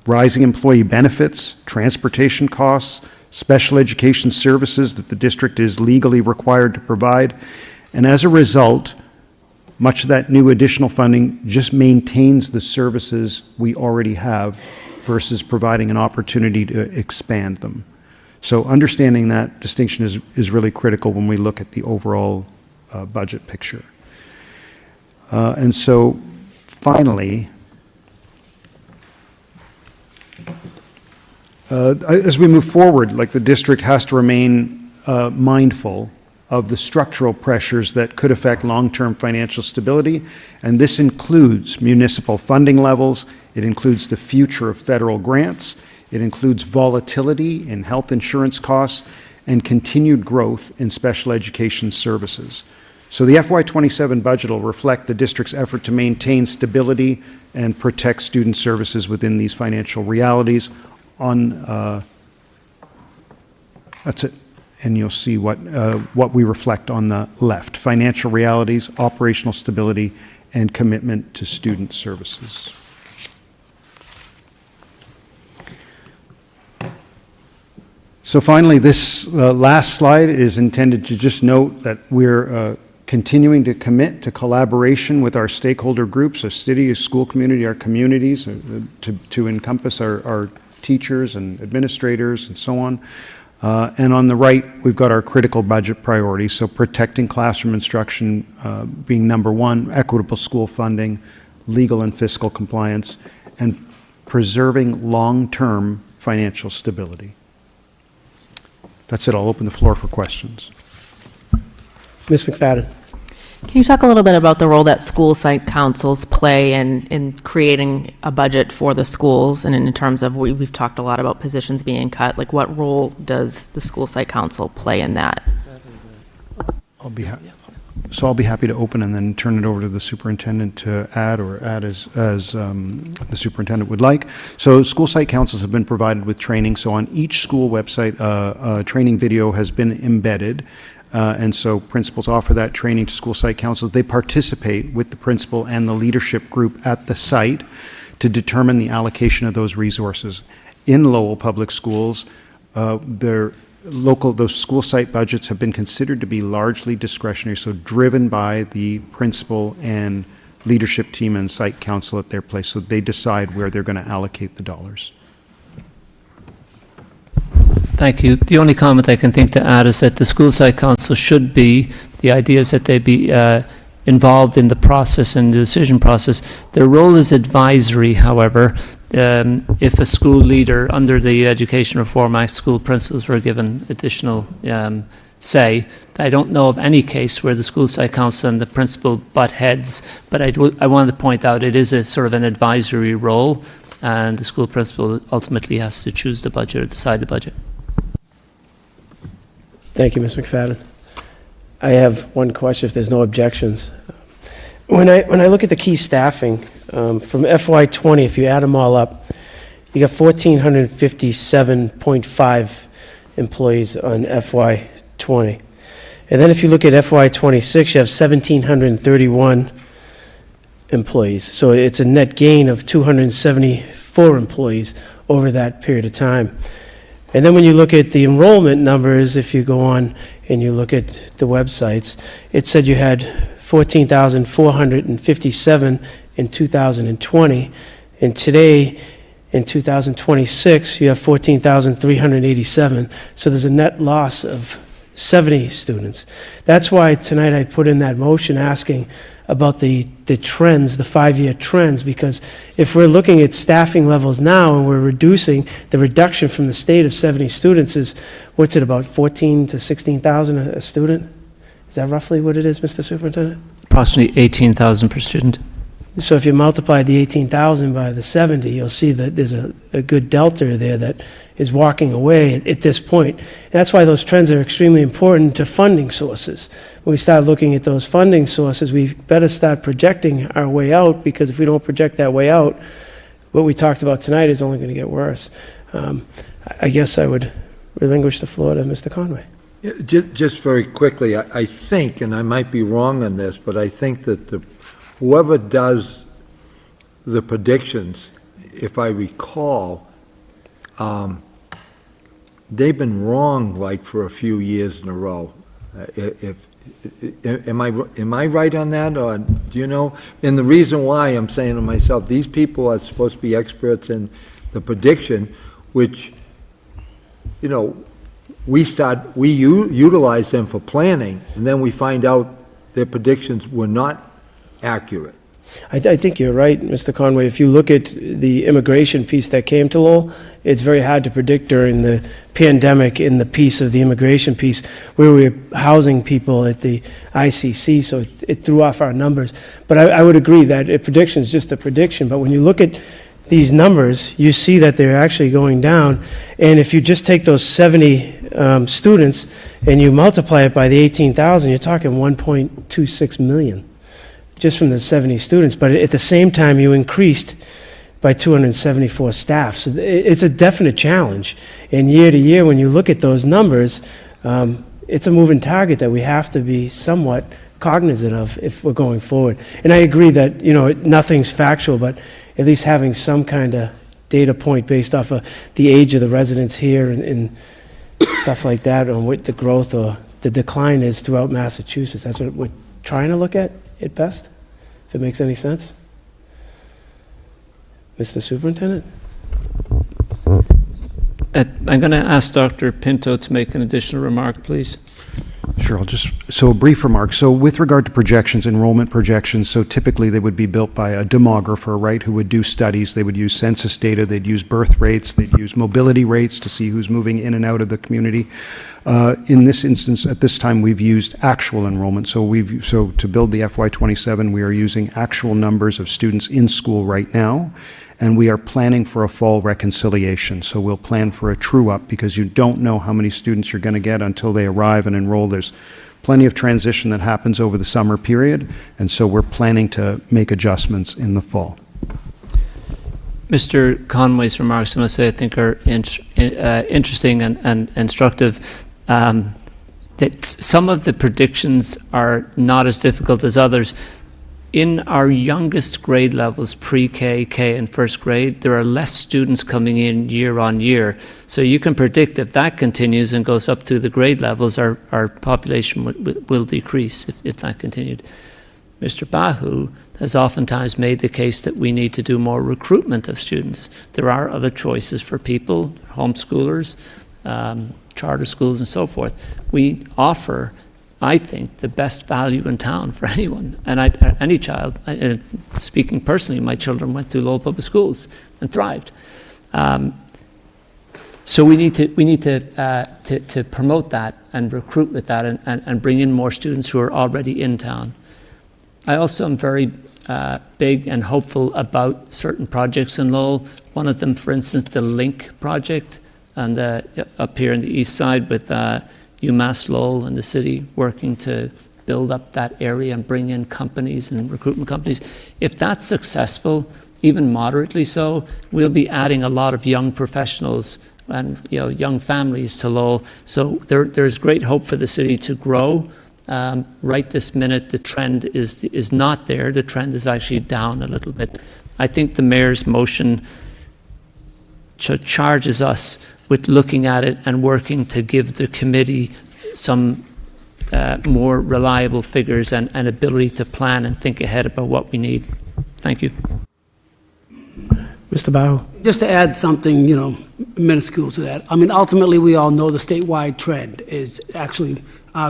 rising employee benefits, transportation costs, special education services that the district is legally required to provide. And as a result, much of that new additional funding just maintains the services we already have versus providing an opportunity to expand them. So understanding that distinction is really critical when we look at the overall budget picture. And so finally, as we move forward, like the district has to remain mindful of the structural pressures that could affect long-term financial stability, and this includes municipal funding levels, it includes the future of federal grants, it includes volatility in health insurance costs, and continued growth in special education services. So the FY27 budget will reflect the district's effort to maintain stability and protect student services within these financial realities. That's it. And you'll see what we reflect on the left: financial realities, operational stability, and commitment to student services. So finally, this last slide is intended to just note that we're continuing to commit to collaboration with our stakeholder groups, our city, our school community, our communities, to encompass our teachers and administrators and so on. And on the right, we've got our critical budget priorities. So protecting classroom instruction being number one, equitable school funding, legal and fiscal compliance, and preserving long-term financial stability. That's it. I'll open the floor for questions. Ms. McFadden. Can you talk a little bit about the role that school site councils play in creating a budget for the schools, and in terms of, we've talked a lot about positions being cut, like what role does the school site council play in that? I'll be happy to open and then turn it over to the superintendent to add as the superintendent would like. So school site councils have been provided with training. So on each school website, a training video has been embedded. And so principals offer that training to school site councils. They participate with the principal and the leadership group at the site to determine the allocation of those resources. In Lowell Public Schools, those school site budgets have been considered to be largely discretionary, so driven by the principal and leadership team and site council at their place, so they decide where they're going to allocate the dollars. Thank you. The only comment I can think to add is that the school site council should be, the idea is that they be involved in the process and the decision process. Their role is advisory, however. If a school leader under the Education Reform Act, school principals were given additional say. I don't know of any case where the school site council and the principal butt heads, but I wanted to point out it is a sort of an advisory role, and the school principal ultimately has to choose the budget or decide the budget. Thank you, Ms. McFadden. I have one question, if there's no objections. When I look at the key staffing, from FY20, if you add them all up, you got 1,457.5 employees on FY20. And then if you look at FY26, you have 1,731 employees. So it's a net gain of 274 employees over that period of time. And then when you look at the enrollment numbers, if you go on and you look at the websites, it said you had 14,457 in 2020, and today, in 2026, you have 14,387. So there's a net loss of 70 students. That's why tonight I put in that motion asking about the trends, the 5-year trends, because if we're looking at staffing levels now and we're reducing, the reduction from the state of 70 students is, what's it, about 14 to 16,000 a student? Is that roughly what it is, Mr. Superintendent? Approximately 18,000 per student. So if you multiply the 18,000 by the 70, you'll see that there's a good delta there that is walking away at this point. And that's why those trends are extremely important to funding sources. When we start looking at those funding sources, we better start projecting our way out, because if we don't project that way out, what we talked about tonight is only going to get worse. I guess I would relinquish the floor to Mr. Conway. Yeah, just very quickly, I think, and I might be wrong on this, but I think that whoever does the predictions, if I recall, they've been wrong like for a few years in a row. Am I right on that, or do you know? And the reason why I'm saying to myself, these people are supposed to be experts in the prediction, which, you know, we utilize them for planning, and then we find out their predictions were not accurate. I think you're right, Mr. Conway. If you look at the immigration piece that came to Lowell, it's very hard to predict during the pandemic in the piece of the immigration piece where we were housing people at the ICC, so it threw off our numbers. But I would agree that a prediction is just a prediction, but when you look at these numbers, you see that they're actually going down. And if you just take those 70 students and you multiply it by the 18,000, you're talking 1.26 million. Just from the 70 students, but at the same time, you increased by 274 staff. So it's a definite challenge. And year to year, when you look at those numbers, it's a moving target that we have to be somewhat cognizant of if we're going forward. And I agree that, you know, nothing's factual, but at least having some kind of data point based off of the age of the residents here and stuff like that, on what the growth or the decline is throughout Massachusetts. That's what we're trying to look at best, if it makes any sense. Mr. Superintendent? I'm going to ask Dr. Pinto to make an additional remark, please. Sure, so a brief remark. So with regard to projections, enrollment projections, so typically they would be built by a demographer, right, who would do studies. They would use census data, they'd use birth rates, they'd use mobility rates to see who's moving in and out of the community. In this instance, at this time, we've used actual enrollment. So to build the FY27, we are using actual numbers of students in school right now, and we are planning for a fall reconciliation. So we'll plan for a true-up, because you don't know how many students you're going to get until they arrive and enroll. There's plenty of transition that happens over the summer period, and so we're planning to make adjustments in the fall. Mr. Conway's remarks, I must say, I think are interesting and instructive. That some of the predictions are not as difficult as others. in our youngest grade levels, pre-K, K, and first grade, there are less students coming in year on year. So you can predict if that continues and goes up to the grade levels, our population will decrease if that continued. Mr. Bahu has oftentimes made the case that we need to do more recruitment of students. There are other choices for people, homeschoolers, charter schools, and so forth. We offer, I think, the best value in town for anyone, and any child. Speaking personally, my children went through Lowell Public Schools and thrived. So we need to promote that and recruit with that and bring in more students who are already in town. I also am very big and hopeful about certain projects in Lowell. One of them, for instance, the LINK project, and up here on the east side with UMass Lowell and the city working to build up that area and bring in companies and recruitment companies. If that's successful, even moderately so, we'll be adding a lot of young professionals and young families to Lowell. So there's great hope for the city to grow. Right this minute, the trend is not there. The trend is actually down a little bit. I think the mayor's motion charges us with looking at it and working to give the committee some more reliable figures and ability to plan and think ahead about what we need. Thank you. Mr. Bahu. Just to add something, minuscule to that. I mean, ultimately, we all know the statewide trend is actually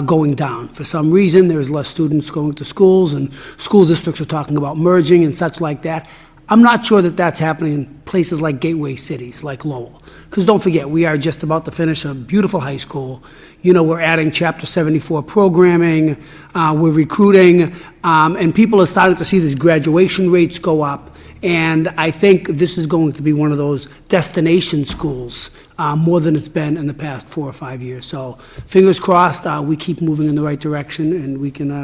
going down. For some reason, there's less students going to schools, and school districts are talking about merging and such like that. I'm not sure that that's happening in places like gateway cities, like Lowell. Because don't forget, we are just about to finish a beautiful high school. We're adding Chapter 74 programming, we're recruiting, and people are starting to see these graduation rates go up. And I think this is going to be one of those destination schools more than it's been in the past 4 or 5 years. So fingers crossed, we keep moving in the right direction, and we can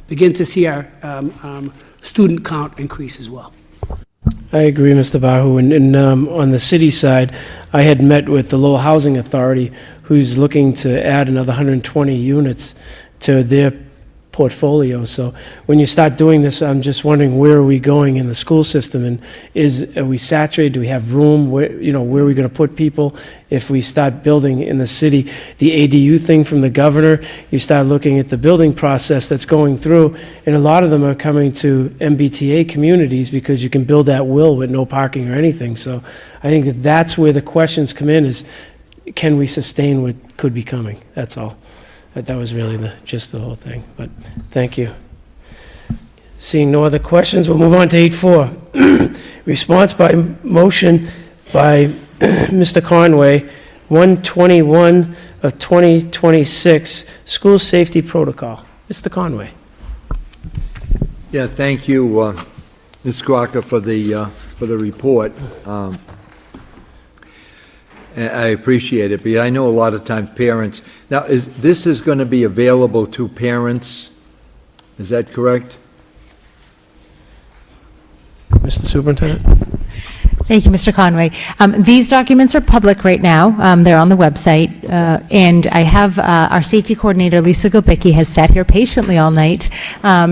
begin to see our student count increase as well. I agree, Mr. Bahu. And on the city side, I had met with the Lowell Housing Authority, who's looking to add another 120 units to their portfolio. So when you start doing this, I'm just wondering, where are we going in the school system? And are we saturated? Do we have room? Where are we going to put people? If we start building in the city, the ADU thing from the governor, you start looking at the building process that's going through, and a lot of them are coming to MBTA communities because you can build at will with no parking or anything. So I think that's where the questions come in, is can we sustain what could be coming? That's all. That was really the whole thing, but thank you. Seeing no other questions, we'll move on to 8.4. Response by motion by Mr. Conway, 121 of 2026, School Safety Protocol. Mr. Conway. Yeah, thank you, Ms. Crocker, for the report. I appreciate it, because I know a lot of times parents. Now, this is going to be available to parents? Is that correct? Mr. Superintendent. Thank you, Mr. Conway. These documents are public right now. They're on the website. And I have our safety coordinator, Lisa Gobicki, has sat here patiently all night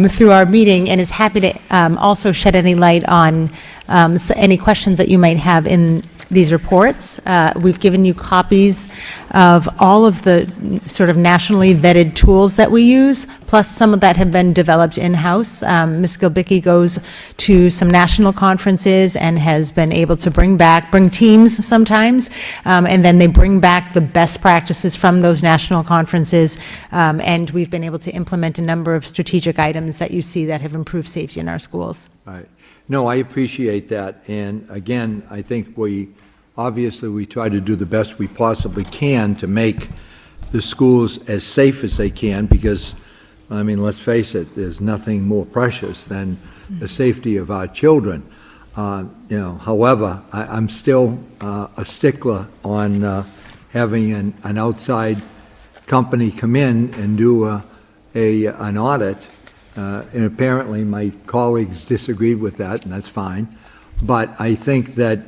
through our meeting and is happy to also shed any light on any questions that you might have in these reports. We've given you copies of all of the sort of nationally vetted tools that we use, plus some of that have been developed in-house. Ms. Gilbicki goes to some national conferences and has been able to bring teams sometimes, and then they bring back the best practices from those national conferences, and we've been able to implement a number of strategic items that you see that have improved safety in our schools. All right. No, I appreciate that. And again, I think we try to do the best we possibly can to make the schools as safe as they can, because, I mean, let's face it, there's nothing more precious than the safety of our children. However, I'm still a stickler on having an outside company come in and do an audit. And apparently my colleagues disagreed with that, and that's fine. But I think that,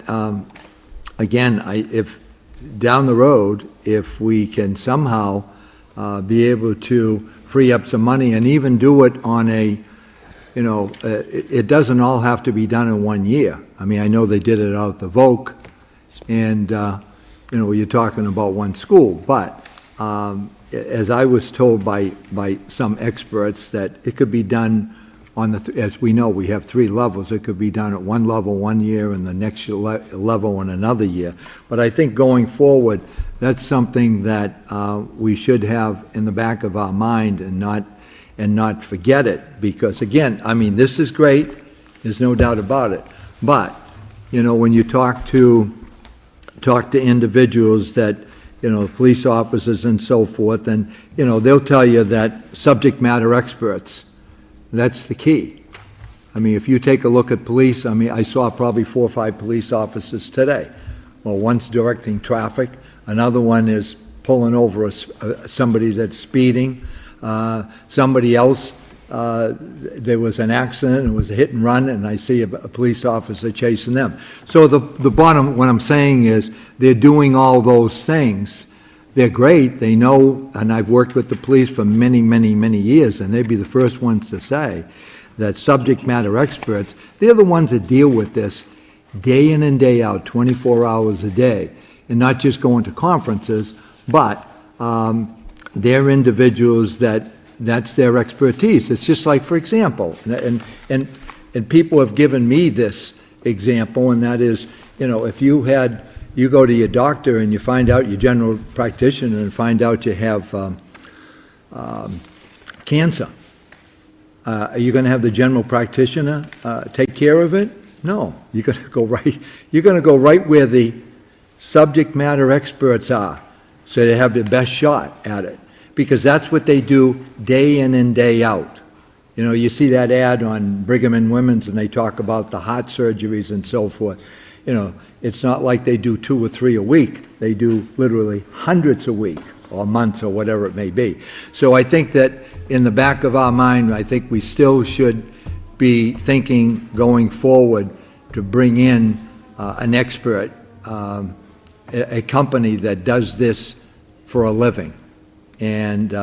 again, if down the road, if we can somehow be able to free up some money and even do it on a it doesn't all have to be done in 1 year. I mean, I know they did it out at the Voc, and, you're talking about one school, but as I was told by some experts, that it could be done on as we know, we have 3 levels. It could be done at one level 1 year and the next level in another year. But I think going forward, that's something that we should have in the back of our mind and not forget it. Because again, I mean, this is great. There's no doubt about it. But, when you talk to individuals that, police officers and so forth, and, they'll tell you that subject matter experts, that's the key. I mean, if you take a look at police, I mean, I saw probably 4 or 5 police officers today. Well, one's directing traffic, another one is pulling over somebody that's speeding, somebody else, there was an accident, it was a hit and run, and I see a police officer chasing them. So the bottom, what I'm saying is, they're doing all those things. They're great, they know, and I've worked with the police for many, many, many years, and they'd be the first ones to say that subject matter experts, they're the ones that deal with this day in and day out, 24 hours a day, and not just going to conferences, but they're individuals that's their expertise. It's just like, for example, and people have given me this example, and that is, if you go to your doctor and you find out, your general practitioner, and find out you have cancer. Are you going to have the general practitioner take care of it? No. You're going to go right where the subject matter experts are, so they have the best shot at it, because that's what they do day in and day out. You see that ad on Brigham and Women's, and they talk about the heart surgeries and so forth. It's not like they do 2 or 3 a week. They do literally hundreds a week or months or whatever it may be. So I think that in the back of our mind, I think we still should be thinking going forward to bring in an expert, a company that does this for a living. And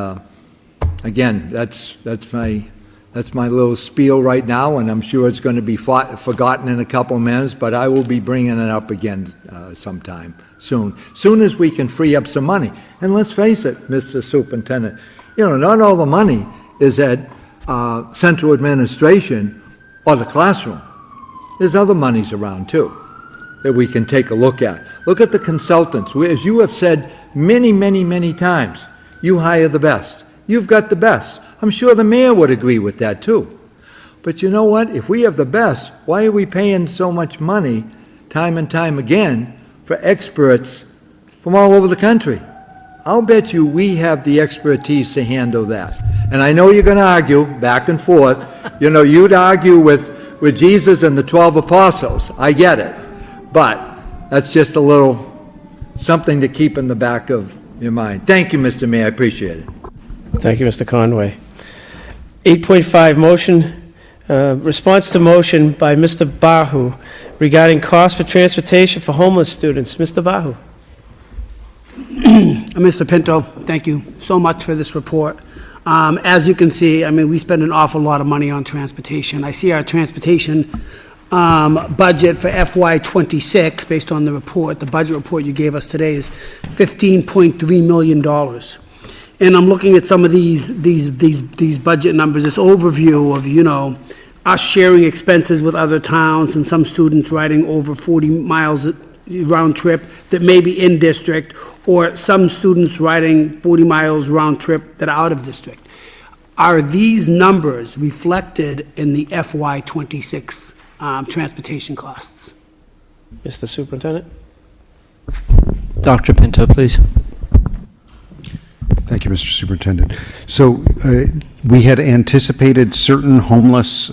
again, that's my little spiel right now, and I'm sure it's going to be forgotten in a couple of minutes, but I will be bringing it up again sometime soon as we can free up some money. And let's face it, Mr. Superintendent, not all the money is at central administration or the classroom. There's other monies around too that we can take a look at. Look at the consultants. As you have said many, many, many times, you hire the best. You've got the best. I'm sure the mayor would agree with that too. But you know what? If we have the best, why are we paying so much money time and time again for experts from all over the country? I'll bet you we have the expertise to handle that. And I know you're going to argue back and forth. You'd argue with Jesus and the 12 apostles. I get it. But that's just a little something to keep in the back of your mind. Thank you, Mr. Mayor. I appreciate it. Thank you, Mr. Conway. 8.5, motion, response to motion by Mr. Bahu regarding cost for transportation for homeless students. Mr. Bahu. Mr. Pinto, thank you so much for this report. As you can see, I mean, we spend an awful lot of money on transportation. I see our transportation budget for FY26, based on the report, the budget report you gave us today, is $15.3 million. And I'm looking at some of these budget numbers, this overview of, us sharing expenses with other towns and some students riding over 40 miles round trip that may be in district, or some students riding 40 miles round trip that are out of district. Are these numbers reflected in the FY26 transportation costs? Mr. Superintendent? Dr. Pinto, please. Thank you, Mr. Superintendent. So we had anticipated certain homeless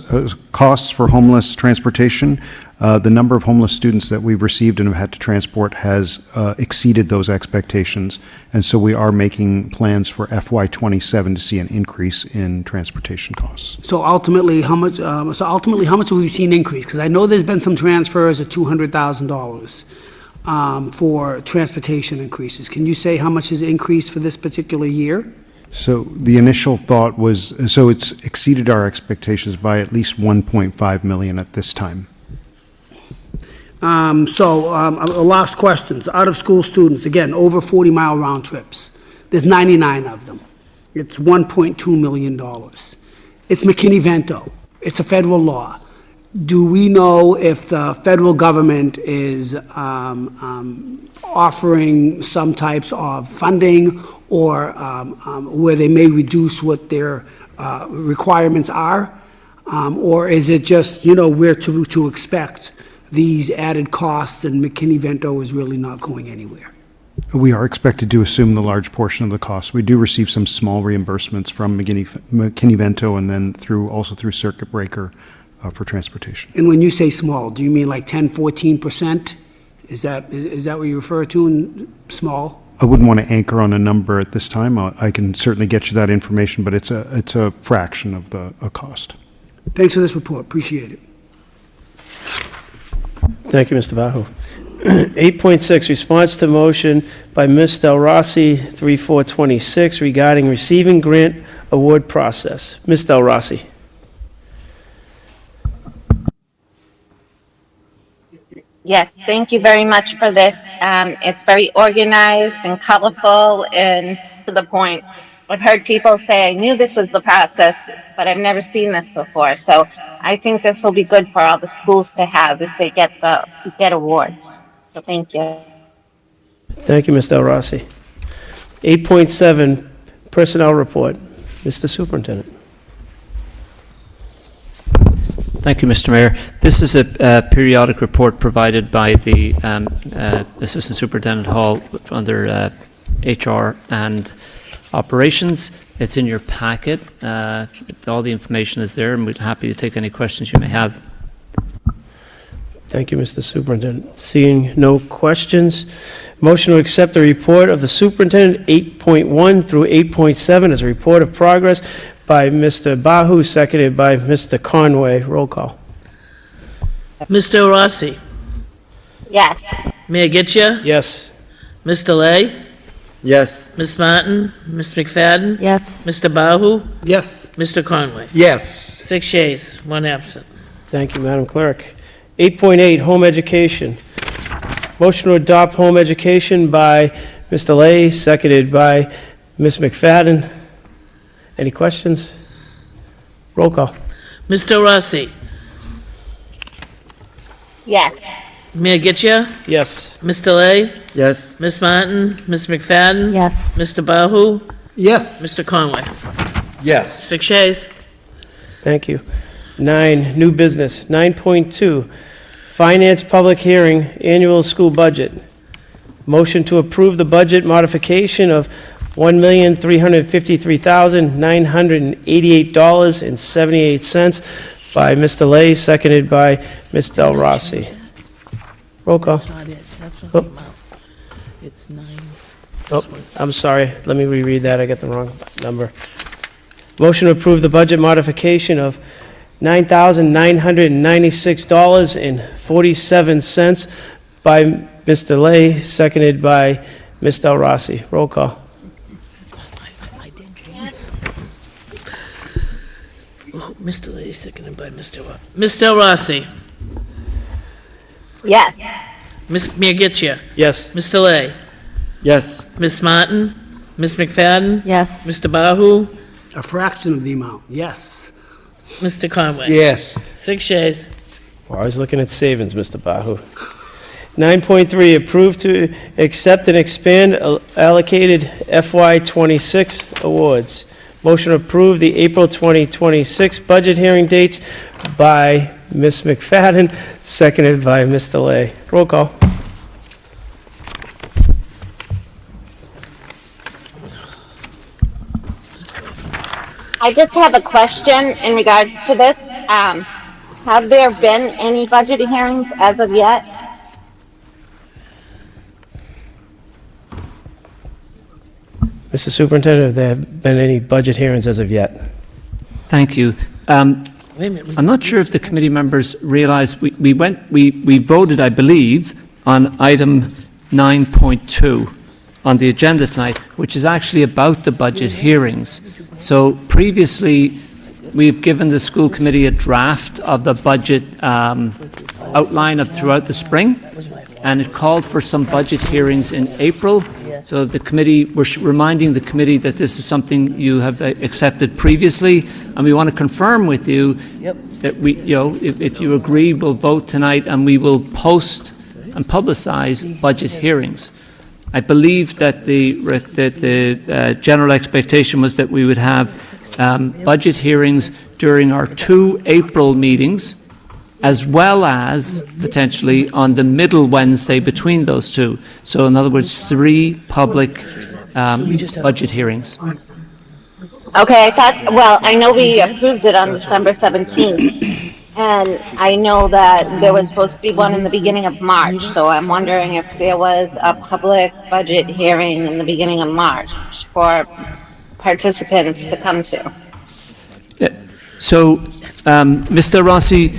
costs for homeless transportation. The number of homeless students that we've received and have had to transport has exceeded those expectations, and so we are making plans for FY27 to see an increase in transportation costs. So ultimately, how much have we seen increase? Because I know there's been some transfers of $200,000 for transportation increases. Can you say how much has increased for this particular year? So the initial thought was, so it's exceeded our expectations by at least 1.5 million at this time. Last questions. Out-of-school students, again, over 40-mile round trips. There's 99 of them. It's $1.2 million. It's McKinney-Vento. It's a federal law. Do we know if the federal government is offering some types of funding or where they may reduce what their requirements are? Or is it just, we're to expect these added costs and McKinney-Vento is really not going anywhere? We are expected to assume the large portion of the cost. We do receive some small reimbursements from McKinney-Vento and then also through Circuit Breaker for transportation. And when you say small, do you mean like 10, 14%? Is that what you refer to in small? I wouldn't want to anchor on a number at this time. I can certainly get you that information, but it's a fraction of the cost. Thanks for this report. Appreciate it. Thank you, Mr. Bahu. 8.6, response to motion by Ms. Del Rossi, 3426, regarding receiving grant award process. Ms. Del Rossi. Yes, thank you very much for this. It's very organized and colorful and to the point. I've heard people say, I knew this was the process, but I've never seen this before. So I think this will be good for all the schools to have if they get awards. So thank you. Thank you, Ms. Del Rossi. 8.7, personnel report. Mr. Superintendent. Thank you, Mr. Mayor. This is a periodic report provided by the Assistant Superintendent Hall under HR and Operations. It's in your packet. All the information is there, and we're happy to take any questions you may have. Thank you, Mr. Superintendent. Seeing no questions, motion to accept the report of the superintendent, 8.1 through 8.7, as a report of progress by Mr. Bahu, seconded by Mr. Conway. Roll call. Mr. Rossi? Yes. May I get you? Yes. Mr. Lay? Yes. Ms. Martin? Ms. McFadden? Yes. Mr. Bahu? Yes. Mr. Conway? Yes. 6 yeas, 1 absent. Thank you, Madam Clerk. 8.8, home education. Motion to adopt home education by Mr. Lay, seconded by Ms. McFadden. Any questions? Roll call. Mr. Rossi? Yes. May I get you? Yes. Mr. Lay? Yes. Ms. Martin? Ms. McFadden? Yes. Mr. Bahu? Yes. Mr. Conway? Yes. 6 yeas. Thank you. 9, new business. 9.2, finance public hearing, annual school budget. Motion to approve the budget modification of $1,353,988.78 by Mr. Lay, seconded by Ms. Del Rossi. Roll call. That's not it. That's not Oh. the amount. It's 9. Oh, I'm sorry. Let me reread that. I got the wrong number. Motion to approve the budget modification of $9,996.47 by Mr. Lay, seconded by Ms. Del Rossi. Roll call. I did change. Oh, Mr. Lay, seconded by Mr. Rossi. Ms. Del Rossi? Yes. May I get you? Yes. Mr. Lay? Yes. Ms. Martin? Ms. McFadden? Yes. Mr. Bahu? A fraction of the amount. Yes. Mr. Conway? Yes. 6 yeas. We're always looking at savings, Mr. Bahu. 9.3, approve to accept and expand allocated FY26 awards. Motion to approve the April 2026 budget hearing dates by Ms. McFadden, seconded by Mr. Lay. Roll call. I just have a question in regards to this. Have there been any budget hearings as of yet? Mr. Superintendent, have there been any budget hearings as of yet? Thank you. Wait a minute. I'm not sure if the committee members realize we voted, I believe, on item 9.2. on the agenda tonight, which is actually about the budget hearings. So previously, we've given the school committee a draft of the budget outline of throughout the spring, and it called for some budget hearings in April. So the committee, we're reminding the committee that this is something you have accepted previously, and we want to confirm with you that we, if you agree, we'll vote tonight, and we will post and publicize budget hearings. I believe that the general expectation was that we would have budget hearings during our 2 April meetings, as well as potentially on the middle Wednesday between those two. So in other words, 3 public budget hearings. Okay, I know we approved it on December 17th, and I know that there was supposed to be one in the beginning of March, so I'm wondering if there was a public budget hearing in the beginning of March for participants to come to. So, Mr. Rossi,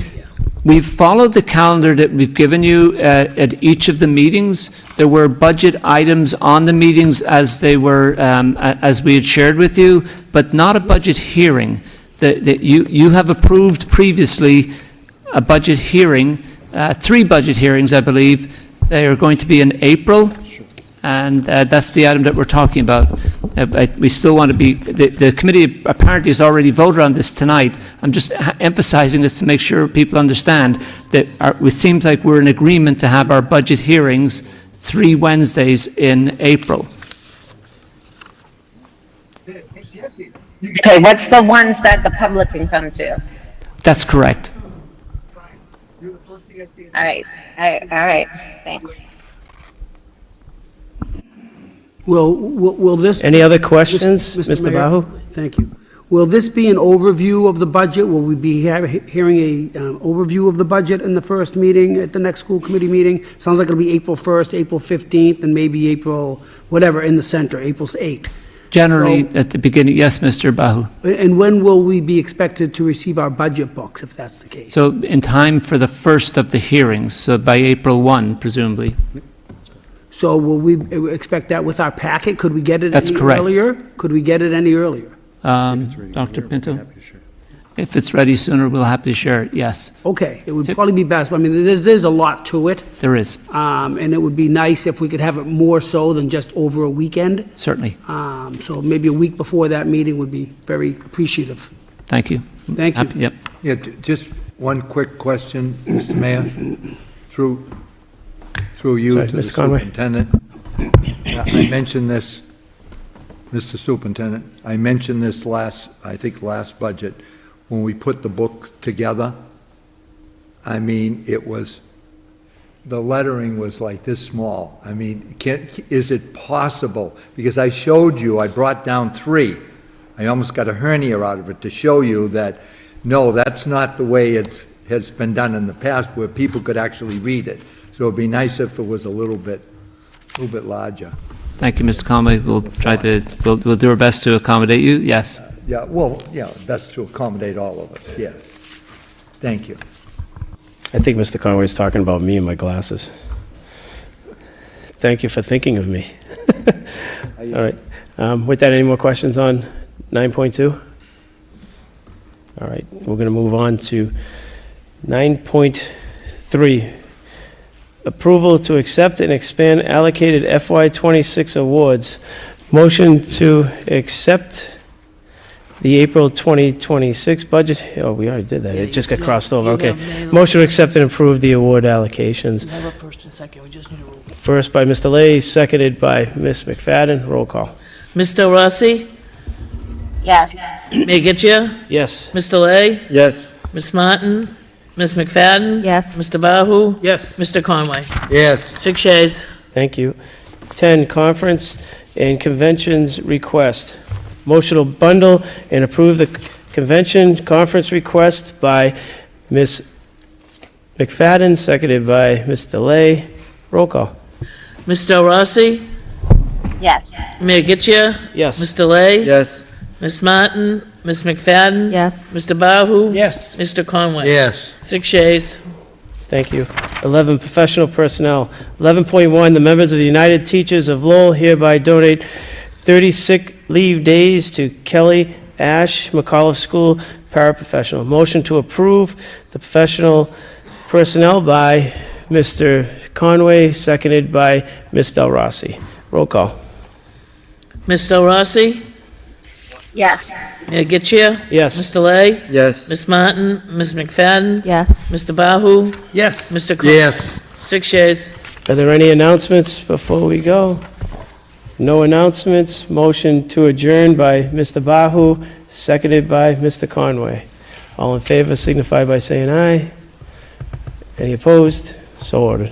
we've followed the calendar that we've given you at each of the meetings. There were budget items on the meetings as they were, as we had shared with you, but not a budget hearing. That you have approved previously a budget hearing, 3 budget hearings, I believe. They are going to be in April, and that's the item that we're talking about. We still want to be, the committee apparently has already voted on this tonight. I'm just emphasizing this to make sure people understand that it seems like we're in agreement to have our budget hearings 3 Wednesdays in April. Okay, what's the ones that the public can come to? That's correct. All right, thanks. Will this? Any other questions, Mr. Mayor? Bahu? Thank you. Will this be an overview of the budget? Will we be hearing a overview of the budget in the first meeting at the next school committee meeting? Sounds like it'll be April 1st, April 15th, and maybe April, whatever, in the center, April 8th. Generally, at the beginning, yes, Mr. Bahu. And when will we be expected to receive our budget books, if that's the case? So in time for the first of the hearings, so by April 1, presumably. So will we expect that with our packet? Could we get it That's any correct. earlier? Could we get it any earlier? Dr. Pinto? If it's ready sooner, we'll happily share it, yes. Okay, it would probably be best. I mean, there's a lot to it. There is, And it would be nice if we could have it more so than just over a weekend. certainly. So maybe a week before that meeting would be very appreciative. Thank you. Thank you. Yep. Yeah, just one quick question, Mr. Mayor, through you Sorry, to the Mr. Conway. superintendent. I mentioned this, Mr. Superintendent, I mentioned this last budget, when we put the book together. I mean, the lettering was like this small. I mean, is it possible? Because I showed you, I brought down 3. I almost got a hernia out of it to show you that, no, that's not the way has been done in the past, where people could actually read it. So it'd be nice if it was a little bit larger. Thank you, Mr. Conway. We'll we'll do our best to accommodate you, yes. Yeah, well, yeah, that's to accommodate all of us, yes. Thank you. I think Mr. Conway's talking about me and my glasses. Thank you for thinking of me. All right. With that, any more questions on 9.2? All right, we're going to move on to 9.3. Approval to accept and expand allocated FY26 awards. Motion to accept the April 2026 budget. Oh, we already did that. It just got crossed over. Okay. Motion to accept and approve the award allocations. First and second, we just need a roll. First by Mr. Lay, seconded by Ms. McFadden. Roll call. Mr. Rossi? Yes. Mayor Getchia? Yes. Mr. Lay? Yes. Ms. Martin? Ms. McFadden? Yes. Mr. Bahu? Yes. Mr. Conway? Yes. 6 yeas. Thank you. 10, conference and conventions request. Motion to bundle and approve the convention conference request by Ms. McFadden, seconded by Mr. Lay. Roll call. Mr. Rossi? Yes. Mayor Getchia? Yes. Mr. Lay? Yes. Ms. Martin? Ms. McFadden? Yes. Mr. Bahu? Yes. Mr. Conway? Yes. 6 yeas. Thank you. 11, professional personnel. 11.1, the members of the United Teachers of Lowell hereby donate 30 sick leave days to Kelly Ash, McAuliffe School paraprofessional. Motion to approve the professional personnel by Mr. Conway, seconded by Ms. Del Rossi. Roll call. Ms. Del Rossi? Yes. Mayor Getchia? Yes. Mr. Lay? Yes. Ms. Martin? Ms. McFadden? Yes. Mr. Bahu? Yes. Mr. Conway? Yes. 6 yeas. Are there any announcements before we go? No announcements. Motion to adjourn by Mr. Bahu, seconded by Mr. Conway. All in favor signify by saying aye. Any opposed? So ordered.